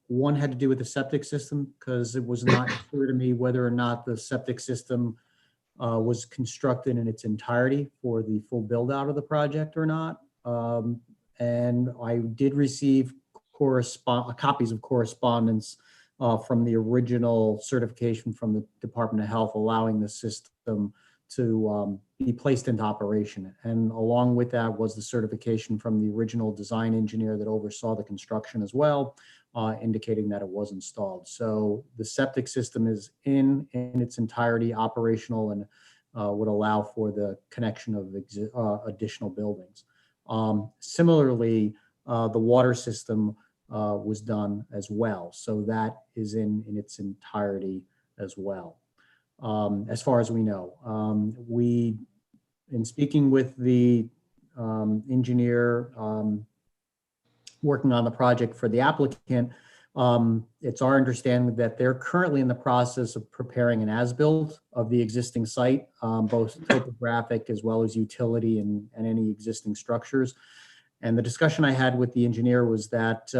One had to do with the septic system, because it was not clear to me whether or not the septic system was constructed in its entirety for the full build out of the project or not. And I did receive copies of correspondence from the original certification from the Department of Health, allowing the system to be placed into operation. And along with that was the certification from the original design engineer that oversaw the construction as well, indicating that it was installed. So the septic system is in its entirety operational and would allow for the connection of additional buildings. Similarly, the water system was done as well. So that is in its entirety as well. As far as we know, in speaking with the engineer working on the project for the applicant, it's our understanding that they're currently in the process of preparing an as-built of the existing site, both topographic as well as utility and any existing structures. And the discussion I had with the engineer was that,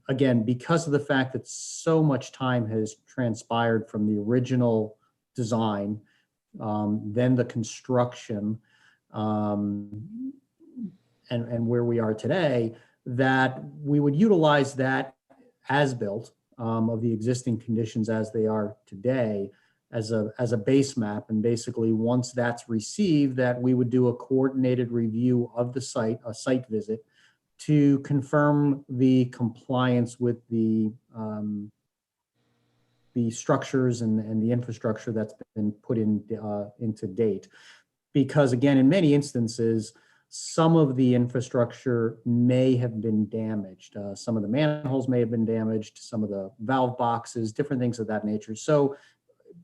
again, because of the fact that so much time has transpired from the original design, then the construction, and where we are today, that we would utilize that as built of the existing conditions as they are today as a base map. And basically, once that's received, that we would do a coordinated review of the site, a site visit, to confirm the compliance with the structures and the infrastructure that's been put in into date. Because again, in many instances, some of the infrastructure may have been damaged. Some of the manholes may have been damaged, some of the valve boxes, different things of that nature. So,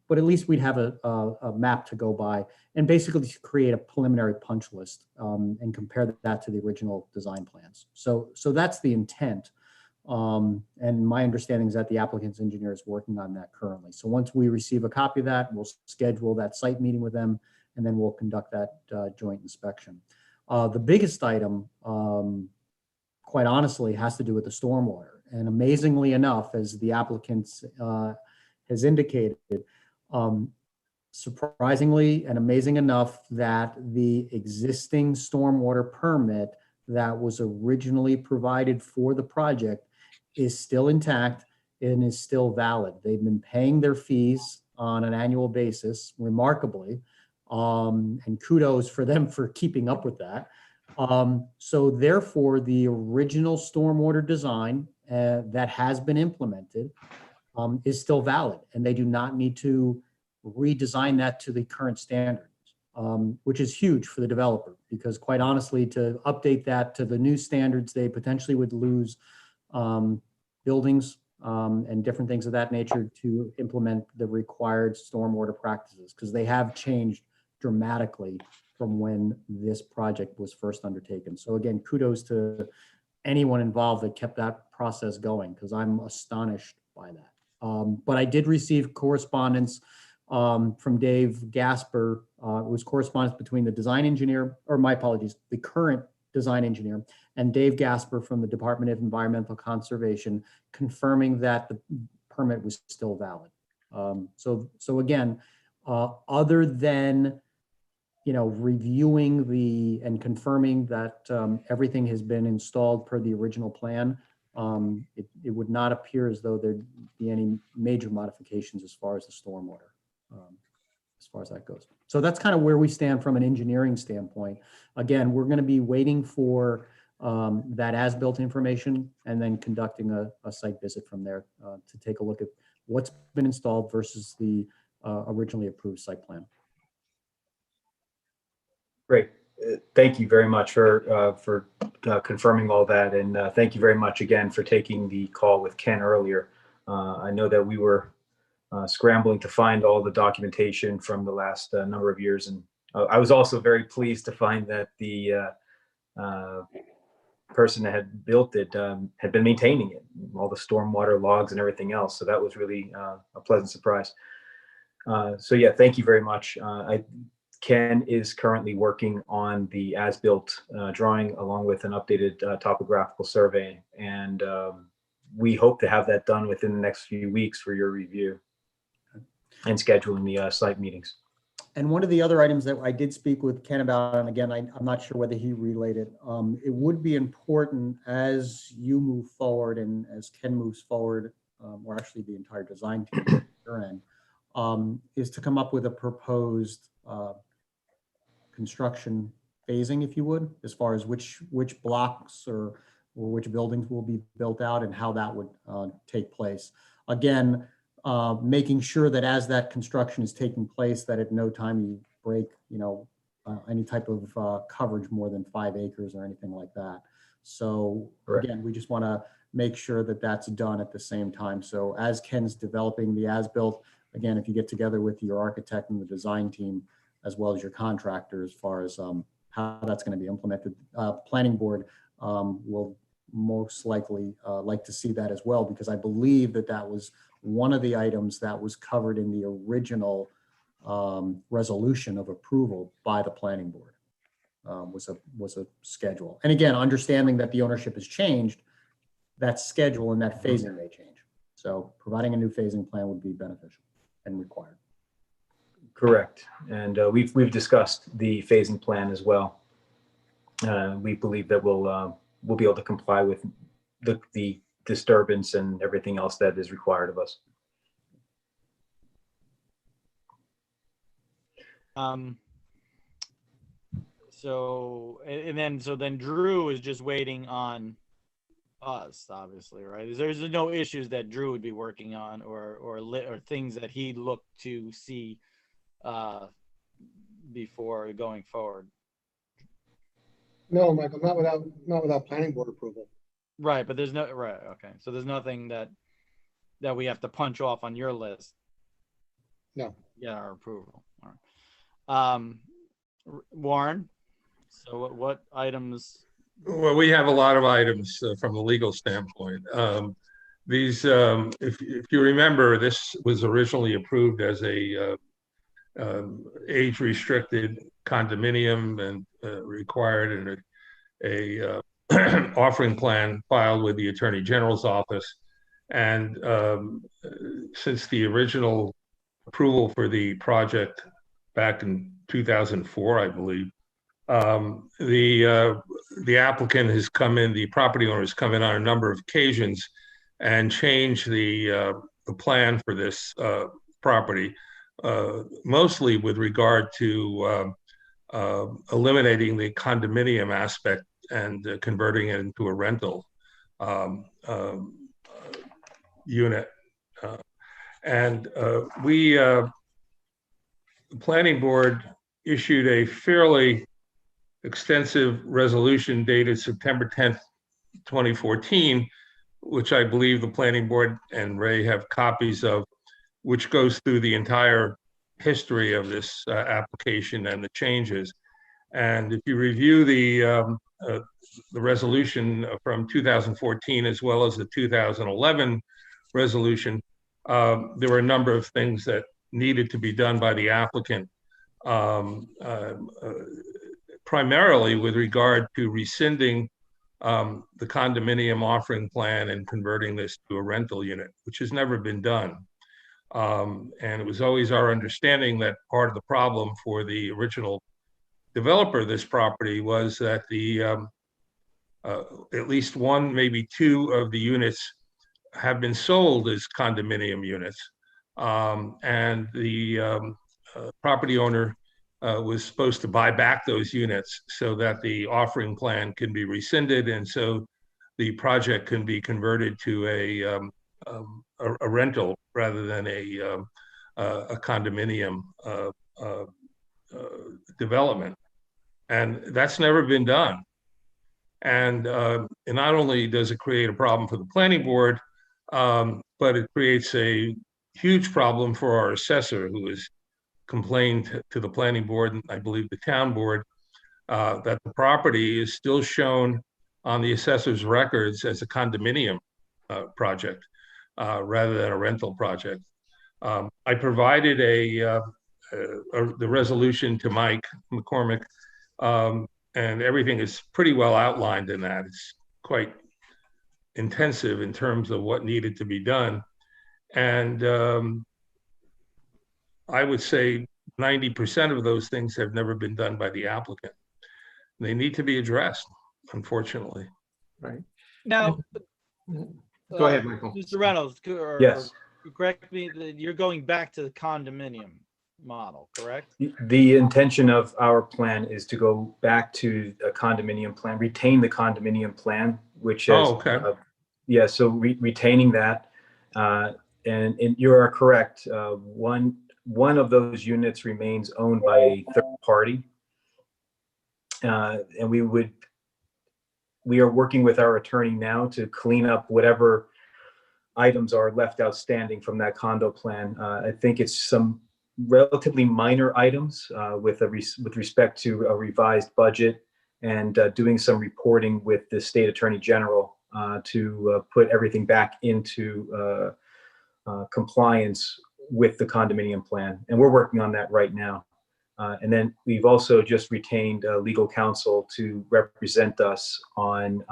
but at least we'd have a map to go by and basically create a preliminary punch list and compare that to the original design plans. So that's the intent. And my understanding is that the applicant's engineer is working on that currently. So once we receive a copy of that, we'll schedule that site meeting with them, and then we'll conduct that joint inspection. The biggest item, quite honestly, has to do with the stormwater. And amazingly enough, as the applicant has indicated, surprisingly and amazing enough that the existing stormwater permit that was originally provided for the project is still intact and is still valid. They've been paying their fees on an annual basis, remarkably, and kudos for them for keeping up with that. So therefore, the original stormwater design that has been implemented is still valid, and they do not need to redesign that to the current standards, which is huge for the developer, because quite honestly, to update that to the new standards, they potentially would lose buildings and different things of that nature to implement the required stormwater practices, because they have changed dramatically from when this project was first undertaken. So again, kudos to anyone involved that kept that process going, because I'm astonished by that. But I did receive correspondence from Dave Gasper. It was correspondence between the design engineer, or my apologies, the current design engineer, and Dave Gasper from the Department of Environmental Conservation, confirming that the permit was still valid. So again, other than reviewing and confirming that everything has been installed per the original plan, it would not appear as though there'd be any major modifications as far as the stormwater, as far as that goes. So that's kind of where we stand from an engineering standpoint. Again, we're going to be waiting for that as-built information and then conducting a site visit from there to take a look at what's been installed versus the originally approved site plan. Great. Thank you very much for confirming all that. And thank you very much again for taking the call with Ken earlier. I know that we were scrambling to find all the documentation from the last number of years. And I was also very pleased to find that the person that had built it had been maintaining it, all the stormwater logs and everything else. So that was really a pleasant surprise. So yeah, thank you very much. Ken is currently working on the as-built drawing along with an updated topographical survey. And we hope to have that done within the next few weeks for your review and scheduling the site meetings. And one of the other items that I did speak with Ken about, and again, I'm not sure whether he relayed it, it would be important as you move forward and as Ken moves forward, or actually the entire design team at your end, is to come up with a proposed construction phasing, if you would, as far as which blocks or which buildings will be built out and how that would take place. Again, making sure that as that construction is taking place, that at no time you break, any type of coverage more than 5 acres or anything like that. So again, we just want to make sure that that's done at the same time. So as Ken's developing the as-built, again, if you get together with your architect and the design team, as well as your contractor, as far as how that's going to be implemented, planning board will most likely like to see that as well, because I believe that was one of the items that was covered in the original resolution of approval by the planning board, was a schedule. And again, understanding that the ownership has changed, that schedule and that phasing may change. So providing a new phasing plan would be beneficial and required. Correct. And we've discussed the phasing plan as well. We believe that we'll be able to comply with the disturbance and everything else that is required of us. So then Drew is just waiting on us, obviously, right? There's no issues that Drew would be working on or things that he'd look to see before going forward. No, Michael, not without planning board approval. Right, but there's no, right, okay. So there's nothing that we have to punch off on your list. No. Get our approval. All right. Warren, so what items? Well, we have a lot of items from a legal standpoint. These, if you remember, this was originally approved as a age-restricted condominium and required a offering plan filed with the Attorney General's office. And since the original approval for the project back in 2004, I believe, the applicant has come in, the property owner has come in on a number of occasions and changed the plan for this property, mostly with regard to eliminating the condominium aspect and converting it into a rental unit. The planning board issued a fairly extensive resolution dated September 10th, 2014, which I believe the planning board and Ray have copies of, which goes through the entire history of this application and the changes. And if you review the resolution from 2014 as well as the 2011 resolution, there were a number of things that needed to be done by the applicant, primarily with regard to rescinding the condominium offering plan and converting this to a rental unit, which has never been done. And it was always our understanding that part of the problem for the original developer of this property was that the at least one, maybe two of the units have been sold as condominium units. And the property owner was supposed to buy back those units so that the offering plan can be rescinded, and so the project can be converted to a rental rather than a condominium development. And that's never been done. And not only does it create a problem for the planning board, but it creates a huge problem for our assessor, who has complained to the planning board and I believe the town board that the property is still shown on the assessor's records as a condominium project rather than a rental project. I provided the resolution to Mike McCormick, and everything is pretty well outlined in that. It's quite intensive in terms of what needed to be done. And I would say 90% of those things have never been done by the applicant. They need to be addressed, unfortunately. Right. Now, Go ahead, Michael. Mr. Reynolds, Yes. correct me, you're going back to the condominium model, correct? The intention of our plan is to go back to a condominium plan, retain the condominium plan, which has, yeah, so retaining that. And you are correct. One of those units remains owned by a third party. And we are working with our attorney now to clean up whatever items are left outstanding from that condo plan. I think it's some relatively minor items with respect to a revised budget and doing some reporting with the state attorney general to put everything back into compliance with the condominium plan. And we're working on that right now. And then we've also just retained legal counsel to represent us on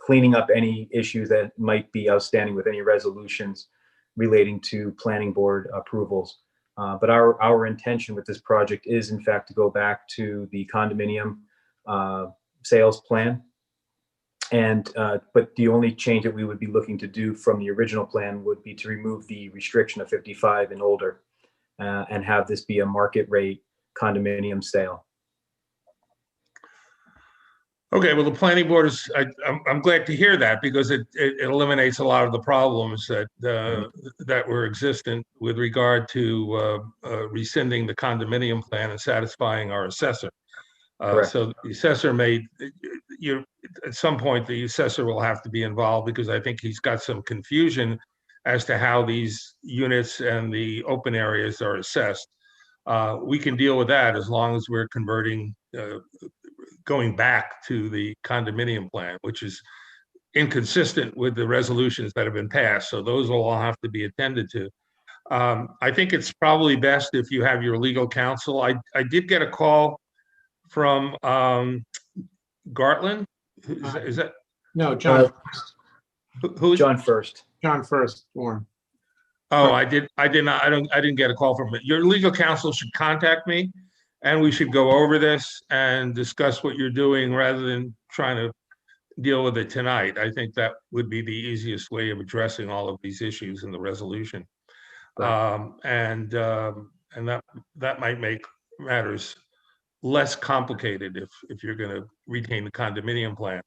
cleaning up any issues that might be outstanding with any resolutions relating to planning board approvals. But our intention with this project is, in fact, to go back to the condominium sales plan. And but the only change that we would be looking to do from the original plan would be to remove the restriction of 55 and older and have this be a market rate condominium sale. Okay, well, the planning board is, I'm glad to hear that, because it eliminates a lot of the problems that were existent with regard to rescinding the condominium plan and satisfying our assessor. Correct. So the assessor at some point, the assessor will have to be involved because I think he's got some confusion as to how these units and the open areas are assessed. We can deal with that as long as we're going back to the condominium plan, which is inconsistent with the resolutions that have been passed. So those will all have to be attended to. I think it's probably best if you have your legal counsel. I did get a call from Gartland. Is that? No, John. Who's John First. John First, Warren. Oh, I did not. I didn't get a call from it. Your legal counsel should contact me, and we should go over this and discuss what you're doing rather than trying to deal with it tonight. I think that would be the easiest way of addressing all of these issues in the resolution. Right. And that might make matters less complicated if you're going to retain the condominium plan.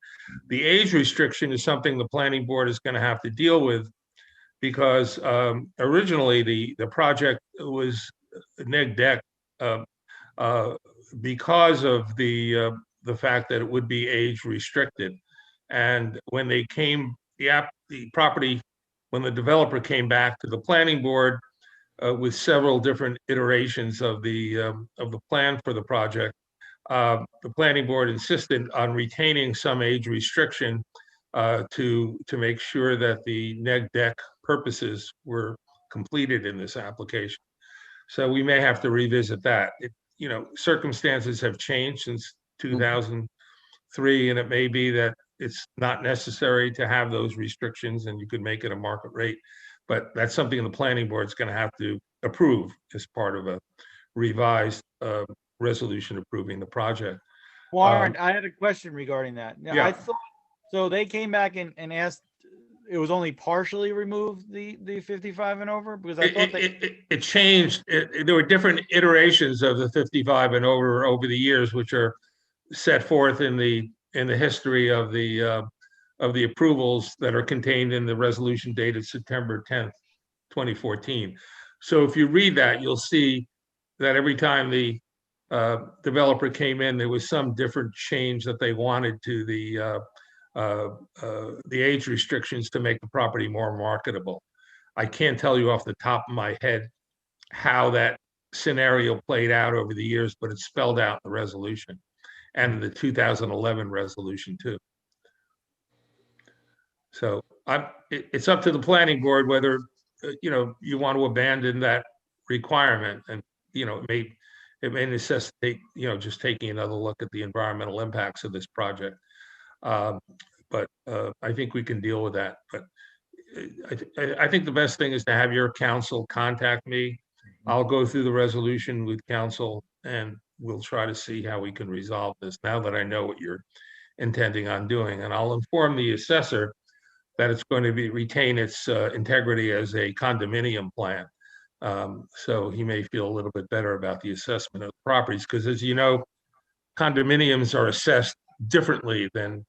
The age restriction is something the planning board is going to have to deal with because originally the project was neg deck because of the fact that it would be age restricted. And when the developer came back to the planning board with several different iterations of the plan for the project, the planning board insisted on retaining some age restriction to make sure that the neg deck purposes were completed in this application. So we may have to revisit that. Circumstances have changed since 2003, and it may be that it's not necessary to have those restrictions and you could make it a market rate. But that's something the planning board is going to have to approve as part of a revised resolution approving the project. Warren, I had a question regarding that. Now, Yeah. I thought, so they came back and asked, it was only partially removed, the 55 and over? Because I thought it changed. There were different iterations of the 55 and over the years, which are set forth in the history of the approvals that are contained in the resolution dated September 10th, 2014. So if you read that, you'll see that every time the developer came in, there was some different change that they wanted to the age restrictions to make the property more marketable. I can't tell you off the top of my head how that scenario played out over the years, but it's spelled out in the resolution and the 2011 resolution too. So it's up to the planning board whether you want to abandon that requirement, and it may necessitate just taking another look at the environmental impacts of this project. But I think we can deal with that. But I think the best thing is to have your counsel contact me. I'll go through the resolution with counsel and we'll try to see how we can resolve this now that I know what you're intending on doing. And I'll inform the assessor that it's going to retain its integrity as a condominium plan. So he may feel a little bit better about the assessment of the properties, because as you know, condominiums are assessed differently than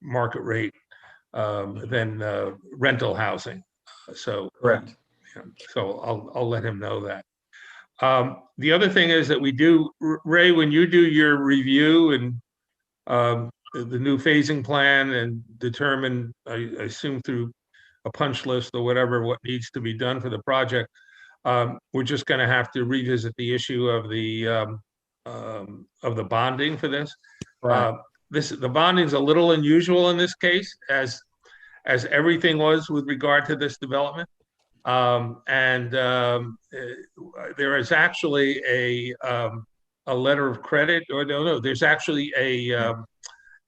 market rate, than rental housing. So correct. So I'll let him know that. The other thing is that we do, Ray, when you do your review and the new phasing plan and determine, I assume through a punch list or whatever, what needs to be done for the project, we're just going to have to revisit the issue of the bonding for this. Right. The bonding is a little unusual in this case, as everything was with regard to this development. There is actually a letter of credit, or no, there's actually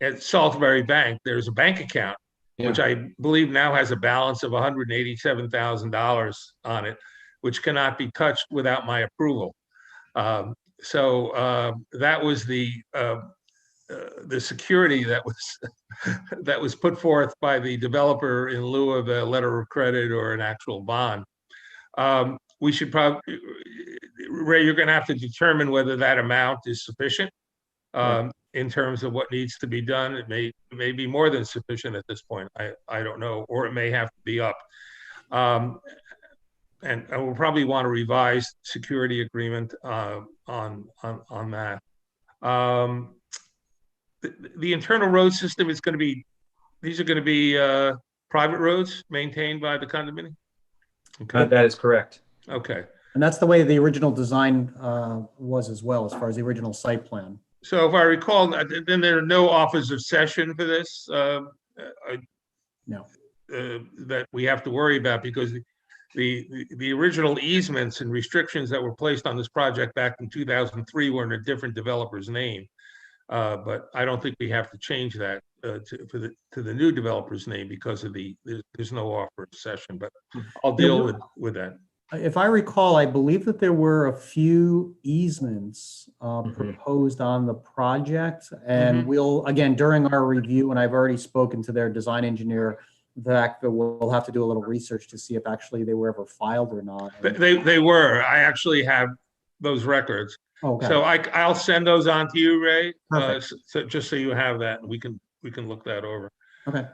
at Salisbury Bank, there's a bank account, which I believe now has a balance of $187,000 on it, which cannot be touched without my approval. So that was the security that was put forth by the developer in lieu of a letter of credit or an actual bond. We should probably, Ray, you're going to have to determine whether that amount is sufficient in terms of what needs to be done. It may be more than sufficient at this point. I don't know, or it may have to be up. And we'll probably want a revised security agreement on that. The internal road system is going to be, these are going to be private roads maintained by the condominium? Okay. That is correct. Okay. And that's the way the original design was as well, as far as the original site plan. So if I recall, then there are no offers of cession for this? No. That we have to worry about, because the original easements and restrictions that were placed on this project back in 2003 were in a different developer's name. But I don't think we have to change that to the new developer's name because of there's no offer of cession, but I'll deal with that. If I recall, I believe that there were a few easements proposed on the project, and we'll, again, during our review, and I've already spoken to their design engineer, that we'll have to do a little research to see if actually they were ever filed or not. They were. I actually have those records. Okay. So I'll send those on to you, Ray. So just so you have that, and we can look that over. Okay.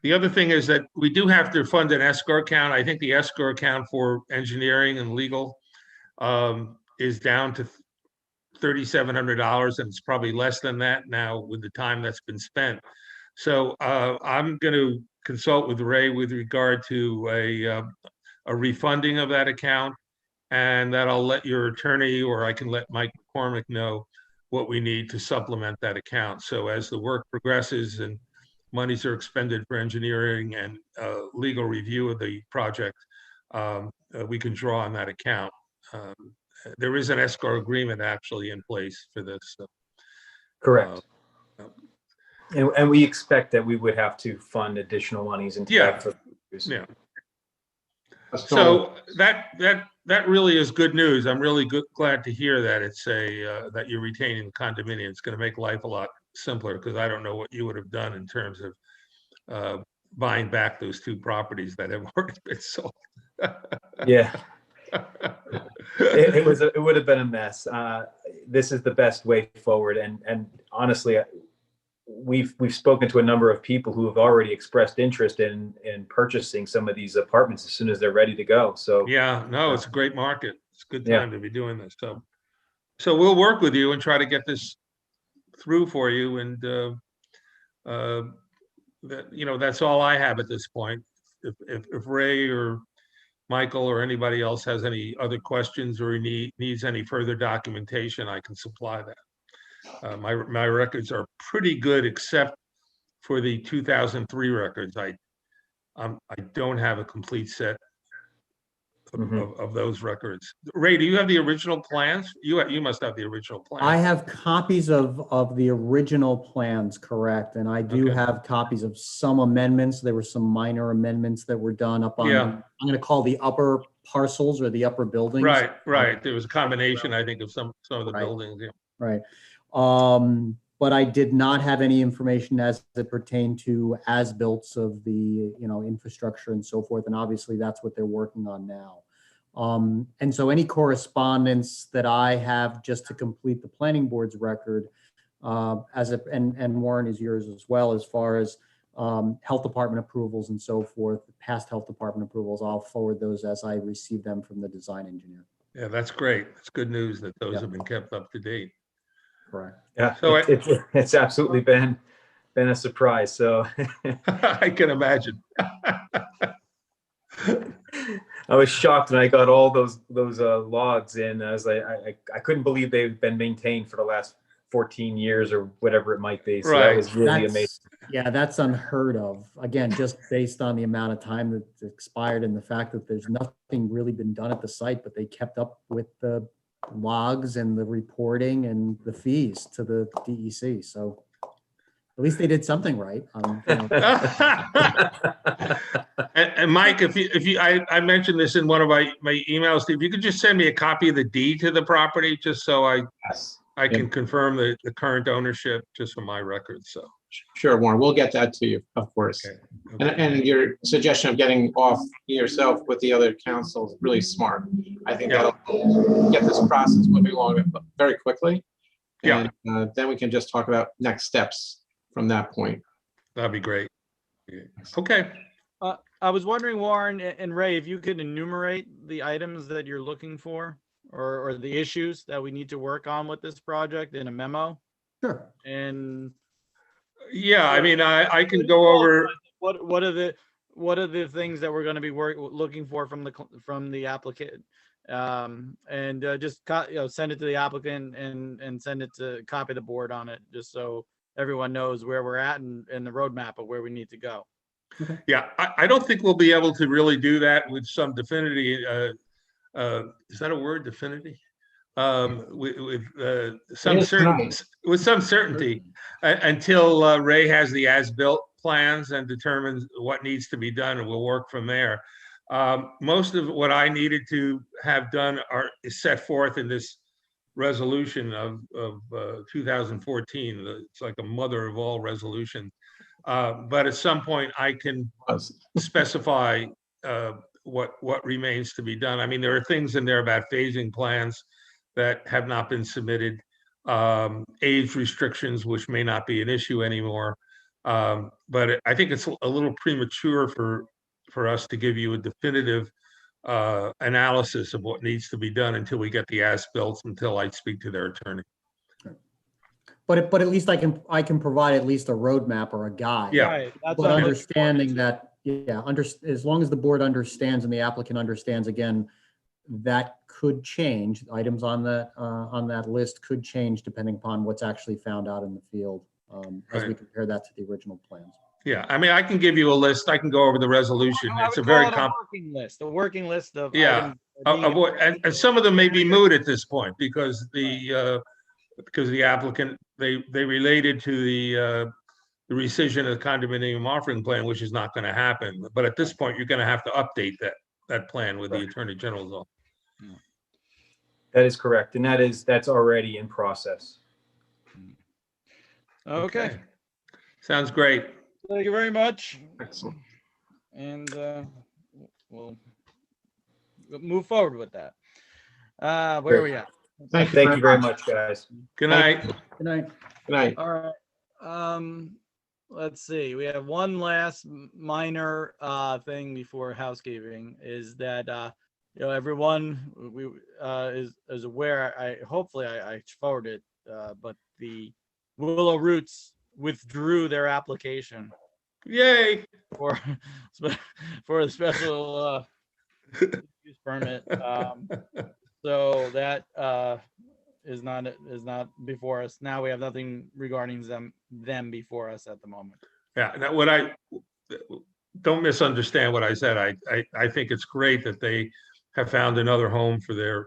The other thing is that we do have to fund an escrow account. I think the escrow account for engineering and legal is down to $3,700, and it's probably less than that now with the time that's been spent. So I'm going to consult with Ray with regard to a refunding of that account, and that I'll let your attorney, or I can let Mike McCormick know what we need to supplement that account. So as the work progresses and monies are expended for engineering and legal review of the project, we can draw on that account. There is an escrow agreement actually in place for this. So, correct. And we expect that we would have to fund additional monies into that for yeah. So that really is good news. I'm really glad to hear that it's that you're retaining the condominium. It's going to make life a lot simpler, because I don't know what you would have done in terms of buying back those two properties that have already been sold. Yeah. It would have been a mess. This is the best way forward, and honestly, we've spoken to a number of people who have already expressed interest in purchasing some of these apartments as soon as they're ready to go. So yeah, no, it's a great market. It's a good time to be doing this. So we'll work with you and try to get this through for you. And that's all I have at this point. If Ray or Michael or anybody else has any other questions or needs any further documentation, I can supply that. My records are pretty good, except for the 2003 records. I don't have a complete set of those records. Ray, do you have the original plans? You must have the original plans. I have copies of the original plans, correct, and I do have copies of some amendments. There were some minor amendments that were done up on. I'm going to call the upper parcels or the upper buildings. Right. There was a combination, I think, of some of the buildings. Yeah. Right. But I did not have any information as it pertained to as-builts of the, infrastructure and so forth. And obviously that's what they're working on now. And so any correspondence that I have just to complete the planning board's record, and Warren is yours as well, as far as health department approvals and so forth, past health department approvals, I'll forward those as I receive them from the design engineer. Yeah, that's great. It's good news that those have been kept up to date. Correct. Yeah, so it's absolutely been a surprise. So I can imagine. I was shocked when I got all those logs in. I was like, I couldn't believe they've been maintained for the last 14 years or whatever it might be. So that was really amazing. Yeah, that's unheard of. Again, just based on the amount of time that's expired and the fact that there's nothing really been done at the site, but they kept up with the logs and the reporting and the fees to the DEC. So at least they did something right. And Mike, I mentioned this in one of my emails. If you could just send me a copy of the deed to the property, just so I can confirm the current ownership, just for my records. So sure, Warren, we'll get that to you, of course. Okay. And your suggestion of getting off yourself with the other council is really smart. I think that'll get this process moving along very quickly. And then we can just talk about next steps from that point. That'd be great. Okay. I was wondering, Warren and Ray, if you could enumerate the items that you're looking for or the issues that we need to work on with this project in a memo. Sure. And Yeah, I mean, I can go over, what are the things that we're going to be looking for from the applicant, and just send it to the applicant and send it to copy the board on it, just so everyone knows where we're at and the roadmap of where we need to go. yeah, I don't think we'll be able to really do that with some definity. Is that a word, definity? With some certainty until Ray has the as-built plans and determines what needs to be done, and we'll work from there. Most of what I needed to have done is set forth in this resolution of 2014. It's like a mother of all resolutions. But at some point I can specify what remains to be done. I mean, there are things in there about phasing plans that have not been submitted, age restrictions, which may not be an issue anymore. But I think it's a little premature for us to give you a definitive analysis of what needs to be done until we get the as-built, until I speak to their attorney. But at least I can provide at least a roadmap or a guide. Yeah. Right, that's But what I'm looking understanding that, yeah, as long as the board understands and the applicant understands, again, that could change. Items on that list could change depending upon what's actually found out in the field, as we Right. compare that to the original plans. Yeah, I mean, I can give you a list. I can go over the resolution. I It's would a very call it a working list of yeah, items. and some of them may be moot at this point because the applicant, they related to the rescission of the condominium offering plan, which is not going to happen. But at this point, you're going to have to update that plan with the Attorney General's office. That is correct, and that's already in process. Okay. Sounds great. Thank you very much. Excellent. And we'll move forward with that. Where are we at? Thank you very much, guys. Good night. Good night. Good night. All right. Let's see. We have one last minor thing before housekeeping, is that everyone is aware. Hopefully I forwarded, but the Willow Roots withdrew their application. Yay! For a special use permit. So that is not before us. Now we have nothing regarding them before us at the moment. Yeah, don't misunderstand what I said. I think it's great that they have found another home for their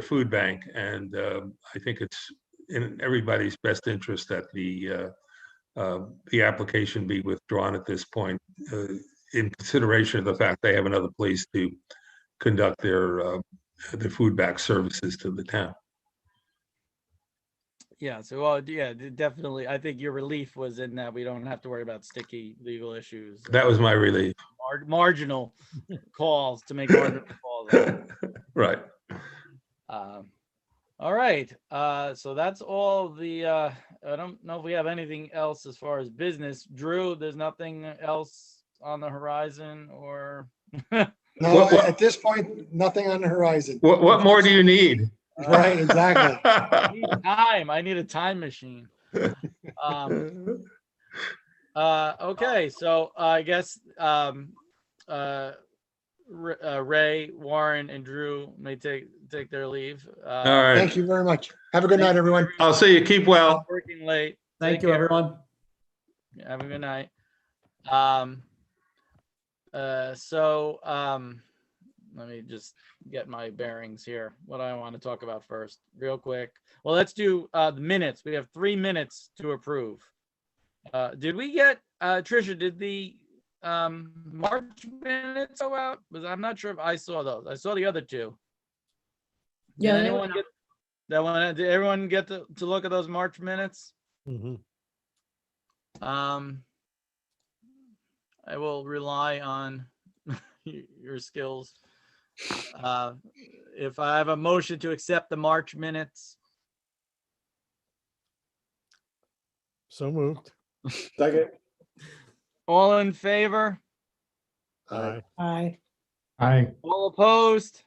food bank, and I think it's in everybody's best interest that the application be withdrawn at this point, in consideration of the fact they have another place to conduct their food bank services to the town. Yeah, so definitely. I think your relief was in that we don't have to worry about sticky legal issues. That was my relief. Marginal calls to make marginal calls. Right. All right. So that's all the. I don't know if we have anything else as far as business. Drew, there's nothing else on the horizon, or. No, at this point, nothing on the horizon. What more do you need? Right, exactly. I need time. I need a time machine. Okay, so I guess Ray, Warren, and Drew may take their leave. All right. Thank you very much. Have a good night, everyone. I'll see you. Keep well. Working late. Thank Take you, care. everyone. Have a good night. Let me just get my bearings here. What do I want to talk about first, real quick? Well, let's do the minutes. We have 3 minutes to approve. Did we get Tricia? Did the March minutes go out? I'm not sure if I saw those. I saw the other 2. Did Yeah, anyone get that one? Did everyone get to look at those March minutes? Mm-hmm. I will rely on your skills. If I have a motion to accept the March minutes. So moved. Second. All in favor? Aye. Aye. Aye. All opposed?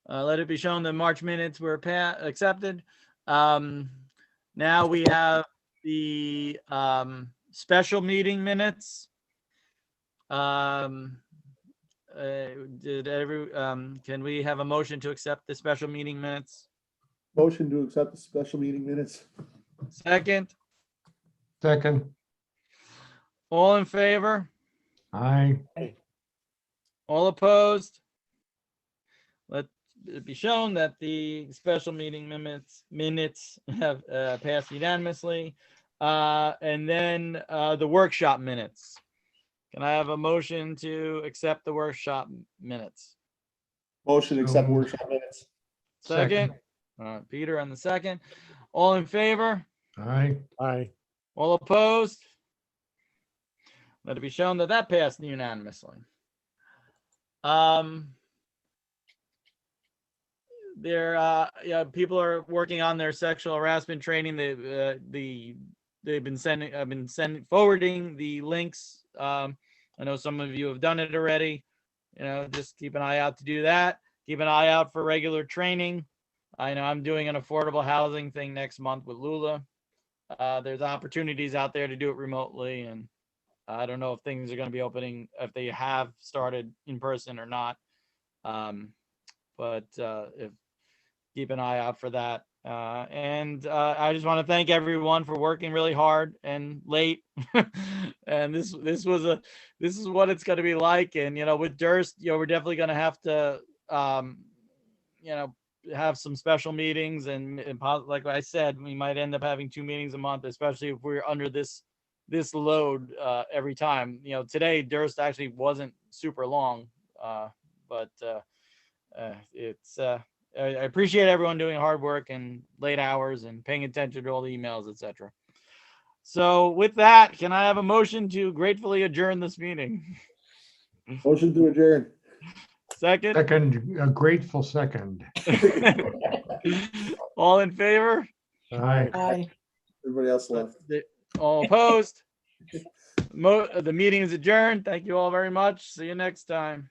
Let it be shown the March minutes were accepted. Now we have the special meeting minutes. Can we have a motion to accept the special meeting minutes? Motion to accept the special meeting minutes. Second, Second. all in favor? Aye. All opposed? Let it be shown that the special meeting minutes have passed unanimously. And then the workshop minutes. Can I have a motion to accept the workshop minutes? Motion to accept workshop minutes. Second. Peter on the second. All in favor? Aye. Aye. All opposed? Let it be shown that that passed unanimously. People are working on their sexual harassment training. I've been forwarding the links. I know some of you have done it already. Just keep an eye out to do that. Keep an eye out for regular training. I know I'm doing an affordable housing thing next month with Lula. There's opportunities out there to do it remotely, and I don't know if things are going to be opening, if they have started in person or not. But keep an eye out for that. And I just want to thank everyone for working really hard and late. And this is what it's going to be like. And with Durst, we're definitely going to have to have some special meetings, and like I said, we might end up having 2 meetings a month, especially if we're under this load every time. Today Durst actually wasn't super long, but it's I appreciate everyone doing hard work and late hours and paying attention to all the emails, etc. So with that, can I have a motion to gratefully adjourn this meeting? Motion to adjourn. Second. Second, a grateful second. All in favor? Aye. Aye. Everybody else left. All opposed? The meeting is adjourned. Thank you all very much. See you next time.